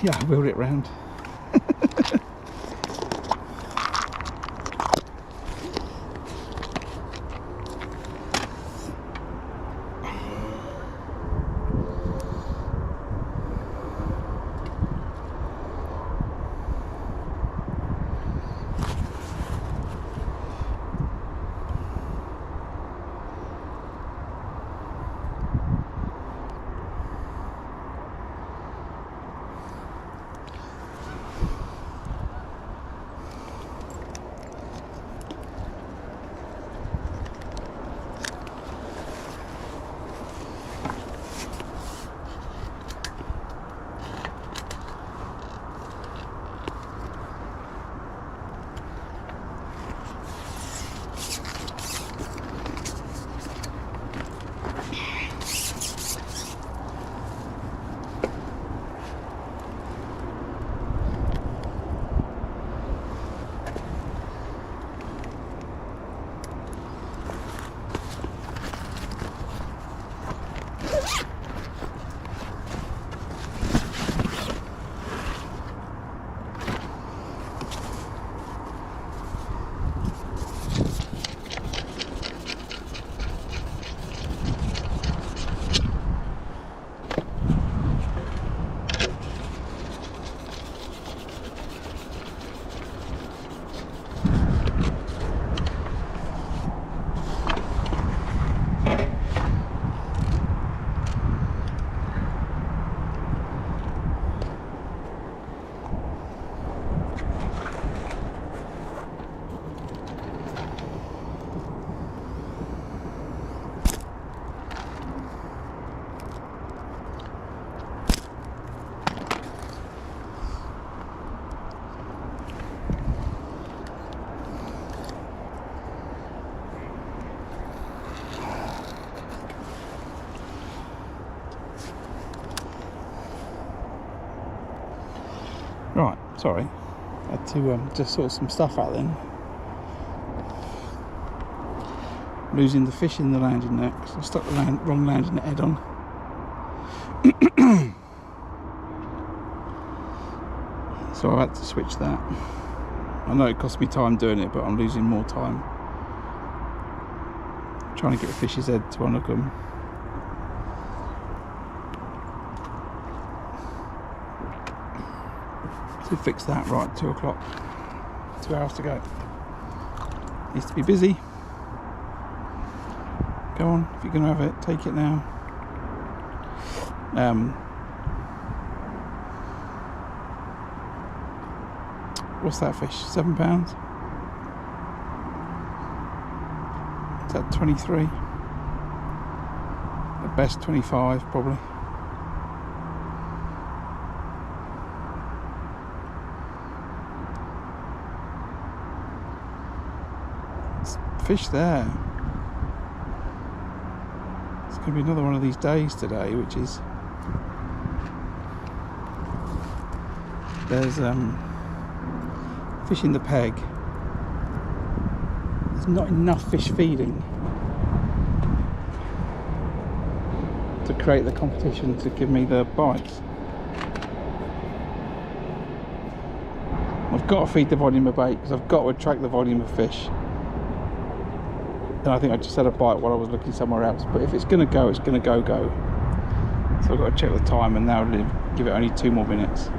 Yeah, I wheeled it round. Right, sorry. I had to just sort some stuff out then. Losing the fish in the landing net because I stuck the wrong landing net head on. So I had to switch that. I know it cost me time doing it, but I'm losing more time trying to get the fish's head to unhook them. So fix that right, 2 o'clock. 2 hours to go. Needs to be busy. Go on, if you're going to have it, take it now. What's that fish? £7? Is that 23? At best 25 probably. Fish there. It's going to be another one of these days today, which is there's fish in the peg. There's not enough fish feeding to create the competition to give me the bites. I've got to feed the volume of bait because I've got to attract the volume of fish. And I think I just had a bite while I was looking somewhere else, but if it's going to go, it's going to go. So I've got to check the time and now give it only 2 more minutes.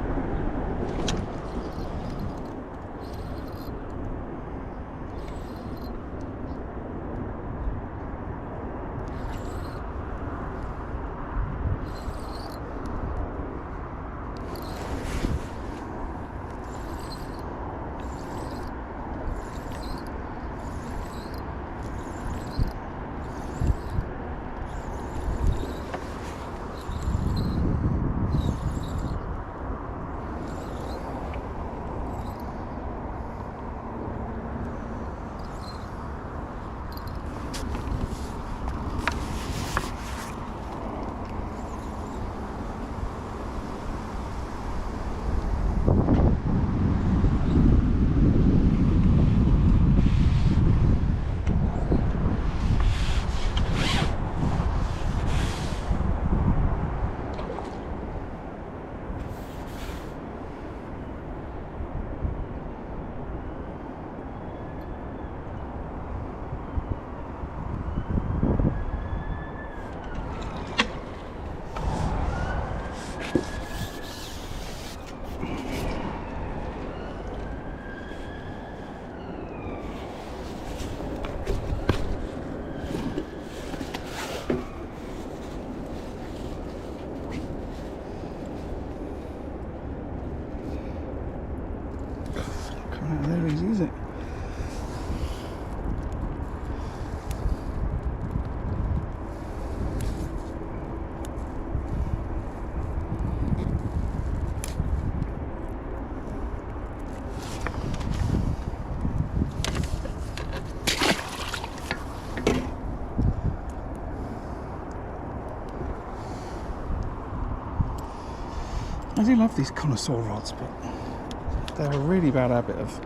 do love these connoisseur rods, but they have a really bad habit of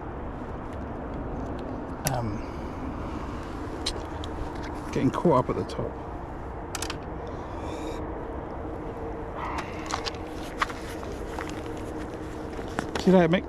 getting caught up at the top. See you later, Mick.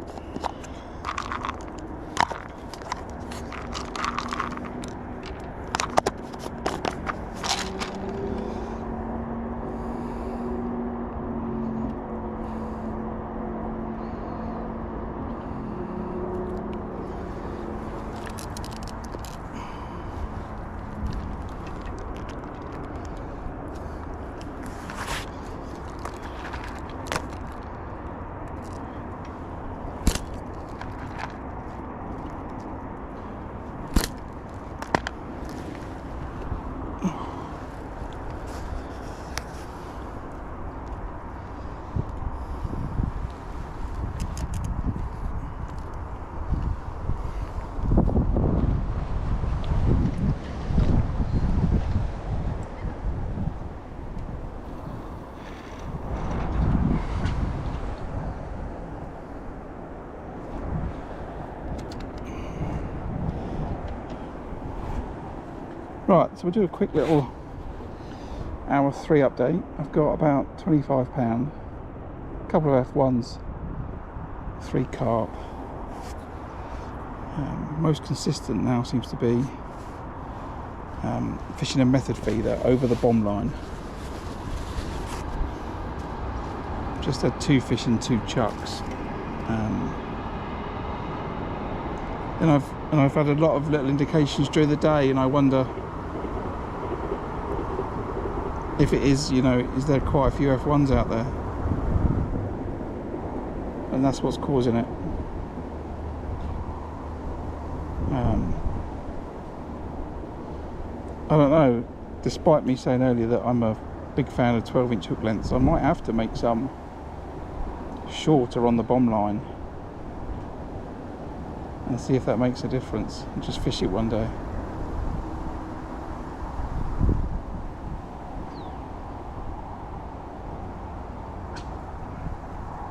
Right, so we'll do a quick little hour 3 update. I've got about £25, a couple of F1s, 3 carp. Most consistent now seems to be fishing a method feeder over the bomb line. Just had 2 fish and 2 chucks. And I've had a lot of little indications during the day, and I wonder if it is, you know, is there quite a few F1s out there, and that's what's causing it. I don't know, despite me saying earlier that I'm a big fan of 12-inch hook lengths, I might have to make some shorter on the bomb line and see if that makes a difference, and just fish it one day.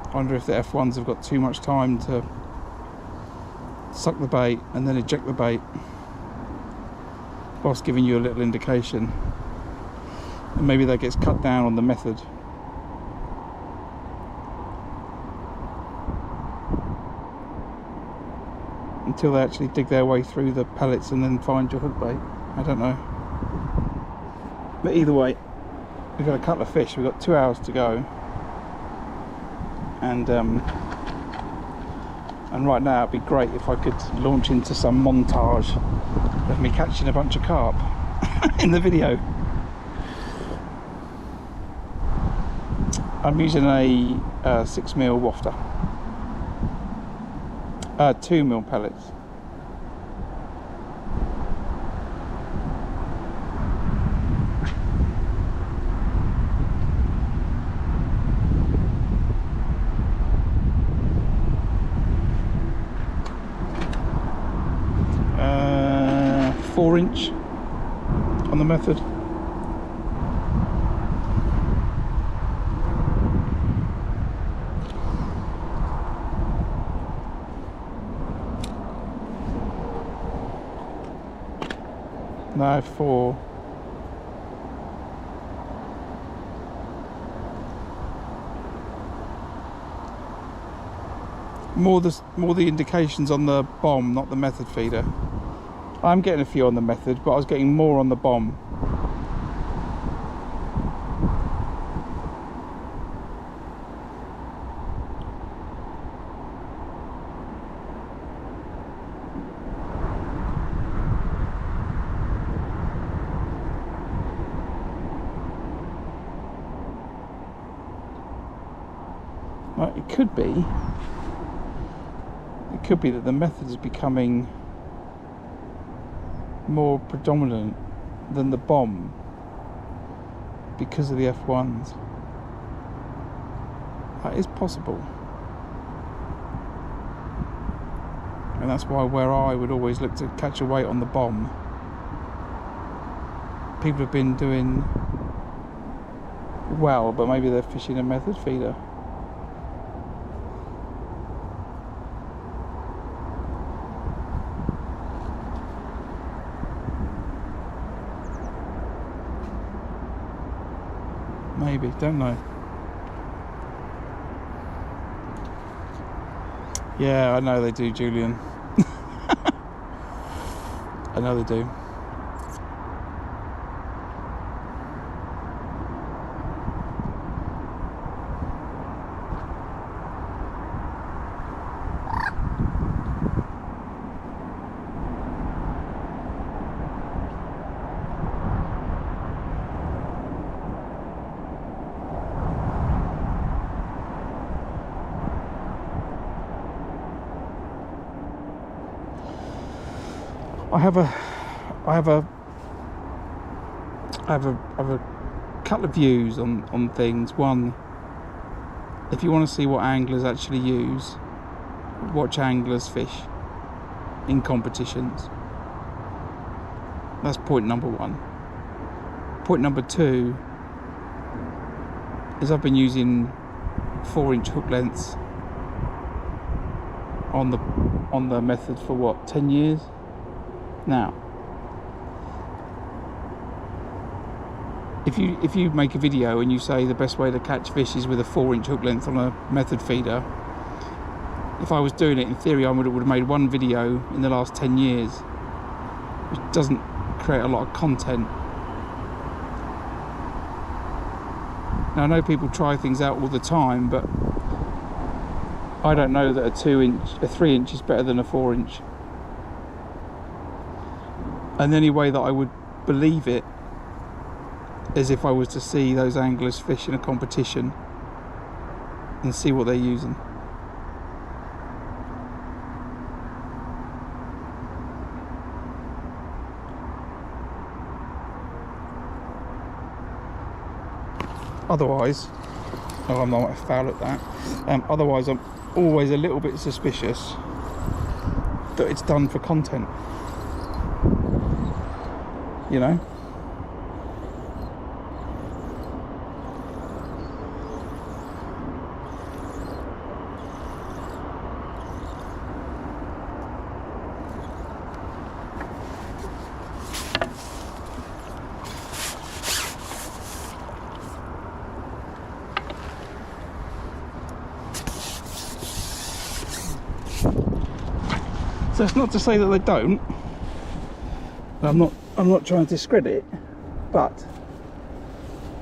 I wonder if the F1s have got too much time to suck the bait and then eject the bait whilst giving you a little indication, and maybe that gets cut down on the method. Until they actually dig their way through the pellets and then find your hook bait. I don't know. But either way, we've got a couple of fish. We've got 2 hours to go. And right now it'd be great if I could launch into some montage of me catching a bunch of carp in the video. I'm using a 6mm wafter, 2mm pellets. Inch on the method. No, 4. More the indications on the bomb, not the method feeder. I'm getting a few on the method, but I was getting more on the bomb. Right, it could be that the method is becoming more predominant than the bomb because of the F1s. That is possible, and that's why where I would always look to catch a weight on the bomb, people have been doing well, but maybe they're fishing a method feeder. Maybe, don't know. Yeah, I know they do, Julian. I know they do. I have a couple of views on things. One, if you want to see what anglers actually use, watch anglers fish in competitions. That's point number one. Point number two is I've been using 4-inch hook lengths on the method for what, 10 years now. If you make a video and you say the best way to catch fish is with a 4-inch hook length on a method feeder, if I was doing it in theory, I would have made one video in the last 10 years, which doesn't create a lot of content. Now I know people try things out all the time, but I don't know that a 3-inch is better than a 4-inch. And the only way that I would believe it is if I was to see those anglers fish in a competition and see what they're using. Otherwise, I'm not foul at that. Otherwise, I'm always a little bit suspicious that it's done for content. You know? So it's not to say that they don't. I'm not trying to discredit it, but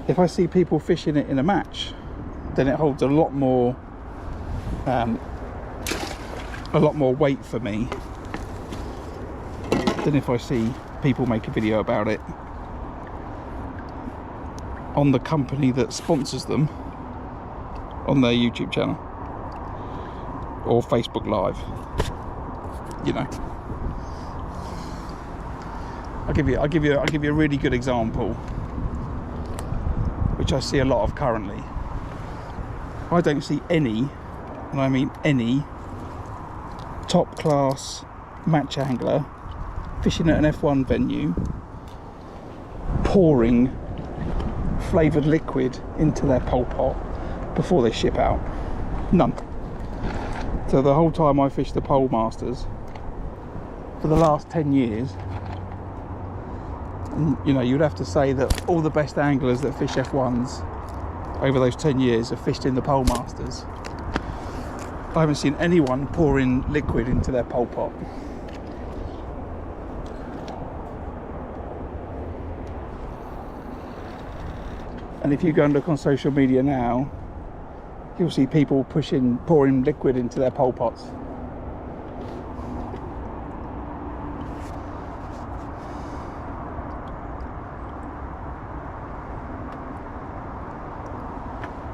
if I see people fishing it in a match, then it holds a lot more weight for me than if I see people make a video about it on the company that sponsors them on their YouTube channel or Facebook Live. You know, I'll give you a really good example, which I see a lot of currently. I don't see any, and I mean any, top class match angler fishing at an F1 venue pouring flavoured liquid into their pole pot before they ship out. None. So the whole time I fished the Pole Masters for the last 10 years, and, you know, you'd have to say that all the best anglers that fish F1s over those 10 years have fished in the Pole Masters. I haven't seen anyone pouring liquid into their pole pot. And if you go and look on social media now, you'll see people pouring liquid into their pole pots.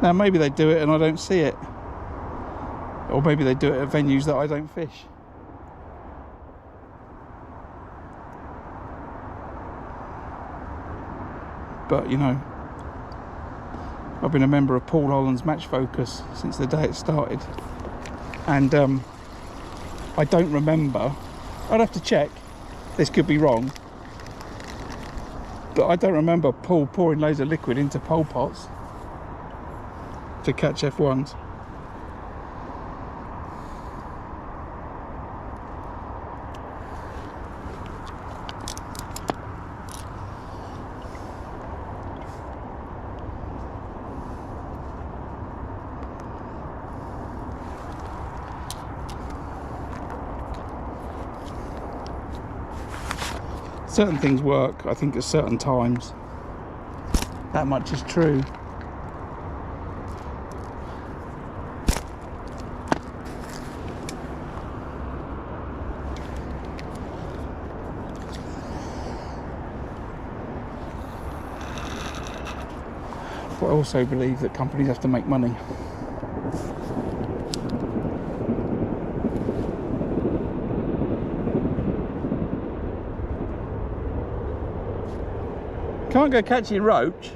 Now maybe they do it and I don't see it, or maybe they do it at venues that I don't fish. But you know, I've been a member of Paul Holland's Match Focus since the day it started, and I don't remember, I'd have to check, this could be wrong, but I don't remember Paul pouring loads of liquid into pole pots to catch F1s. certain things work, I think, at certain times. That much is true. But I also believe that companies have to make money. Can't go catching roach.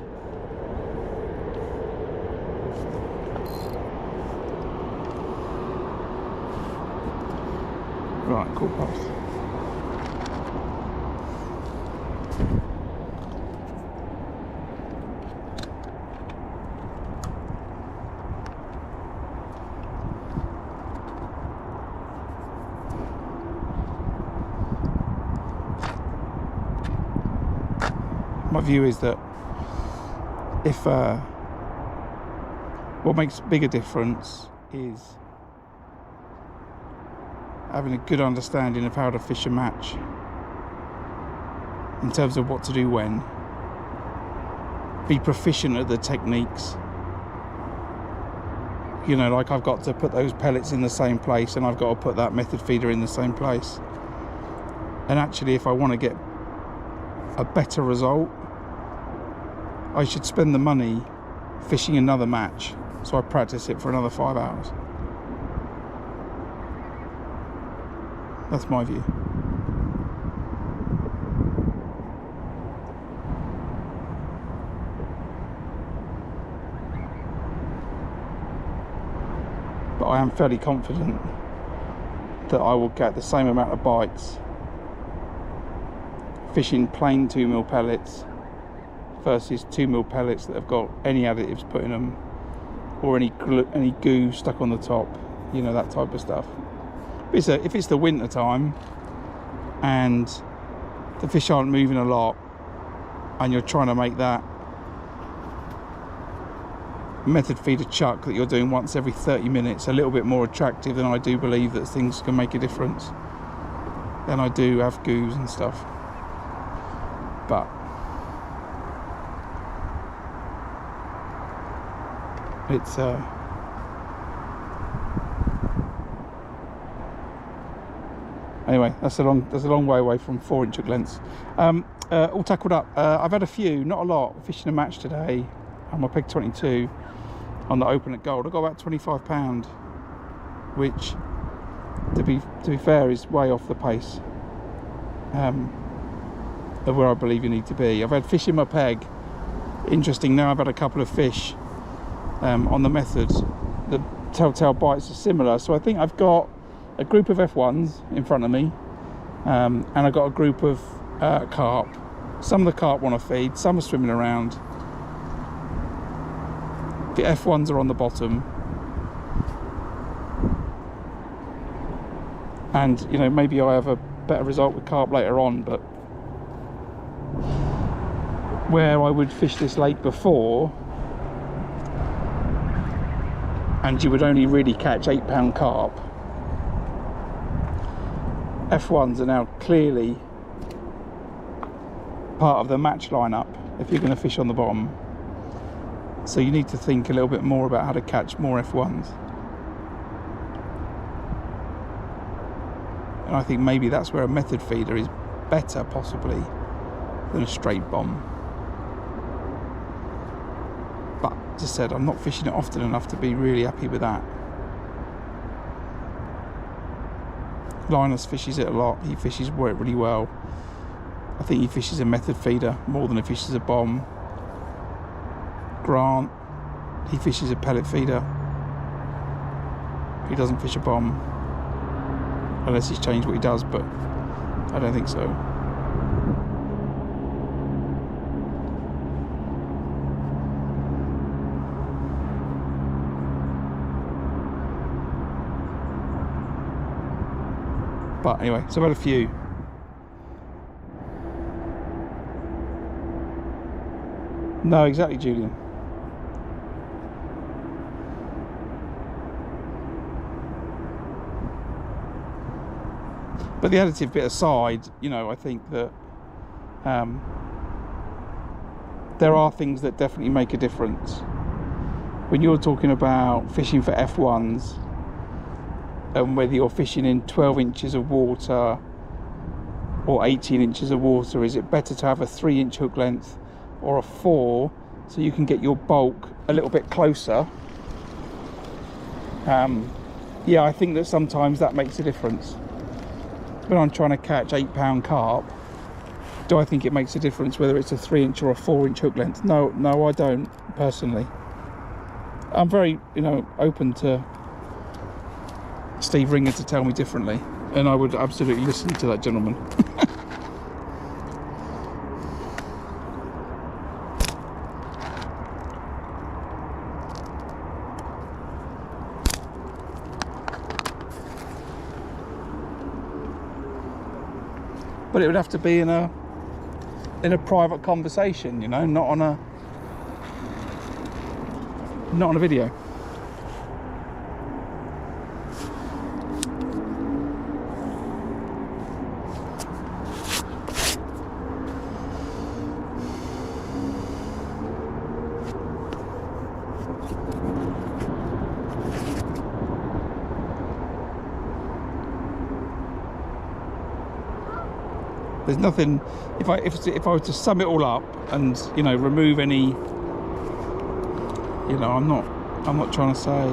Right, cool pass. My view is that if what makes a bigger difference is having a good understanding of how to fish a match in terms of what to do when, be proficient at the techniques. You know, like I've got to put those pellets in the same place, and I've got to put that method feeder in the same place. And actually, if I want to get a better result, I should spend the money fishing another match, so I practice it for another 5 hours. That's my view. But I am fairly confident that I will get the same amount of bites fishing plain 2mm pellets versus 2mm pellets that have got any additives put in them, or any goo stuck on the top, you know, that type of stuff. But if it's the winter time and the fish aren't moving a lot, and you're trying to make that method feeder chuck that you're doing once every 30 minutes a little bit more attractive, then I do believe that things can make a difference. Then I do have goos and stuff. But it's anyway, that's a long way away from 4-inch hook lengths. All tackled up. I've had a few, not a lot, fishing a match today on my Peg 22 on the Open at Gold. I got about £25, which to be fair is way off the pace of where I believe you need to be. I've had fish in my peg. Interesting, now I've had a couple of fish on the method. The telltale bites are similar, so I think I've got a group of F1s in front of me, and I've got a group of carp. Some of the carp want to feed, some are swimming around. The F1s are on the bottom, and you know, maybe I have a better result with carp later on, but where I would fish this lake before and you would only really catch 8-pound carp, F1s are now clearly part of the match lineup if you're going to fish on the bottom. So you need to think a little bit more about how to catch more F1s. And I think maybe that's where a method feeder is better, possibly, than a straight bomb. But as I said, I'm not fishing it often enough to be really happy with that. Lynas fishes it a lot. He fishes it really well. I think he fishes a method feeder more than he fishes a bomb. Grant, he fishes a pellet feeder. He doesn't fish a bomb, unless he's changed what he does, but I don't think so. But anyway, so I've had a few. No, exactly, Julian. But the additive bit aside, you know, I think that there are things that definitely make a difference. When you're talking about fishing for F1s, and whether you're fishing in 12 inches of water or 18 inches of water, is it better to have a 3-inch hook length or a 4, so you can get your bulk a little bit closer? Yeah, I think that sometimes that makes a difference. When I'm trying to catch 8-pound carp, do I think it makes a difference whether it's a 3-inch or a 4-inch hook length? No, I don't personally. I'm very, open to Steve Ringer to tell me differently, and I would absolutely listen to that gentleman. But it would have to be in a private conversation, not on a video. There's nothing. If I were to sum it all up and remove any, I'm not trying to say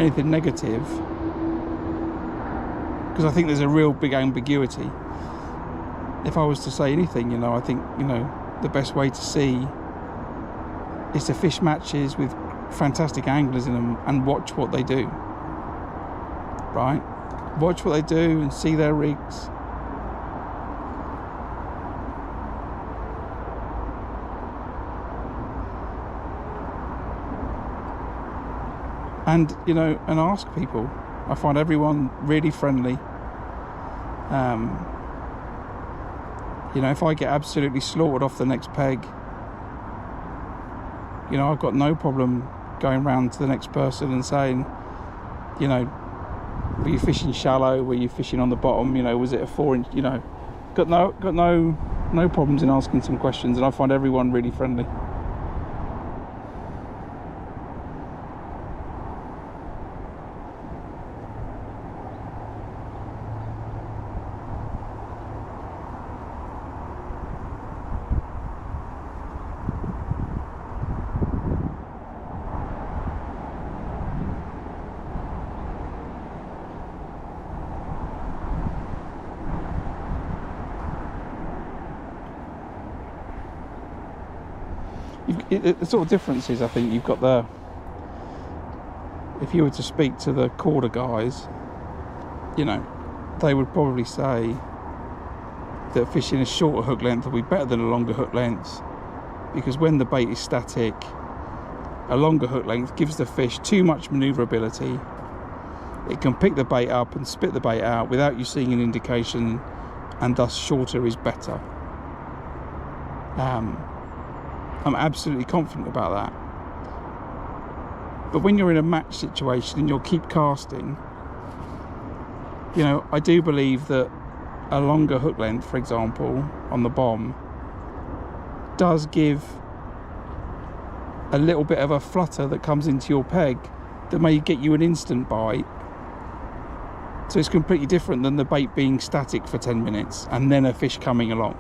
anything negative, because I think there's a real big ambiguity. If I was to say anything, I think the best way to see is to fish matches with fantastic anglers in them and watch what they do. Right? Watch what they do and see their rigs. And and ask people. I find everyone really friendly. If I get absolutely slaughtered off the next peg, I've got no problem going round to the next person and saying, were you fishing shallow? Were you fishing on the bottom? Was it a 4-inch? Got no problems in asking some questions, and I find everyone really friendly. The sort of difference is, I think you've got if you were to speak to the Corder guys, they would probably say that fishing a shorter hook length will be better than a longer hook length, because when the bait is static, a longer hook length gives the fish too much maneuverability. It can pick the bait up and spit the bait out without you seeing an indication, and thus shorter is better. I'm absolutely confident about that. But when you're in a match situation and you'll keep casting, I do believe that a longer hook length, for example, on the bomb, does give a little bit of a flutter that comes into your peg that may get you an instant bite. So it's completely different than the bait being static for 10 minutes and then a fish coming along.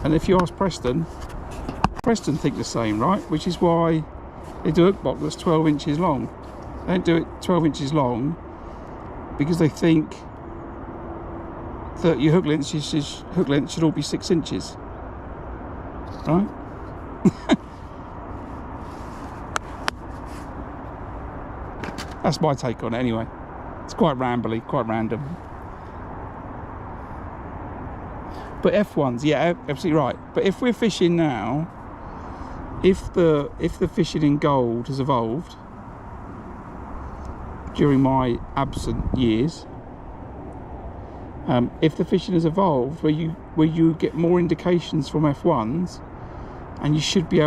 And if you ask Preston think the same, right? Which is why they do a hook box that's 12 inches long. They don't do it 12 inches long because they think that your hook length should all be 6 inches, right? That's my take on it anyway. It's quite rambly, quite random. But F1s, yeah, absolutely right. But if we're fishing now, if the fishing in gold has evolved during my absent years, if the fishing has evolved where you get more indications from F1s, and you should be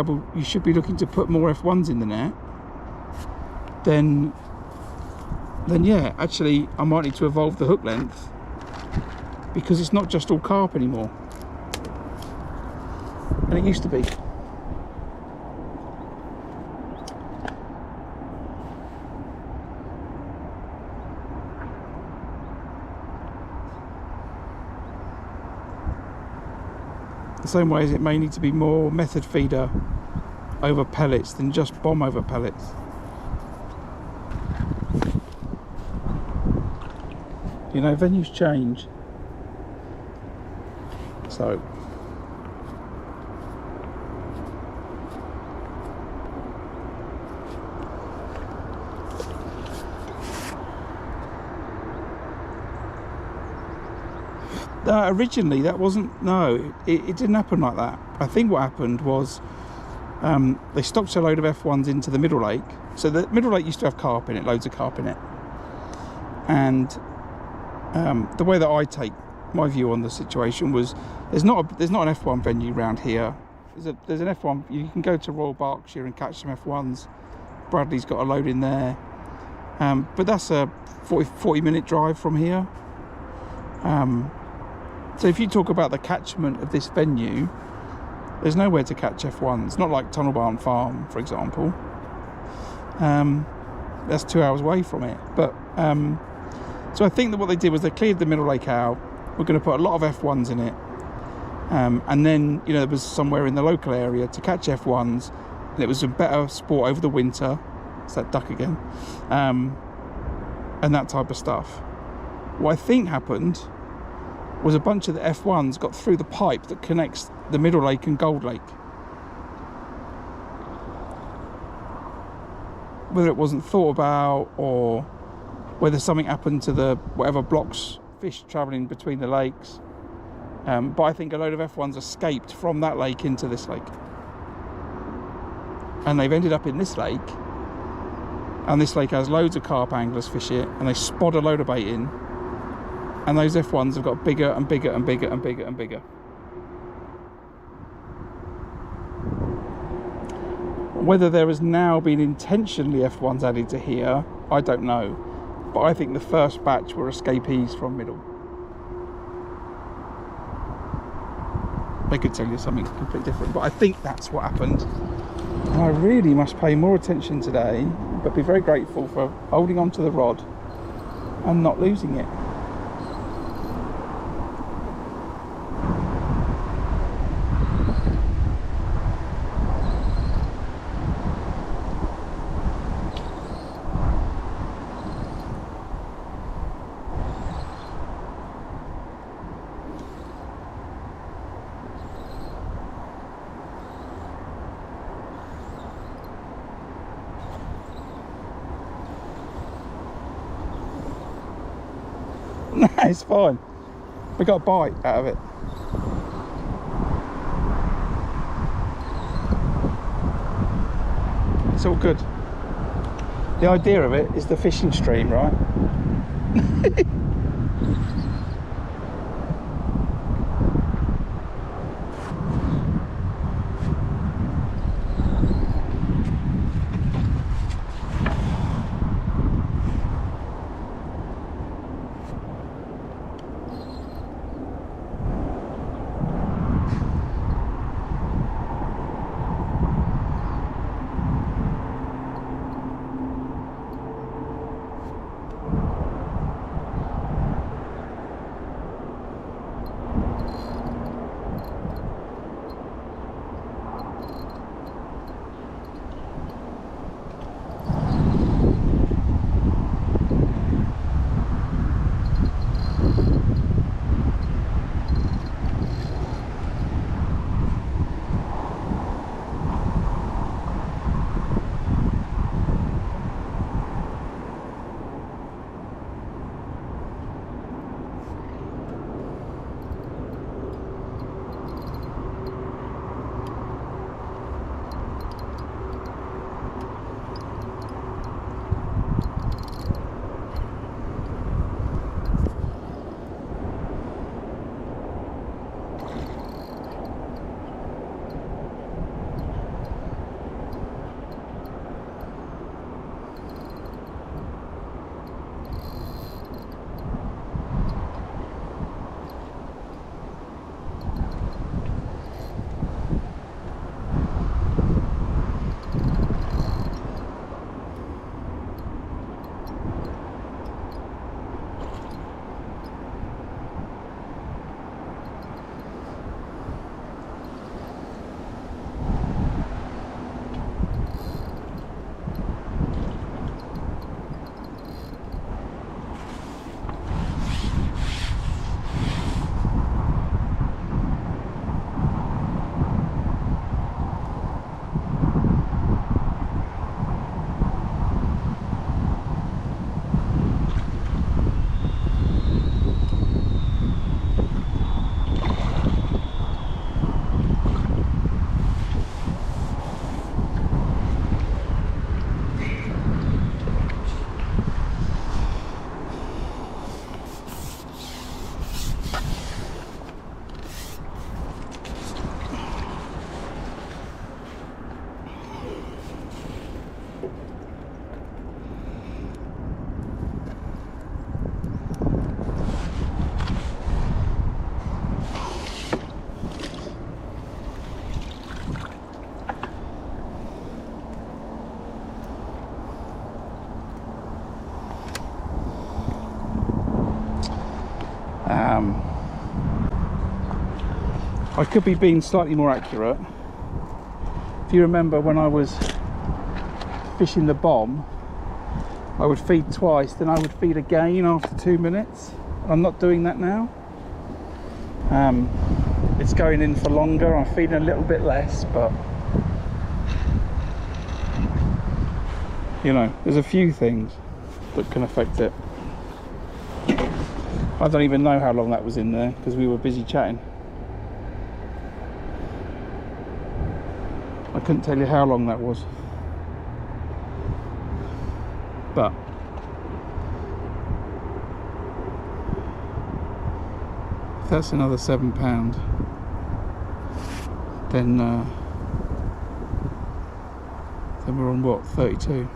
looking to put more F1s in the net, then yeah, actually I might need to evolve the hook length, because it's not just all carp anymore, and it used to be. The same way as it may need to be more method feeder over pellets than just bomb over pellets. You know, venues change. So originally that wasn't, no, it didn't happen like that. I think what happened was they stocked a load of F1s into the middle lake. So the middle lake used to have carp in it, loads of carp in it, and the way that I take my view on the situation was there's not an F1 venue around here. There's an F1, you can go to Royal Berkshire and catch some F1s. Bradley's got a load in there, but that's a 40-minute drive from here. So if you talk about the catchment of this venue, there's nowhere to catch F1s. It's not like Tunnel Barn Farm, for example. That's 2 hours away from it. But so I think that what they did was they cleared the middle lake out. We're going to put a lot of F1s in it, and then, you know, there was somewhere in the local area to catch F1s, and it was a better sport over the winter. It's that duck again, and that type of stuff. What I think happened was a bunch of the F1s got through the pipe that connects the Middle Lake and Gold Lake. Whether it wasn't thought about, or whether something happened to the whatever blocks fish travelling between the lakes, but I think a load of F1s escaped from that lake into this lake, and they've ended up in this lake, and this lake has loads of carp anglers fish it, and they spot a load of bait in, and those F1s have got bigger and bigger and bigger and bigger and bigger. Whether there has now been intentionally F1s added to here, I don't know, but I think the first batch were escapees from middle. They could tell you something completely different, but I think that's what happened. And I really must pay more attention today, but be very grateful for holding on to the rod and not losing it. No, it's fine. We got a bite out of it. It's all good. The idea of it is the fishing stream, right? I could be being slightly more accurate. If you remember when I was fishing the bomb, I would feed twice, then I would feed again after 2 minutes. I'm not doing that now. It's going in for longer. I'm feeding a little bit less, but you know, there's a few things that can affect it. I don't even know how long that was in there because we were busy chatting. I couldn't tell you how long that was, but if that's another £7, then we're on what, 32.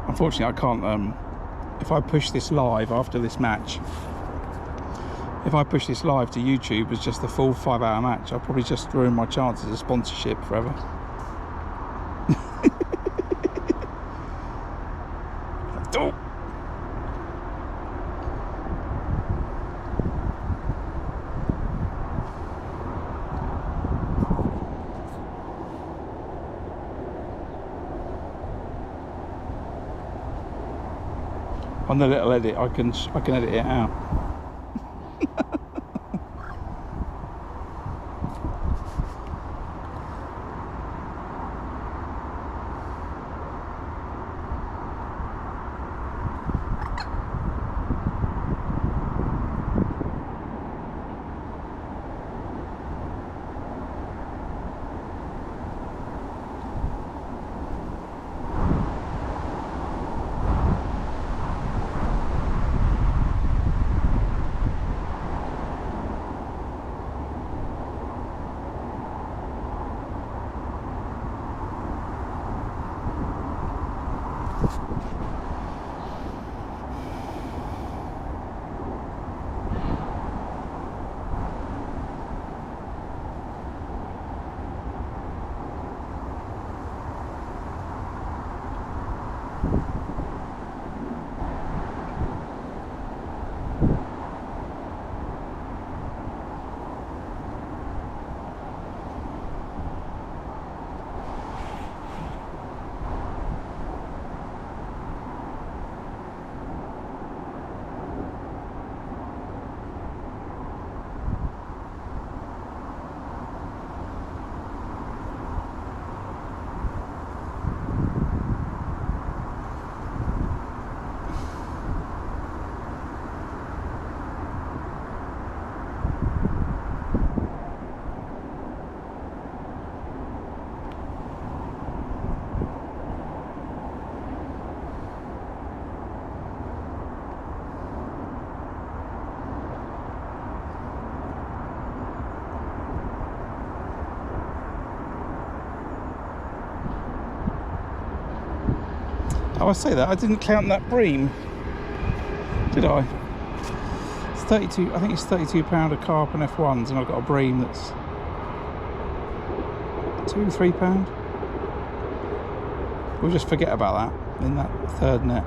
Unfortunately, I can't, if I push this live after this match, if I push this live to YouTube as just the full 5-hour match, I'll probably just ruin my chances of sponsorship forever. Oh. On the little edit, I can edit it out. Oh, I say that, I didn't count that bream, did I? It's 32, I think it's £32 a carp and F1s, and I've got a bream that's £2-3. We'll just forget about that in that third net.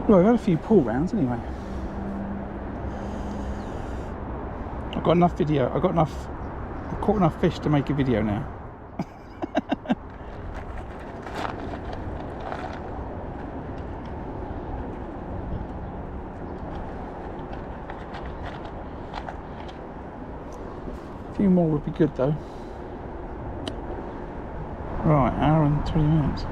Well, I've had a few pull rounds anyway. I've got enough video. I've caught enough fish to make a video now. A few more would be good though. Right, hour and 20 minutes.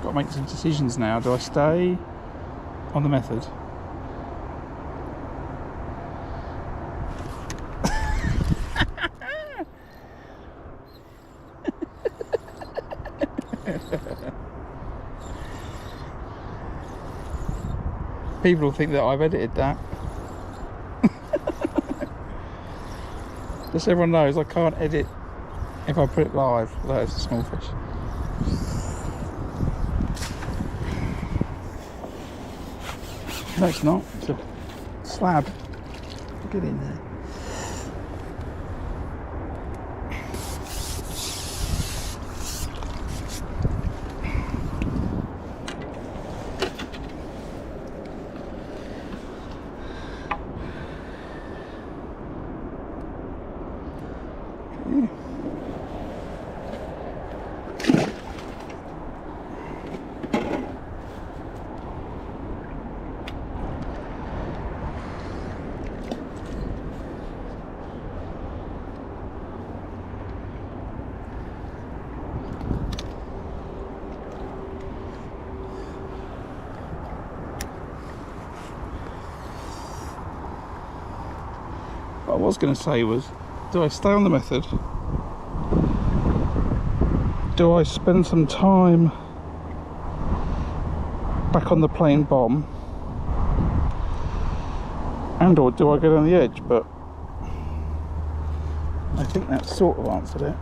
Got to make some decisions now. Do I stay on the method? People will think that I've edited that. Just so everyone knows, I can't edit if I put it live, although it's a small fish. No, it's not. It's a slab. Get in there. What I was going to say was, do I stay on the method? Do I spend some time back on the plain bomb? And or do I go down the edge? But I think that sort of answered it.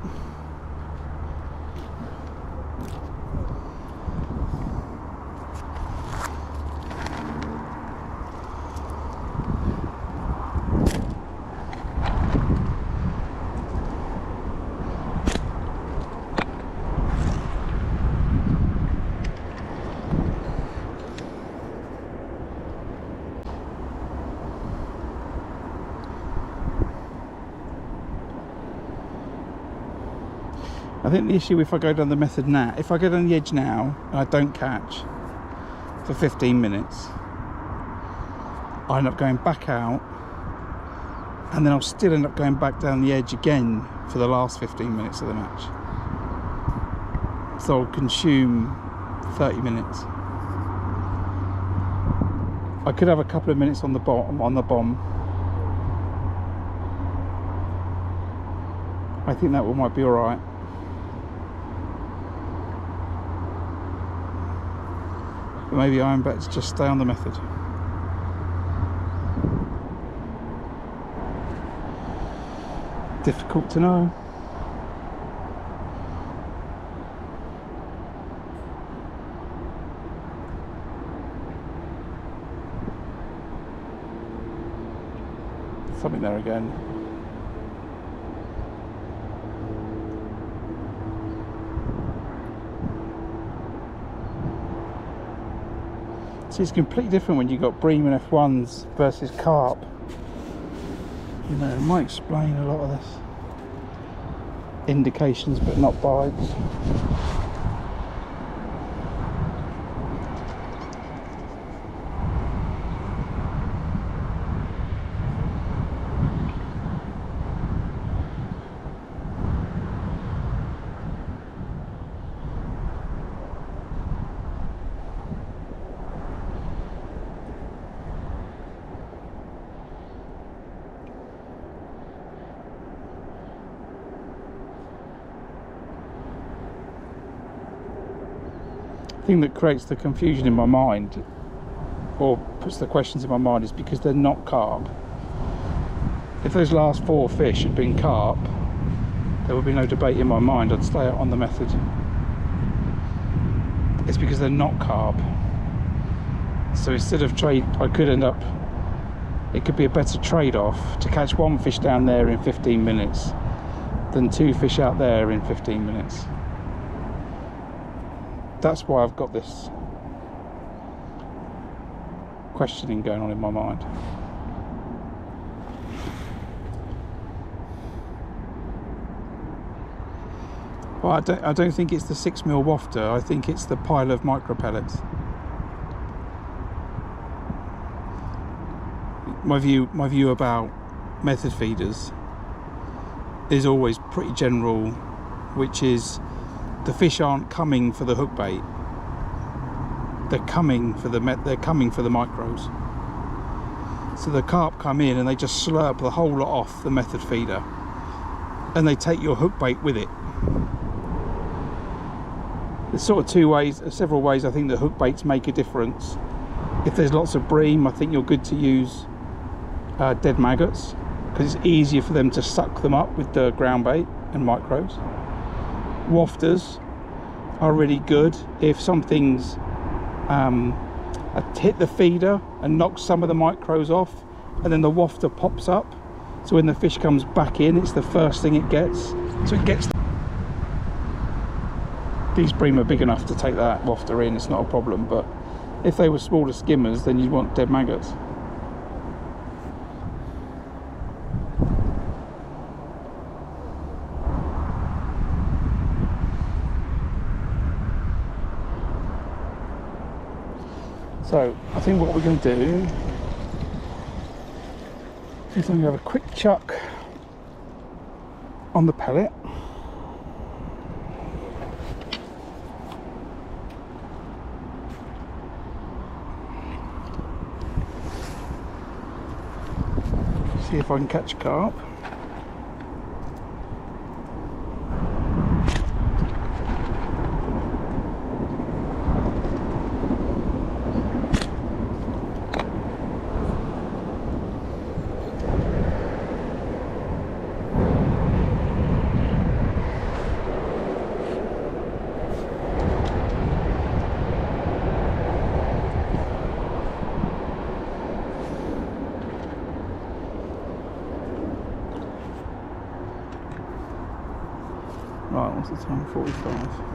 I think the issue if I go down the method now, if I go down the edge now and I don't catch for 15 minutes, I end up going back out and then I'll still end up going back down the edge again for the last 15 minutes of the match. So I'll consume 30 minutes. I could have a couple of minutes on the bomb. I think that one might be alright. Maybe I am better to just stay on the method. Difficult to know. Something there again. See, it's completely different when you've got bream and F1s versus carp. You know, it might explain a lot of this. Indications but not bites. The thing that creates the confusion in my mind, or puts the questions in my mind, is because they're not carp. If those last 4 fish had been carp, there would be no debate in my mind. I'd stay out on the method. It's because they're not carp. So instead of trade, I could end up, it could be a better trade-off to catch 1 fish down there in 15 minutes than 2 fish out there in 15 minutes. That's why I've got this questioning going on in my mind. Well, I don't think it's the 6mm wafter. I think it's the pile of micro pellets. My view about method feeders is always pretty general, which is the fish aren't coming for the hook bait. They're coming for the micros. So the carp come in and they just slurp the whole lot off the method feeder, and they take your hook bait with it. There's sort of several ways I think the hook baits make a difference. If there's lots of bream, I think you're good to use dead maggots, because it's easier for them to suck them up with the ground bait and micros. Wafters are really good if something's hit the feeder and knocks some of the micros off, and then the wafter pops up, so when the fish comes back in, it's the first thing it gets. So it gets. These bream are big enough to take that wafter in, it's not a problem, but if they were smaller skimmers, then you'd want dead maggots. So I think what we're going to do is I'm going to have a quick chuck on the pellet. See if I can catch a carp. Right, what's the time? 45.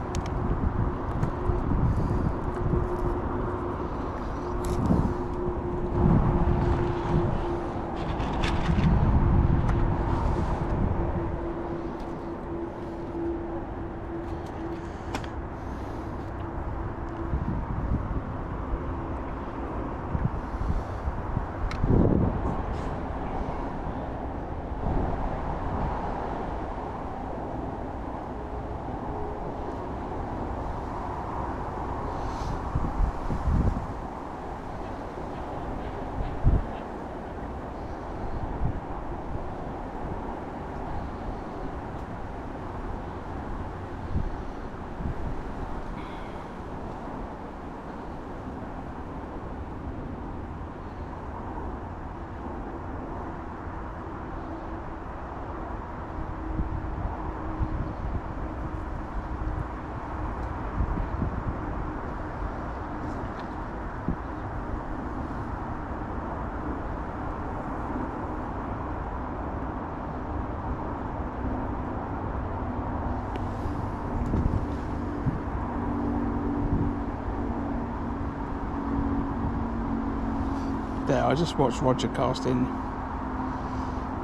There, I just watched Roger cast in,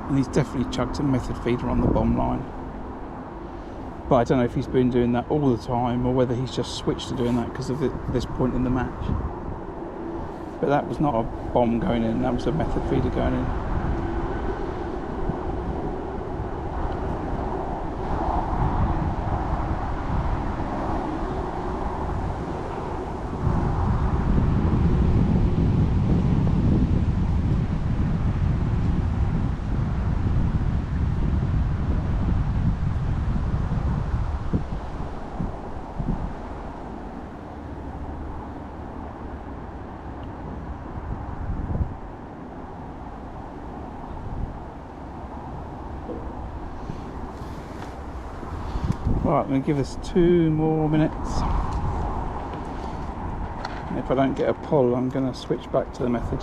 and he's definitely chucked a method feeder on the bomb line. But I don't know if he's been doing that all the time or whether he's just switched to doing that because of this point in the match. But that was not a bomb going in, that was a method feeder going in. Right, I'm going to give this 2 more minutes. And if I don't get a pull, I'm going to switch back to the method.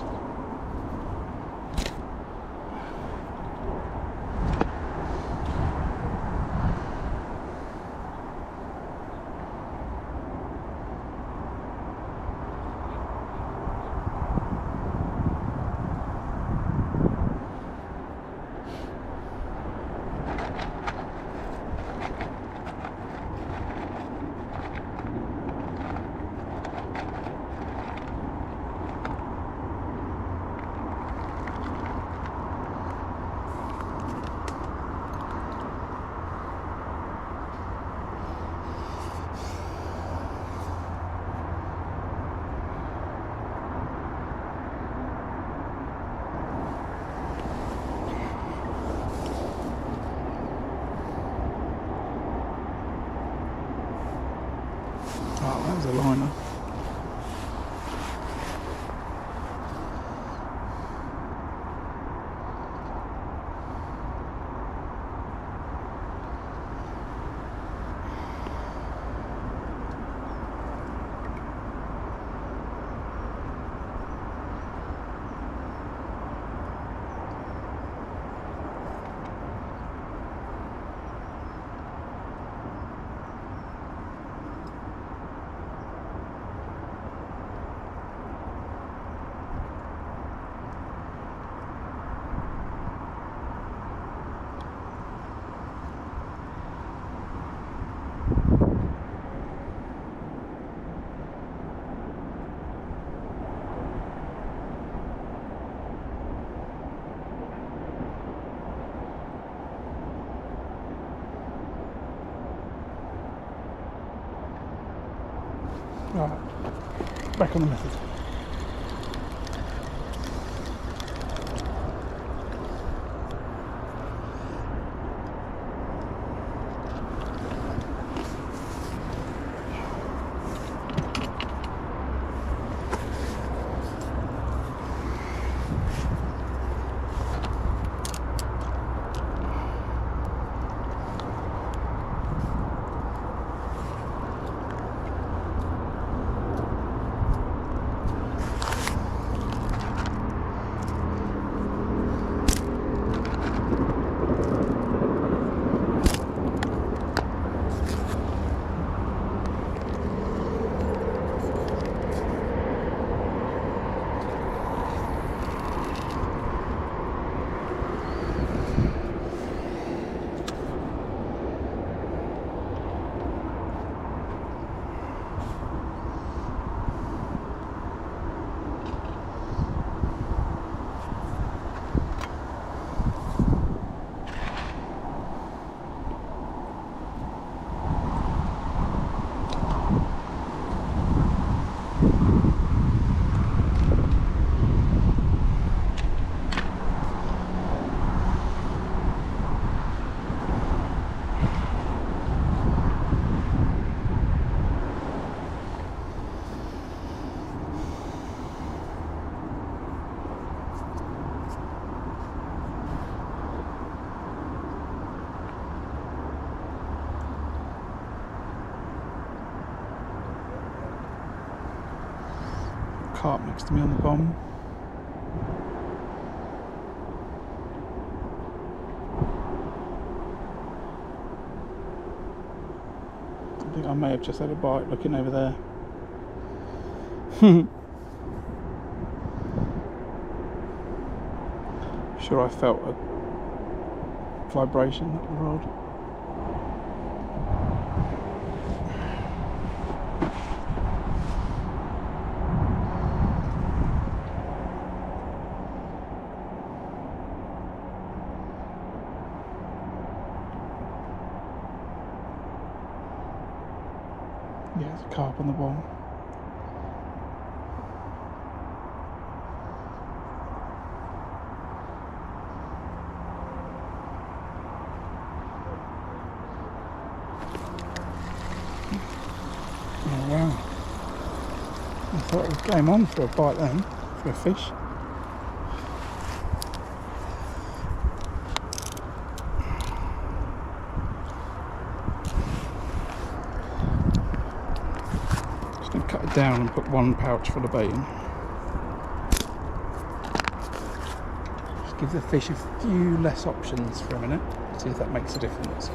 Oh, that was a liner. Right, back on the method. Carp next to me on the bomb. I think I may have just had a bite looking over there. Sure, I felt a vibration up the rod. Yeah, there's a carp on the bottom. Oh wow. I thought it was game on for a bite then, for a fish. it down and put one pouch full of bait in. Just give the fish a few less options for a minute, see if that makes a difference.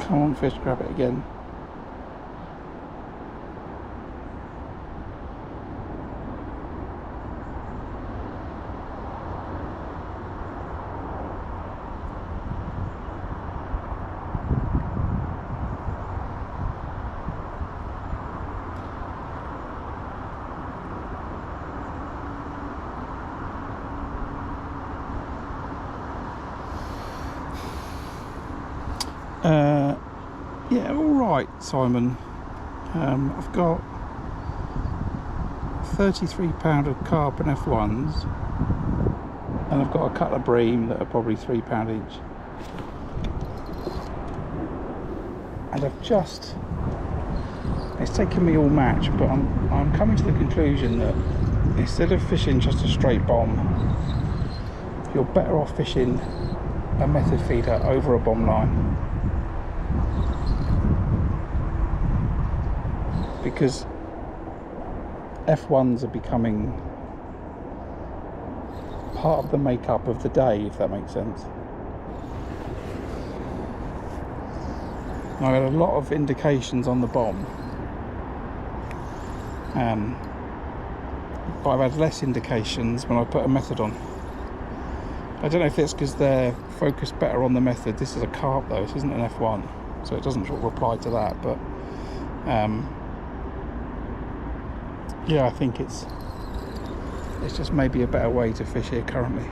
Come on, fish, grab it again. Yeah, all right, Simon. I've got 33 pound of carp and F1s, and I've got a couple of bream that are probably £3 each. And it's taken me all match, but I'm coming to the conclusion that instead of fishing just a straight bomb, you're better off fishing a method feeder over a bomb line. Because F1s are becoming part of the makeup of the day, if that makes sense. I had a lot of indications on the bomb, but I've had less indications when I put a method on. I don't know if it's because they're focused better on the method. This is a carp though, this isn't an F1, so it doesn't sort of apply to that, but yeah, I think it's just maybe a better way to fish here currently.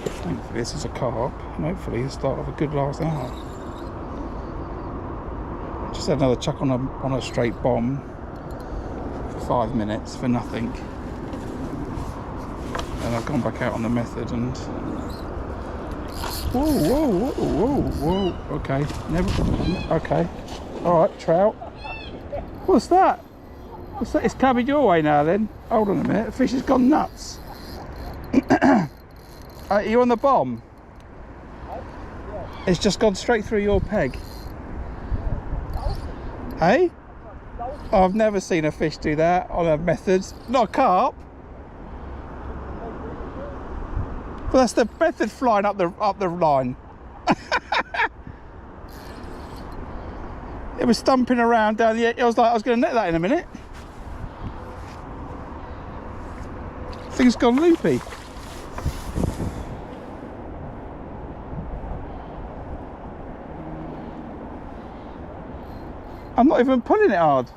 Thankfully this is a carp, and hopefully the start of a good last hour. Just had another chuck on a straight bomb for 5 minutes for nothing, and I've gone back out on the method and whoa, whoa, whoa, whoa, whoa, okay, okay, alright, trout. What's that? What's that? It's coming your way now then. Hold on a minute, the fish has gone nuts. Are you on the bomb? It's just gone straight through your peg. Hey? Oh, I've never seen a fish do that on a method. Not a carp. Well, that's the method flying up the line. It was stumping around down the edge. I was like, I was going to net that in a minute. Thing's gone loopy. I'm not even pulling it hard.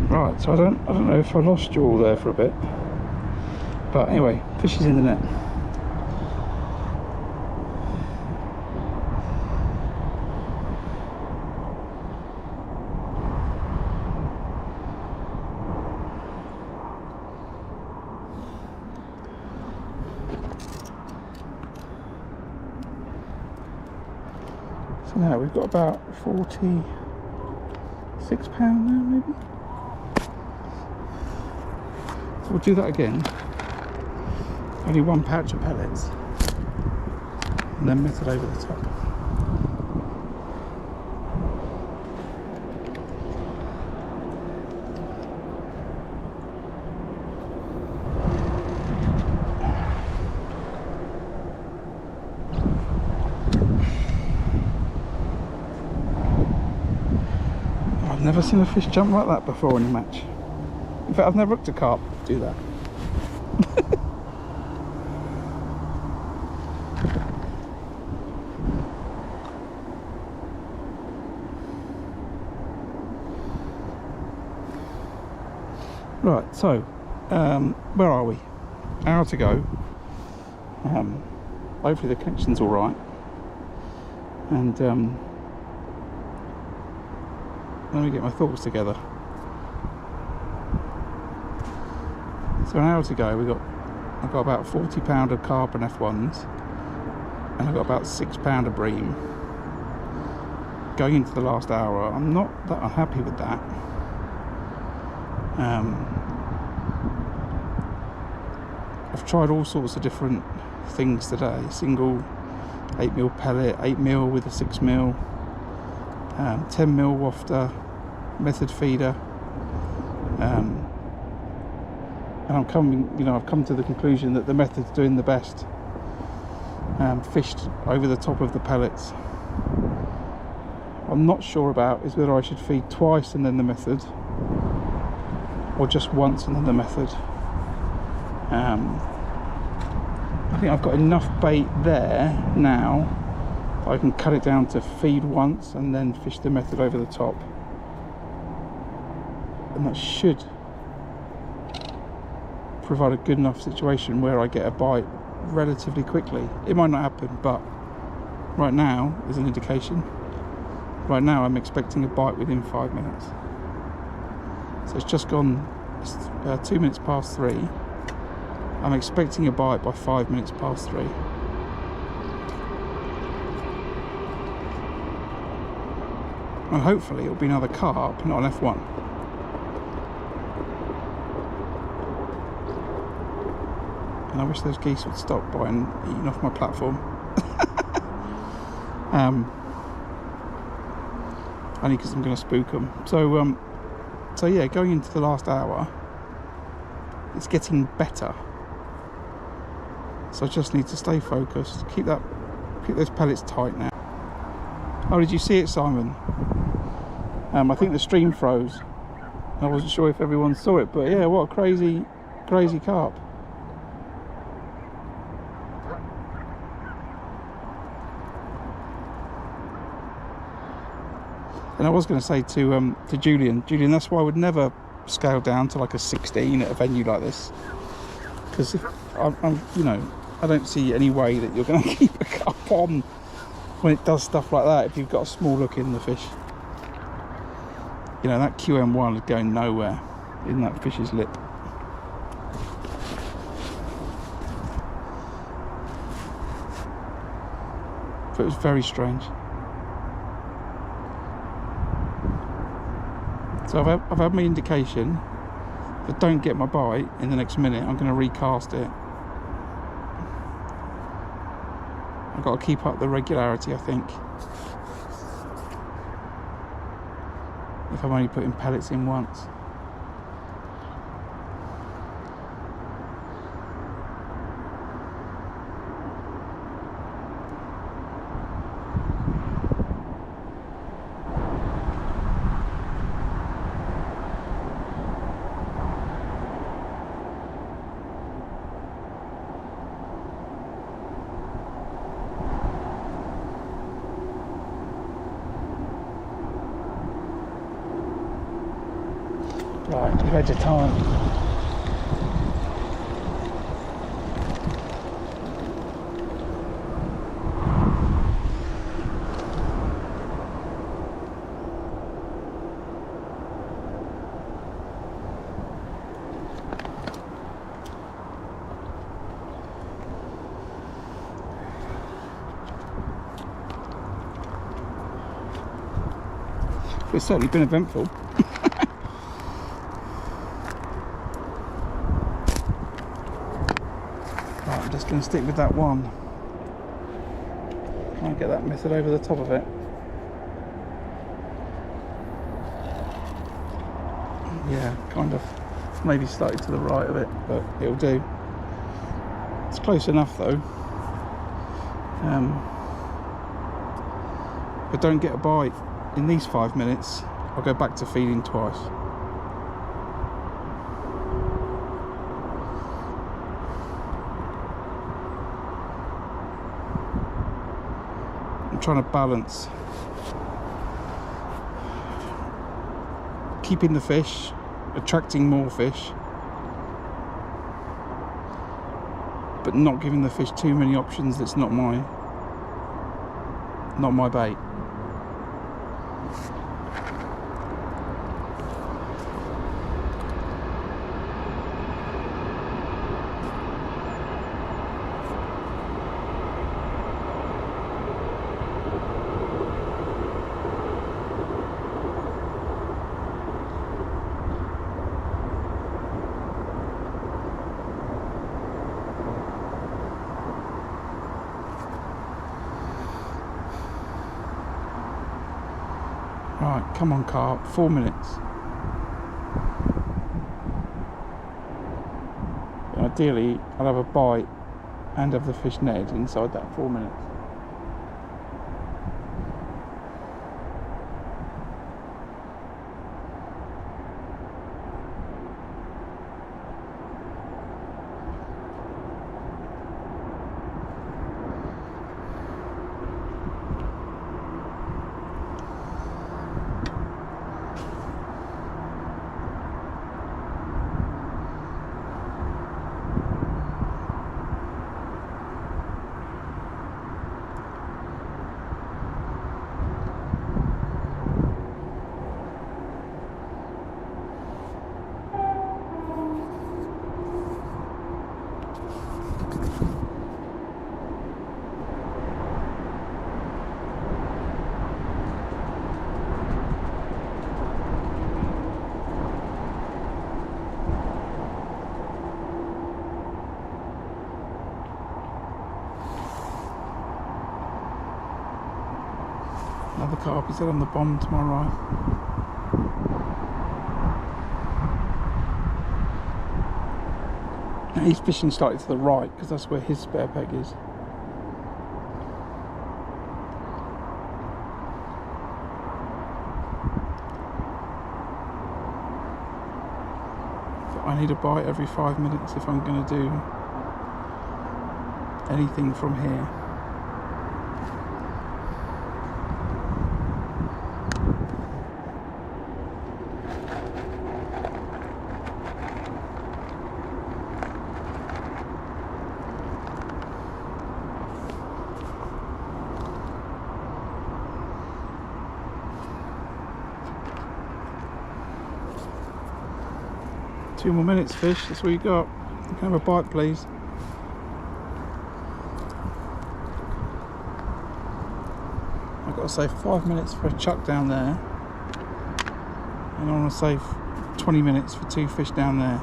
Right, so I don't know if I lost you all there for a bit, but anyway, fish is in the net. So now we've got about 46 pound now, maybe. So we'll do that again. Only one pouch of pellets, and then method over the top. I've never seen a fish jump like that before in a match. In fact, I've never looked at carp do that. Right, so where are we? Hour to go. Hopefully the connection's all right, and let me get my thoughts together. So an hour to go. I've got about 40 pound of carp and F1s, and I've got about 6 pound of bream. Going into the last hour, I'm not that unhappy with that. I've tried all sorts of different things today. Single 8mm pellet, 8mm with a 6mm, 10mm wafter, method feeder, and I've come to the conclusion that the method's doing the best. Fished over the top of the pellets. I'm not sure about is whether I should feed twice and then the method, or just once and then the method. I think I've got enough bait there now that I can cut it down to feed once and then fish the method over the top, and that should provide a good enough situation where I get a bite relatively quickly. It might not happen, but right now is an indication. Right now I'm expecting a bite within 5 minutes. So it's just gone 2 minutes past 3. I'm expecting a bite by 5 minutes past 3. And hopefully it'll be another carp, not an F1. And I wish those geese would stop biting, eating off my platform. Only because I'm going to spook them. So yeah, going into the last hour, it's getting better. So I just need to stay focused, keep those pellets tight now. Oh, did you see it, Simon? I think the stream froze. I wasn't sure if everyone saw it, but yeah, what a crazy carp. And I was going to say to Julian, that's why I would never scale down to like a 16 at a venue like this, because if I'm I don't see any way that you're going to keep a carp on when it does stuff like that if you've got a small hook in the fish. That QM1 is going nowhere in that fish's lip. But it was very strange. So I've had my indication. If I don't get my bite in the next minute, I'm going to recast it. I've got to keep up the regularity, I think. If I'm only putting pellets in once. Right, the edge of time. It's certainly been eventful. I'm just going to stick with that one. Try and get that method over the top of it. Yeah, kind of. Maybe slightly to the right of it, but it'll do. It's close enough though. If I don't get a bite in these 5 minutes, I'll go back to feeding twice. I'm trying to balance keeping the fish, attracting more fish, but not giving the fish too many options that's not my bait. Right, come on carp, 4 minutes. Ideally, I'll have a bite and have the fish netted inside that 4 minutes. Another carp, he said on the bomb to my right. Now he's fishing slightly to the right because that's where his spare peg is. So I need a bite every 5 minutes if I'm going to do anything from here. Two more minutes, fish. That's what you got. You can have a bite, please. I've got to say 5 minutes for a chuck down there, and I want to save 20 minutes for 2 fish down there.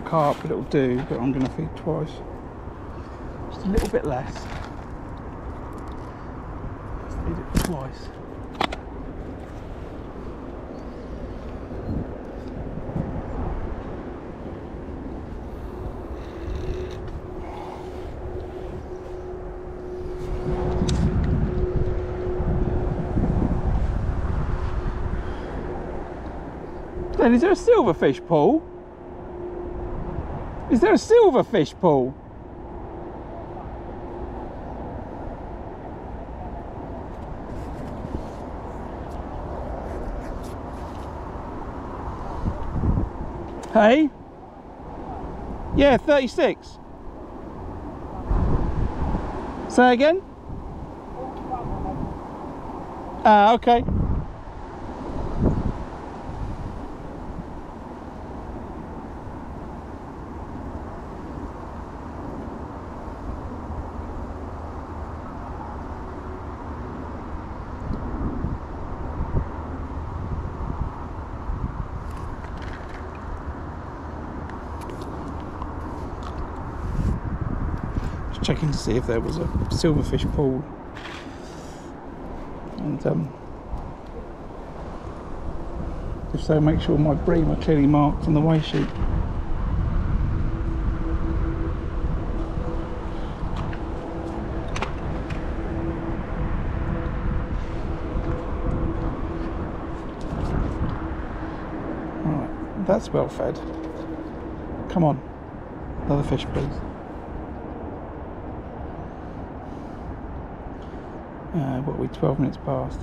Carp, but it'll do, but I'm going to feed twice, just a little bit less. Just feed it twice. Then is there a silverfish, Paul? Is there a silverfish, Paul? Hey? Yeah, 36. Say again? Ah, okay. Checking to see if there was a silverfish pool, and if so, make sure my bream are clearly marked on the weigh sheet. Alright, that's well fed. Come on, another fish please. What are we, 12 minutes past?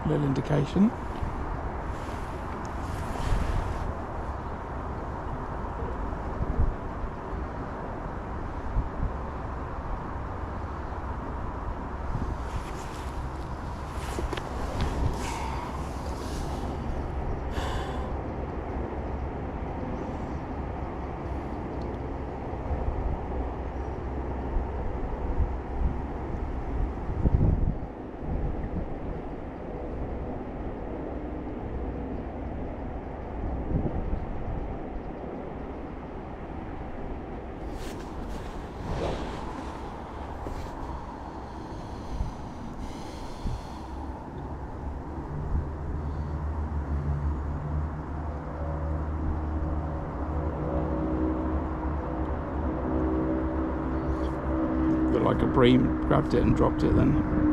Little indication. Like a bream grabbed it and dropped it then.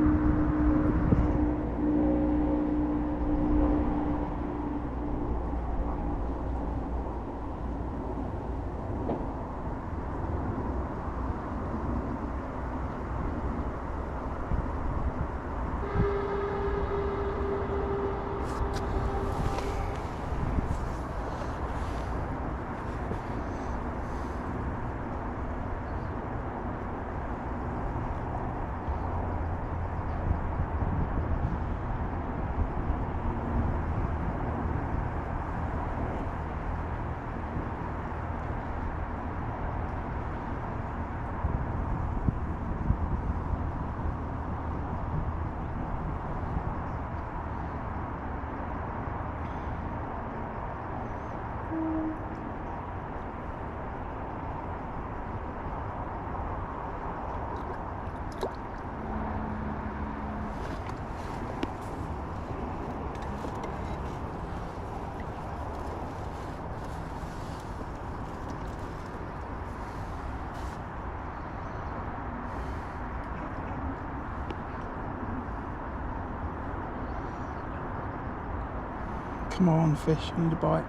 Come on, fish, I need a bite.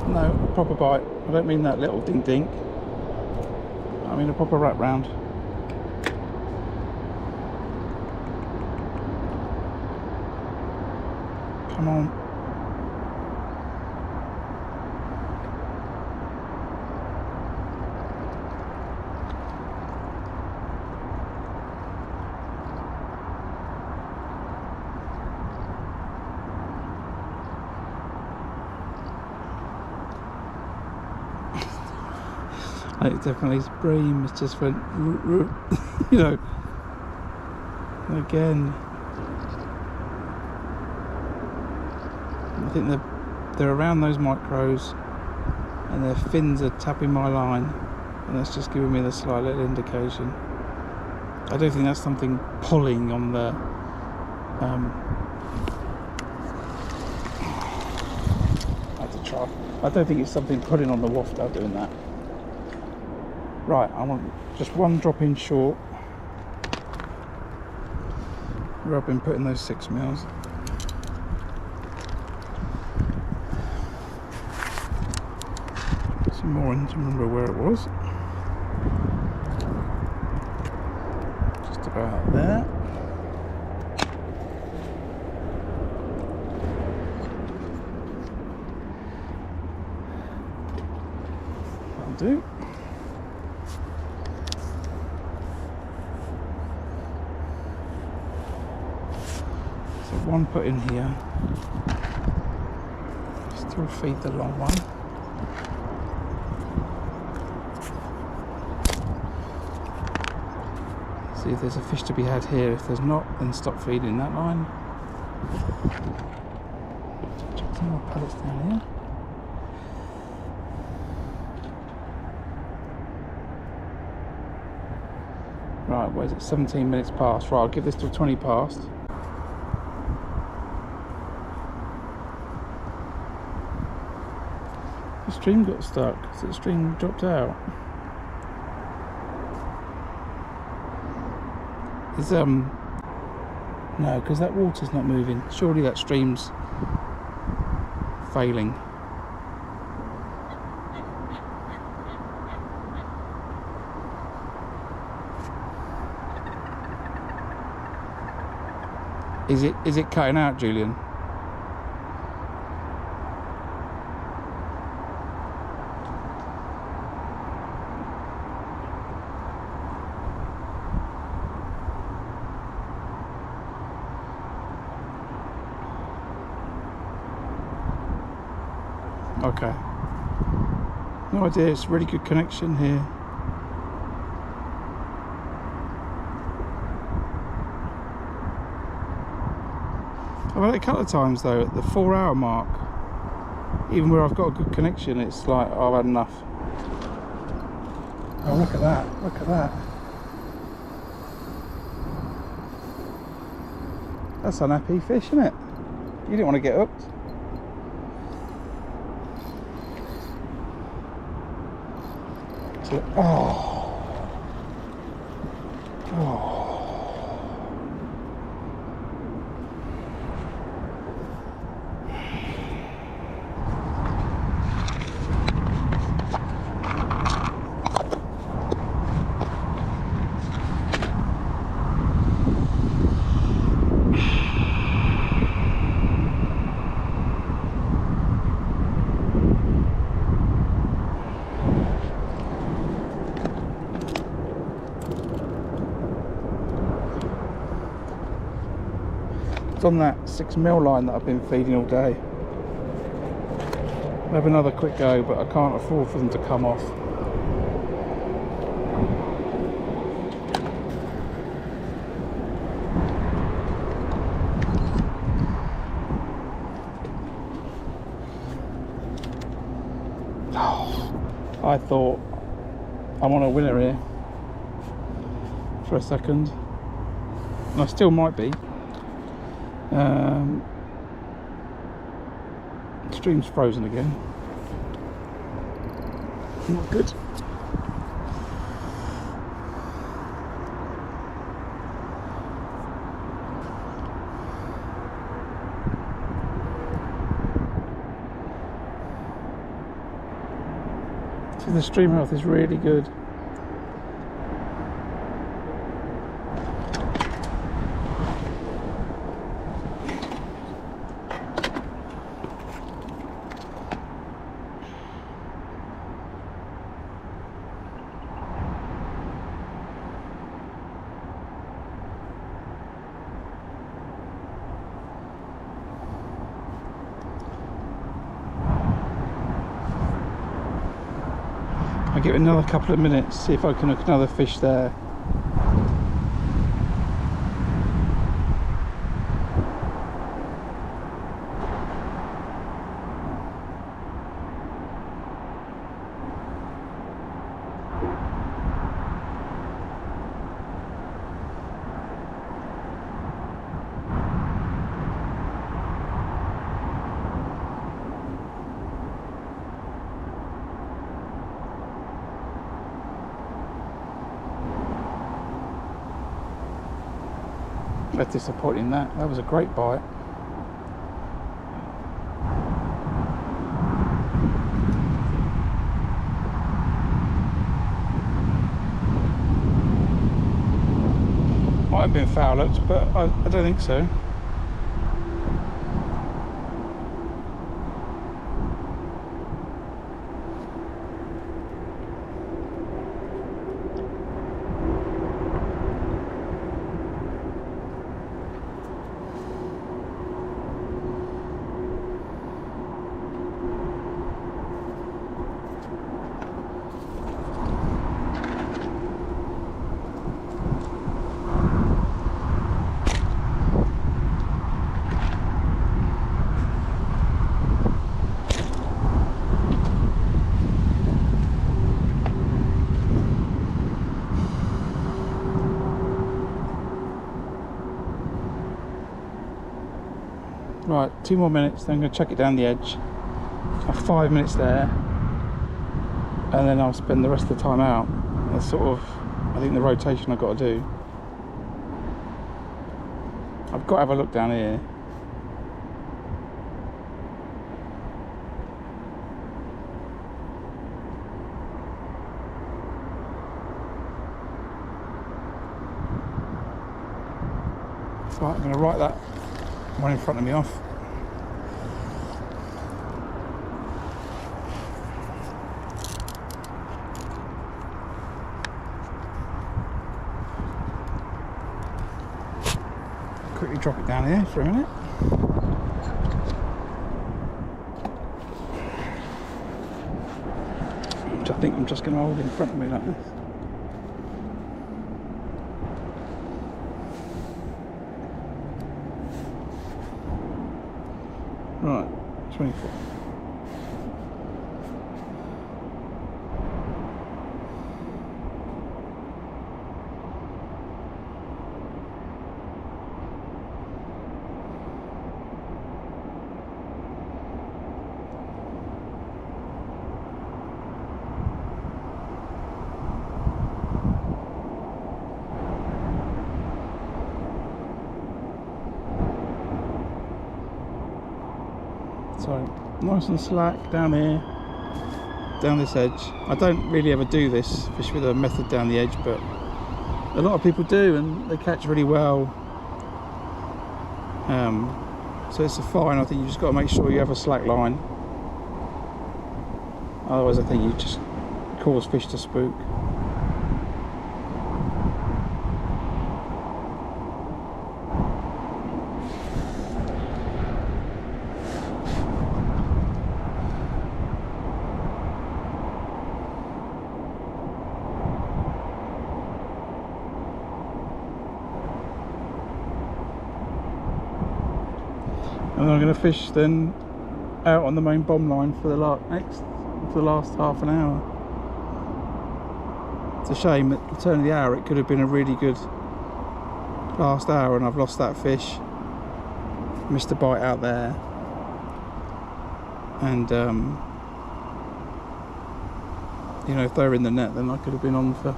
No, a proper bite. I don't mean that little dink dink. I mean a proper wrap round. Come on. It definitely is bream. It's just went, you know. Again, I think they're around those micros, and their fins are tapping my line, and that's just giving me the slight little indication. I don't think that's something pulling on the. I have to try. I don't think it's something pulling on the waft out doing that. Right, I want just one drop in short where I've been putting those 6 mils. Some more in to remember where it was. Just about there. That'll do. One put in here, still feed the long one. See if there's a fish to be had here. If there's not, then stop feeding that line. Check some more pellets down here. Right, where's it? 17 minutes past. Right, I'll give this till 20 past. The stream got stuck, so the stream dropped out. Is no, because that water's not moving. Surely that stream's failing. Is it cutting out, Julian? Okay. No idea, it's a really good connection here. I've had it a couple of times though, at the 4-hour mark, even where I've got a good connection, it's like, oh, I've had enough. Oh, look at that, look at that. That's an happy fish, isn't it? You didn't want to get hooked. So, oh. Oh. On that 6 mil line that I've been feeding all day. I'll have another quick go, but I can't afford for them to come off. Oh, I thought I'm on a winner here for a second. And I still might be. Stream's frozen again. Not good. So the stream health is really good. I'll give it another couple of minutes, see if I can hook another fish there. That's disappointing. That was a great bite. Might have been foul hooked, but I don't think so. Right, 2 more minutes, then I'm going to chuck it down the edge. Have 5 minutes there, and then I'll spend the rest of the time out. That's sort of, I think, the rotation I've got to do. I've got to have a look down here. Right, I'm going to write that one in front of me off. Quickly drop it down here for a minute. Which I think I'm just going to hold in front of me like this. Right, 24. So nice and slack down here, down this edge. I don't really ever do this fish with a method down the edge, but a lot of people do and they catch really well. So it's a fine. I think you just got to make sure you have a slack line, otherwise I think you just cause fish to spook. And I'm going to fish then out on the main bomb line for the last half an hour. It's a shame at the turn of the hour it could have been a really good last hour and I've lost that fish. Missed a bite out there, and you know, if they were in the net, then I could have been on for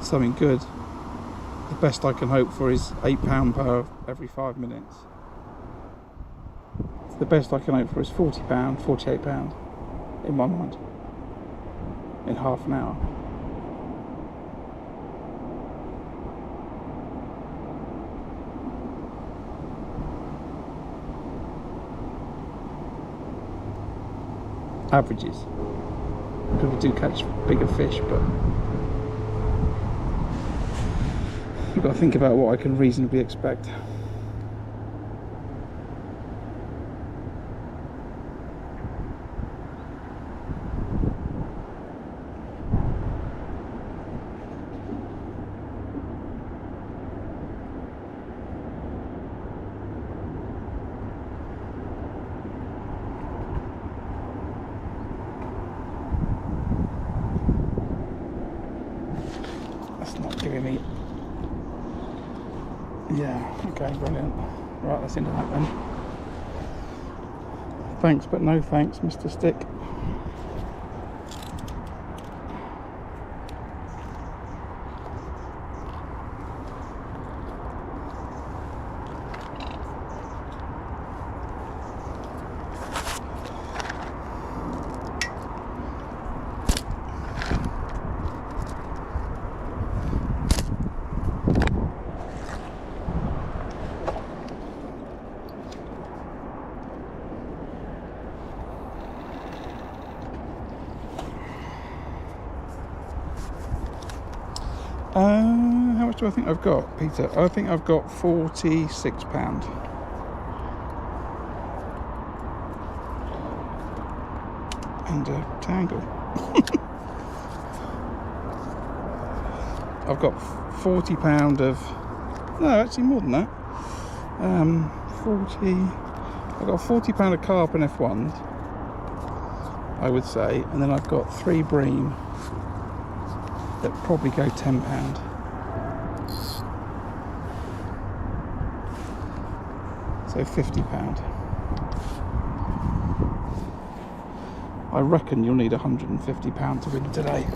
something good. The best I can hope for is £8 per every 5 minutes. The best I can hope for is £40, £48 in my mind, in half an hour. Averages. People do catch bigger fish, but you've got to think about what I can reasonably expect. Giving me, yeah, okay, brilliant. Right, that's into that then. Thanks but no thanks, Mr. Stick. How much do I think I've got, Peter? I think I've got £46. And a tangle. I've got £40 of, no, actually more than that. 40, I've got £40 of carp and F1s, I would say, and then I've got 3 bream that probably go £10. So £50. I reckon you'll need £150 to win today.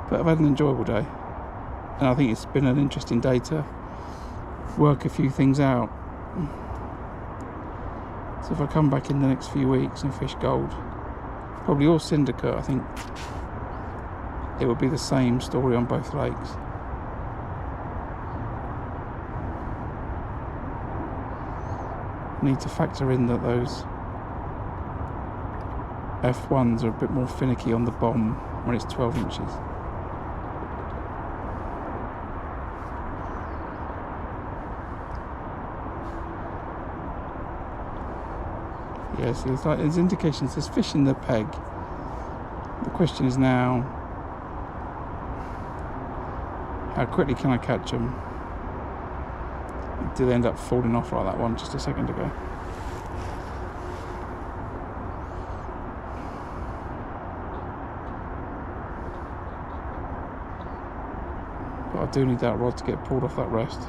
But I've had an enjoyable day, and I think it's been an interesting day to work a few things out. So if I come back in the next few weeks and fish gold, probably all syndicate, I think it would be the same story on both lakes. Need to factor in that those F1s are a bit more finicky on the bomb when it's 12 inches. Yeah, so there's indications there's fish in the peg. The question is now, how quickly can I catch them? Did they end up falling off like that one just a second ago? But I do need that rod to get pulled off that rest.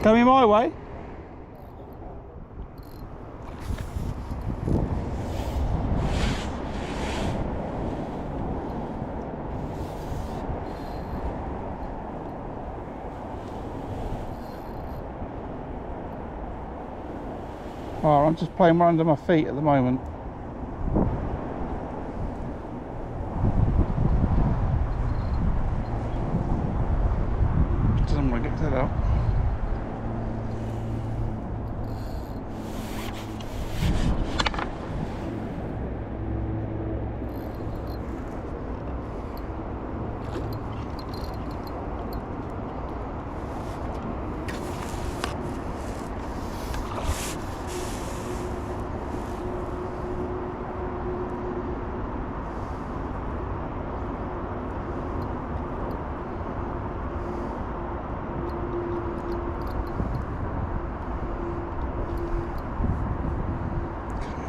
Coming my way? Oh, I'm just playing right under my feet at the moment. Doesn't want to get that out.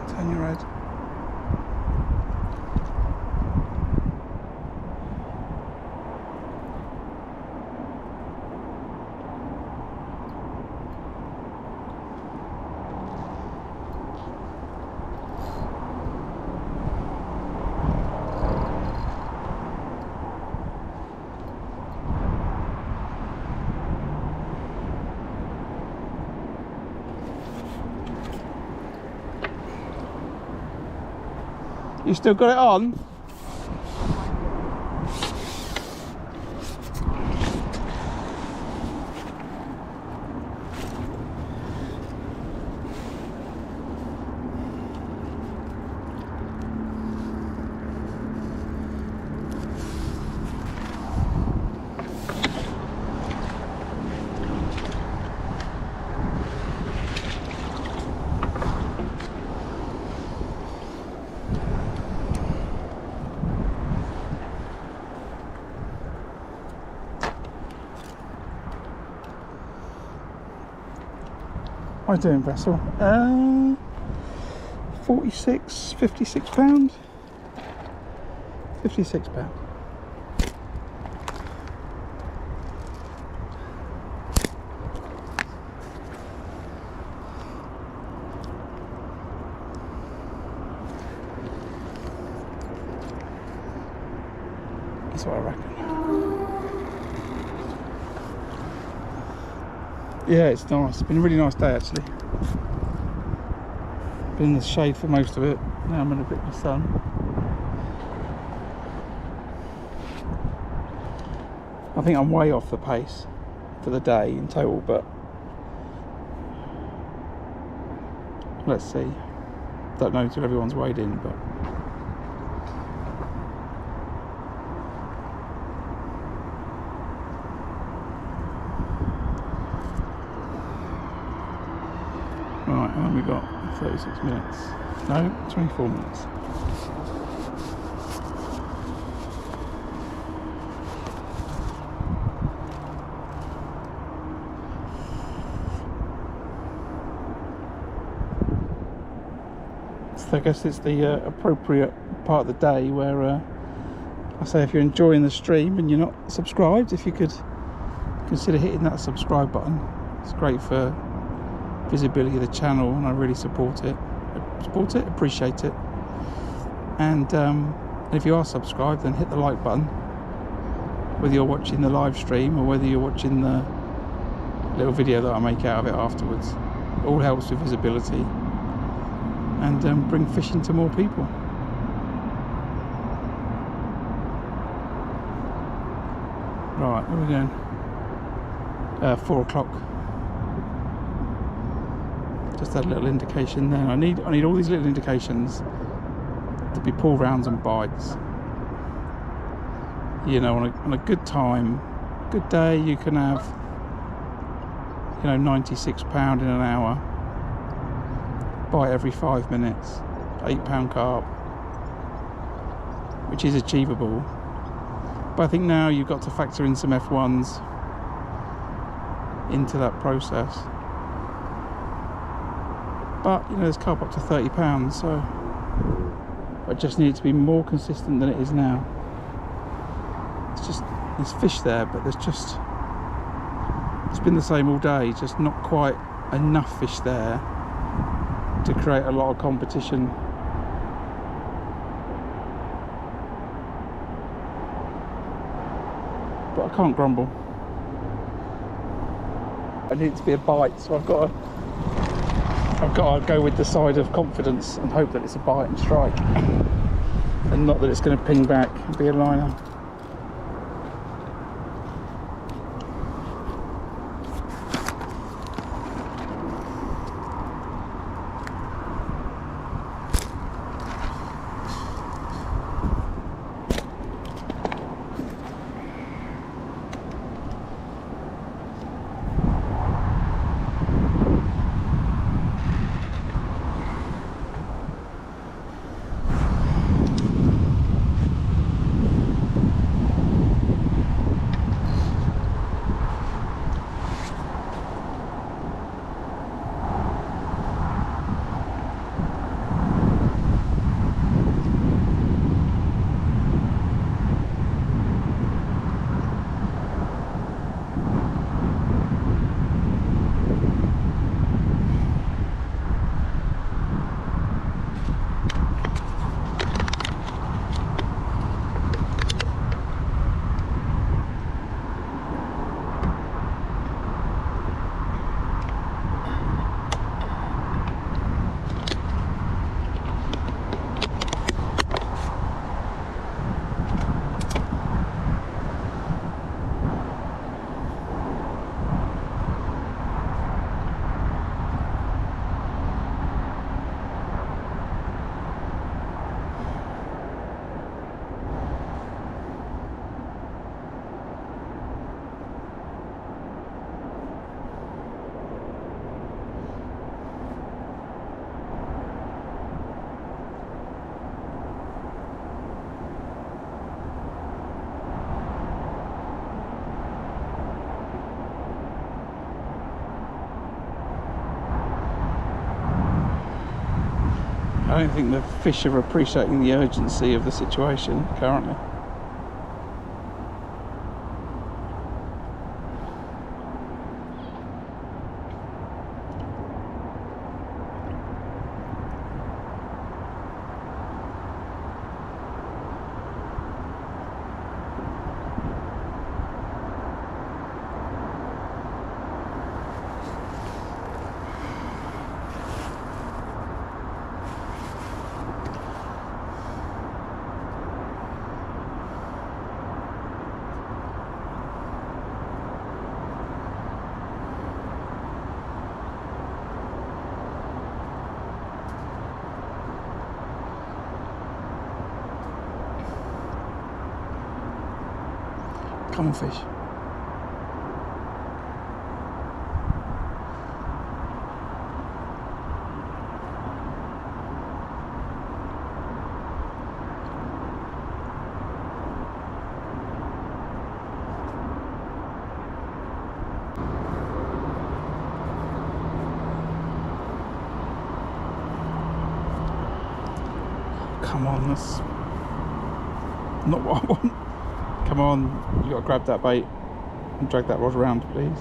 Turn your head. You still got it on? What am I doing, vessel? 46, 56 pound. 56 pound. That's what I reckon. Yeah, it's nice. It's been a really nice day actually. Been in the shade for most of it. Now I'm in a bit of the sun. I think I'm way off the pace for the day in total, but let's see. Don't know till everyone's weighed in, but right, and then we got 36 minutes. No, 24 minutes. So I guess it's the appropriate part of the day where I say if you're enjoying the stream and you're not subscribed, if you could consider hitting that subscribe button. It's great for visibility of the channel, and I really support it, appreciate it. And if you are subscribed, then hit the like button, whether you're watching the live stream or whether you're watching the little video that I make out of it afterwards. It all helps with visibility and bring fishing to more people. Right, where are we going? 4 o'clock. Just that little indication there. I need all these little indications to be pull rounds and bites. You know, on a good time, good day, you can have, you know, 96 pound in an hour. Bite every 5 minutes. 8 pound carp, which is achievable. But I think now you've got to factor in some F1s into that process. But you know, there's carp up to 30 pounds, so I just need it to be more consistent than it is now. It's just, there's fish there, but there's It's been the same all day, just not quite enough fish there to create a lot of competition. But I can't grumble. I need it to be a bite, so I've got to go with the side of confidence and hope that it's a bite and strike, and not that it's going to ping back and be a liner. I don't think the fish are appreciating the urgency of the situation currently. Come on, fish. Come on, that's not what I want. Come on, you gotta grab that bait and drag that rod around, please.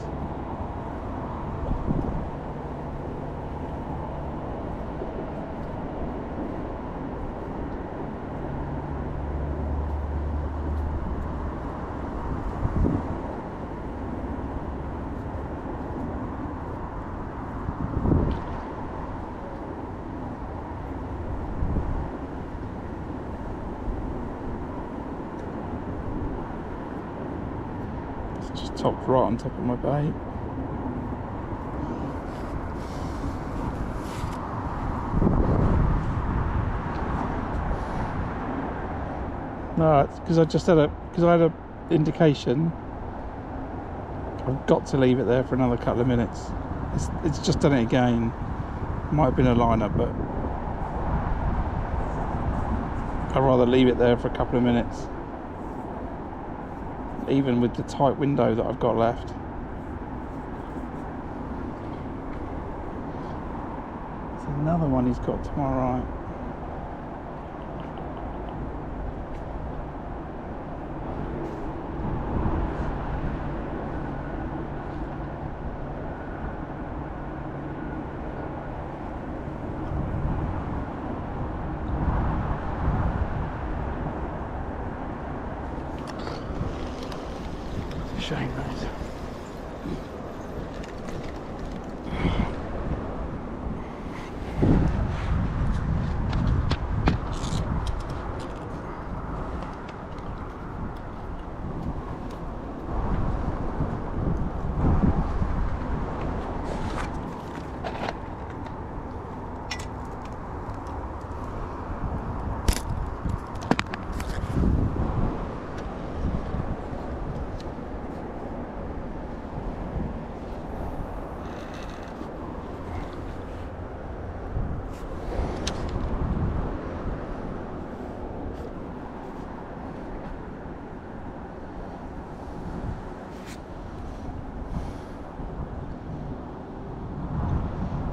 Just topped right on top of my bait. No, it's because I had a indication. I've got to leave it there for another couple of minutes. It's just done it again. Might have been a liner, but I'd rather leave it there for a couple of minutes, even with the tight window that I've got left. There's another one he's got to my right. shame that is.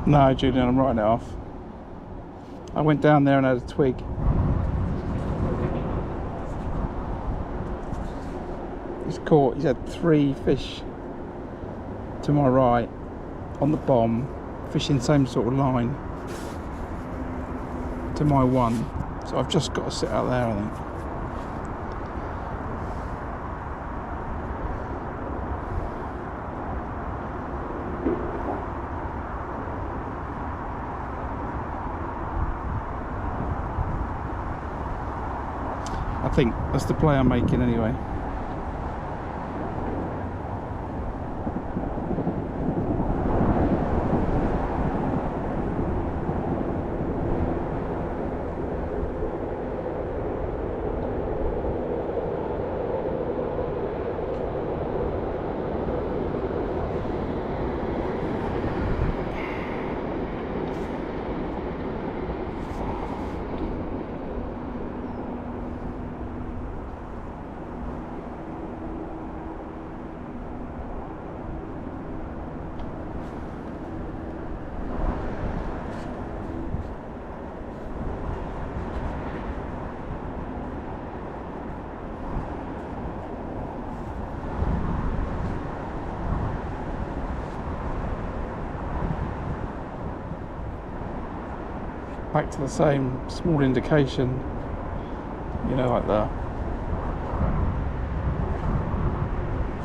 No, Julian, I'm writing it off. I went down there and had a twig. He's caught, he's had 3 fish to my right on the bomb, fishing same sort of line to my 1. So I've just got to sit out there, I think. I think that's the play I'm making anyway. Back to the same small indication, you know, like the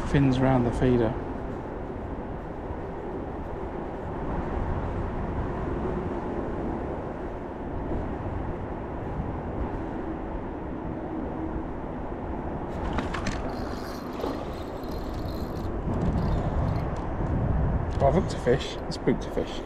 fins around the feeder. Oh, I've hooked a fish, I spooked a fish.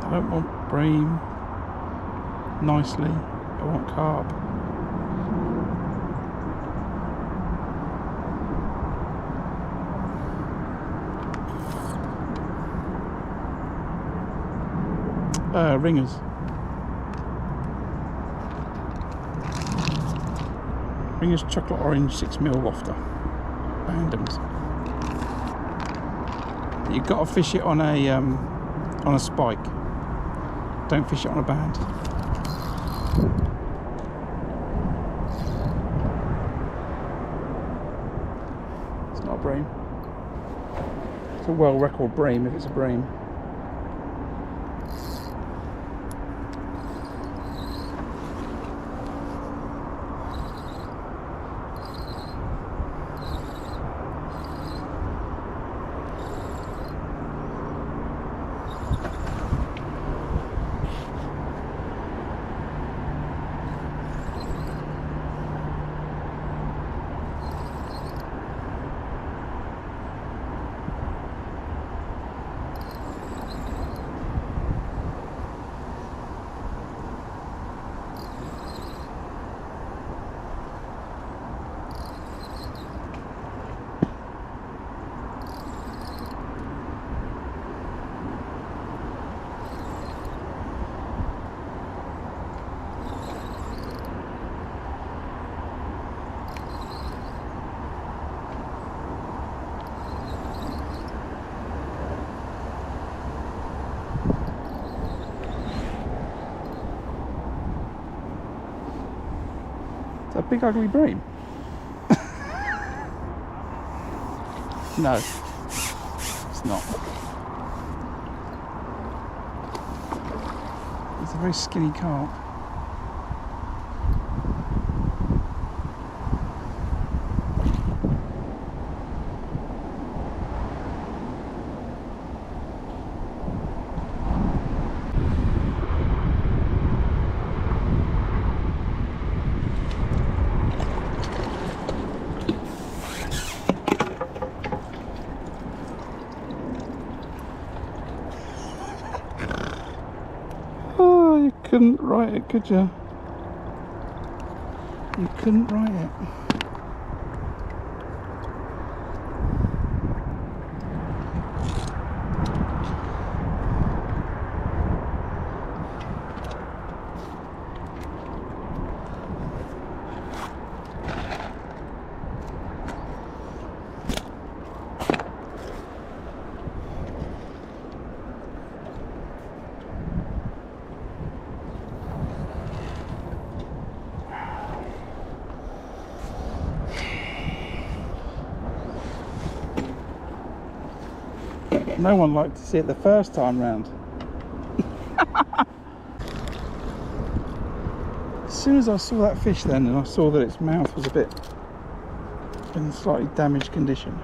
I don't want bream. Nicely, I want carp. Ringers. Ringers chocolate orange 6mm wafter. Bandems. You've got to fish it on a spike. Don't fish it on a band. It's not a bream. It's a world record bream if it's a bream. A big ugly bream? No, it's not. It's a very skinny carp. You couldn't write it, could you? You couldn't write it. No one liked to see it the first time round. As soon as I saw that fish then, and I saw that its mouth was a bit in slightly damaged condition.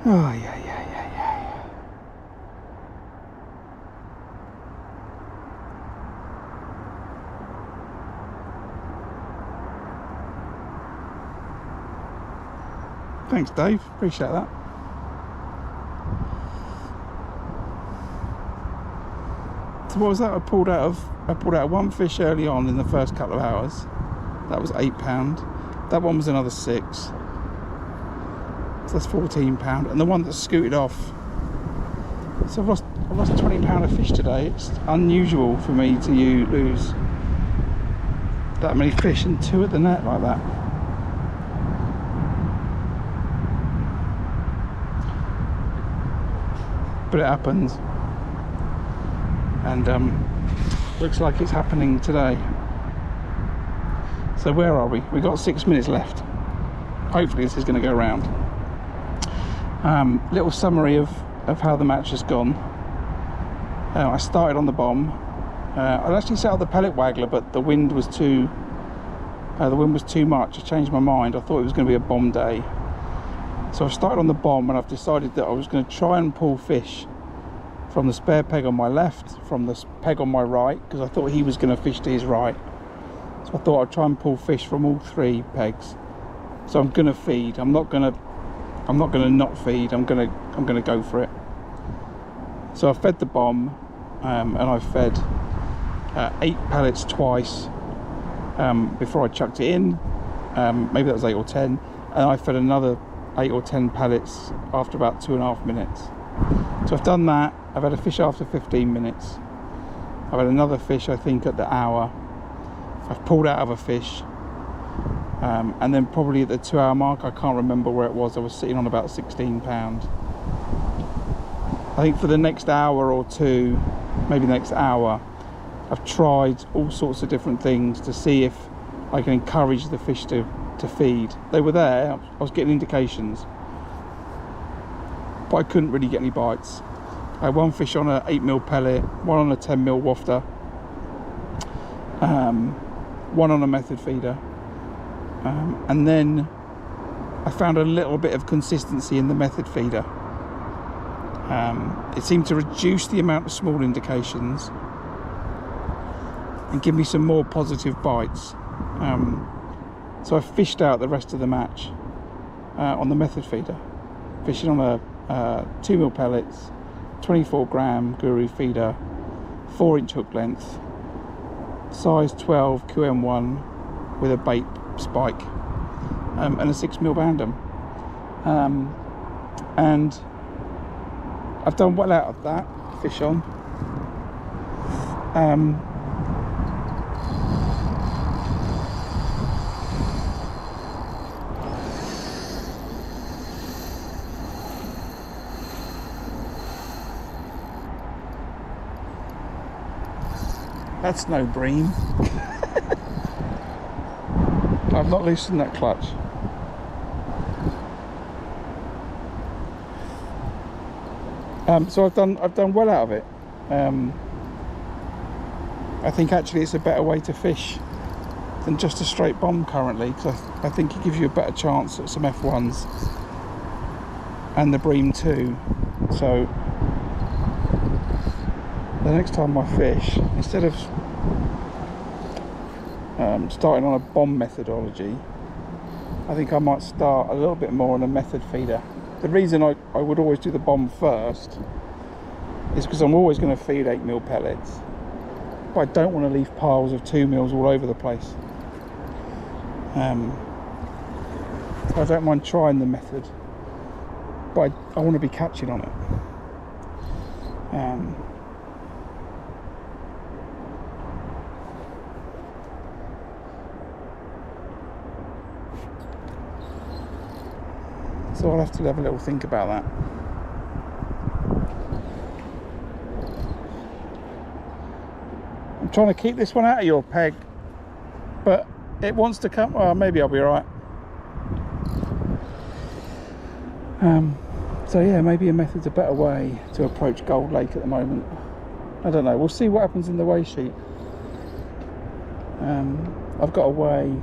Oh, yeah. Thanks, Dave. Appreciate that. So what was that? I pulled out one fish early on in the first couple of hours. That was £8. That one was another 6. So that's £14. And the one that scooted off. So I've lost £20 of fish today. It's unusual for me to lose that many fish and 2 at the net like that. But it happens, and looks like it's happening today. So where are we? We've got 6 minutes left. Hopefully this is going to go round. Little summary of how the match has gone. I started on the bomb. I'd actually set up the pellet waggler, but the wind was too much. I changed my mind. I thought it was going to be a bomb day. So I started on the bomb, and I've decided that I was going to try and pull fish from the spare peg on my left, from the peg on my right, because I thought he was going to fish to his right. So I thought I'd try and pull fish from all 3 pegs. So I'm going to feed. I'm not going to not feed. I'm going to go for it. So I fed the bomb, and I fed 8 pellets twice before I chucked it in. Maybe that was 8 or 10, and I fed another 8 or 10 pellets after about 2.5 minutes. So I've done that. I've had a fish after 15 minutes. I've had another fish, I think, at the hour. I've pulled out of a fish, and then probably at the 2-hour mark, I can't remember where it was, I was sitting on about 16 pounds. I think for the next hour or two, maybe the next hour, I've tried all sorts of different things to see if I can encourage the fish to feed. They were there, I was getting indications, but I couldn't really get any bites. I had one fish on an 8mm pellet, one on a 10mm wafter, one on a method feeder, and then I found a little bit of consistency in the method feeder. It seemed to reduce the amount of small indications and give me some more positive bites. So I fished out the rest of the match on the method feeder, fishing on a 2mm pellets, 24-gram guru feeder, 4-inch hook length, size 12 QM1 with a bait spike, and a 6mm bandam. And I've done well out of that fish on. That's no bream. I've not loosened that clutch. So I've done well out of it. I think actually it's a better way to fish than just a straight bomb currently, because I think it gives you a better chance at some F1s and the bream too. So the next time I fish, instead of starting on a bomb methodology, I think I might start a little bit more on a method feeder. The reason I would always do the bomb first is because I'm always going to feed 8mm pellets, but I don't want to leave piles of 2mm all over the place. I don't mind trying the method, but I want to be catching on it. So I'll have to have a little think about that. I'm trying to keep this one out of your peg, but it wants to come. Well, maybe I'll be alright. So yeah, maybe a method's a better way to approach Gold Lake at the moment. I don't know, we'll see what happens in the weigh sheet. I've got a weigh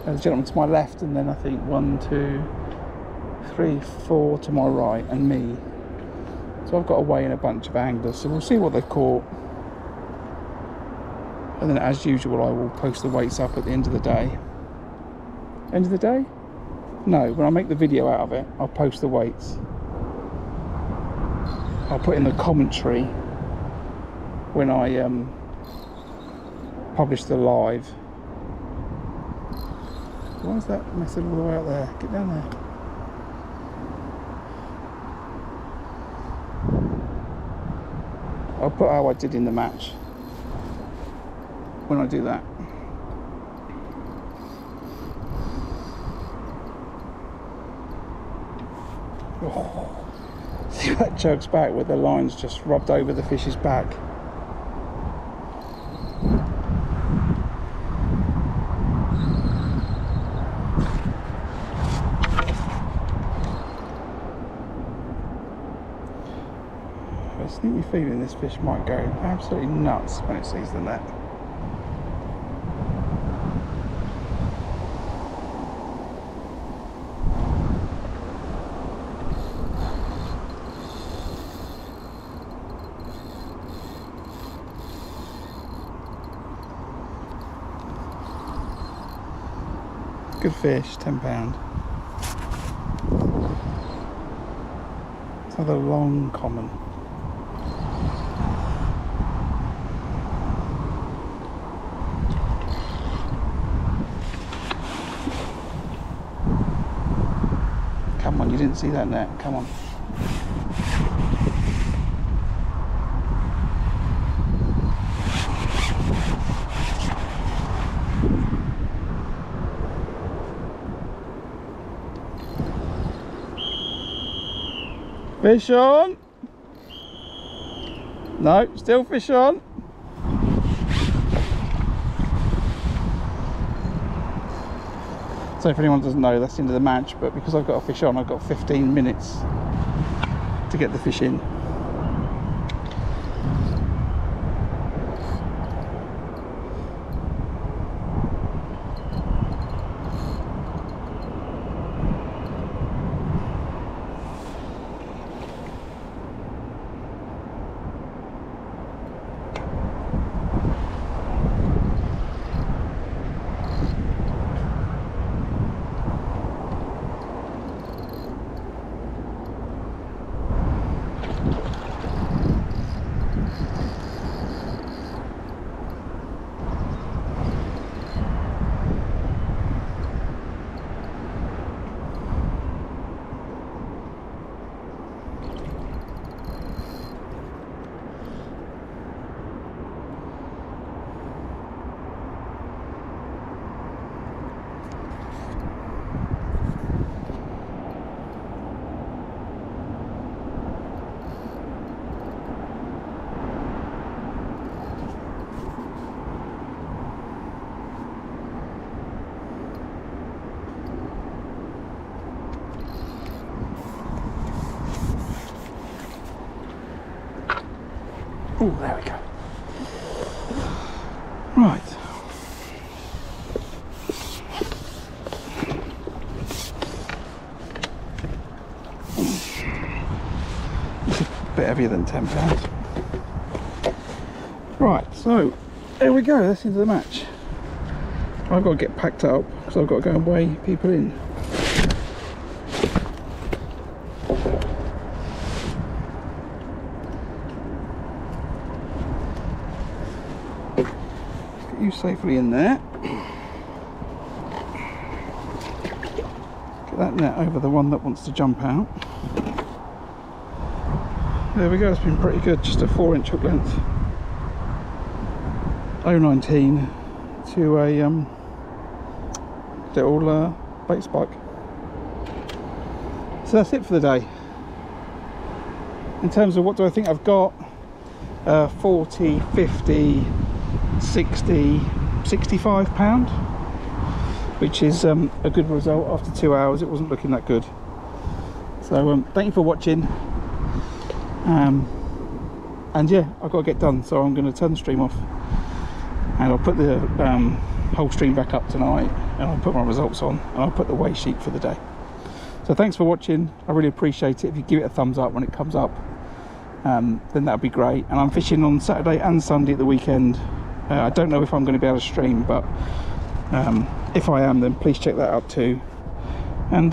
the gentleman to my left, and then I think 1, 2, 3, 4 to my right, and me. So I've got a weigh in a bunch of anglers, so we'll see what they've caught. And then as usual, I will post the weights up at the end of the day. End of the day? No, when I make the video out of it, I'll post the weights. I'll put in the commentary when I publish the live. Why is that method all the way out there? Get down there. I'll put how I did in the match when I do that. Oh. See that jerks back where the line's just rubbed over the fish's back. sneaky feeling this fish might go absolutely nuts when it sees the net. Good fish, £10. It's another long common. Come on, you didn't see that net, come on. Fish on. No, still fish on. So if anyone doesn't know, that's the end of the match, but because I've got a fish on, I've got 15 minutes to get the fish in. Oh, there we go. Right. It's a bit heavier than £10. Right, so there we go, that's the end of the match. I've got to get packed up because I've got to go and weigh people in. You safely in there. Get that net over the one that wants to jump out. There we go, it's been pretty good, just a 4-inch hook length. 0.19 to a little bait spike. So that's it for the day. In terms of what do I think I've got, 40, 50, 60, 65 pound, which is a good result. After 2 hours it wasn't looking that good. So thank you for watching, and yeah, I've got to get done, so I'm going to turn the stream off and I'll put the whole stream back up tonight, and I'll put my results on, and I'll put the weigh sheet for the day. So thanks for watching, I really appreciate it. If you give it a thumbs up when it comes up, then that would be great. And I'm fishing on Saturday and Sunday at the weekend. I don't know if I'm going to be able to stream, but if I am, then please check that out too. And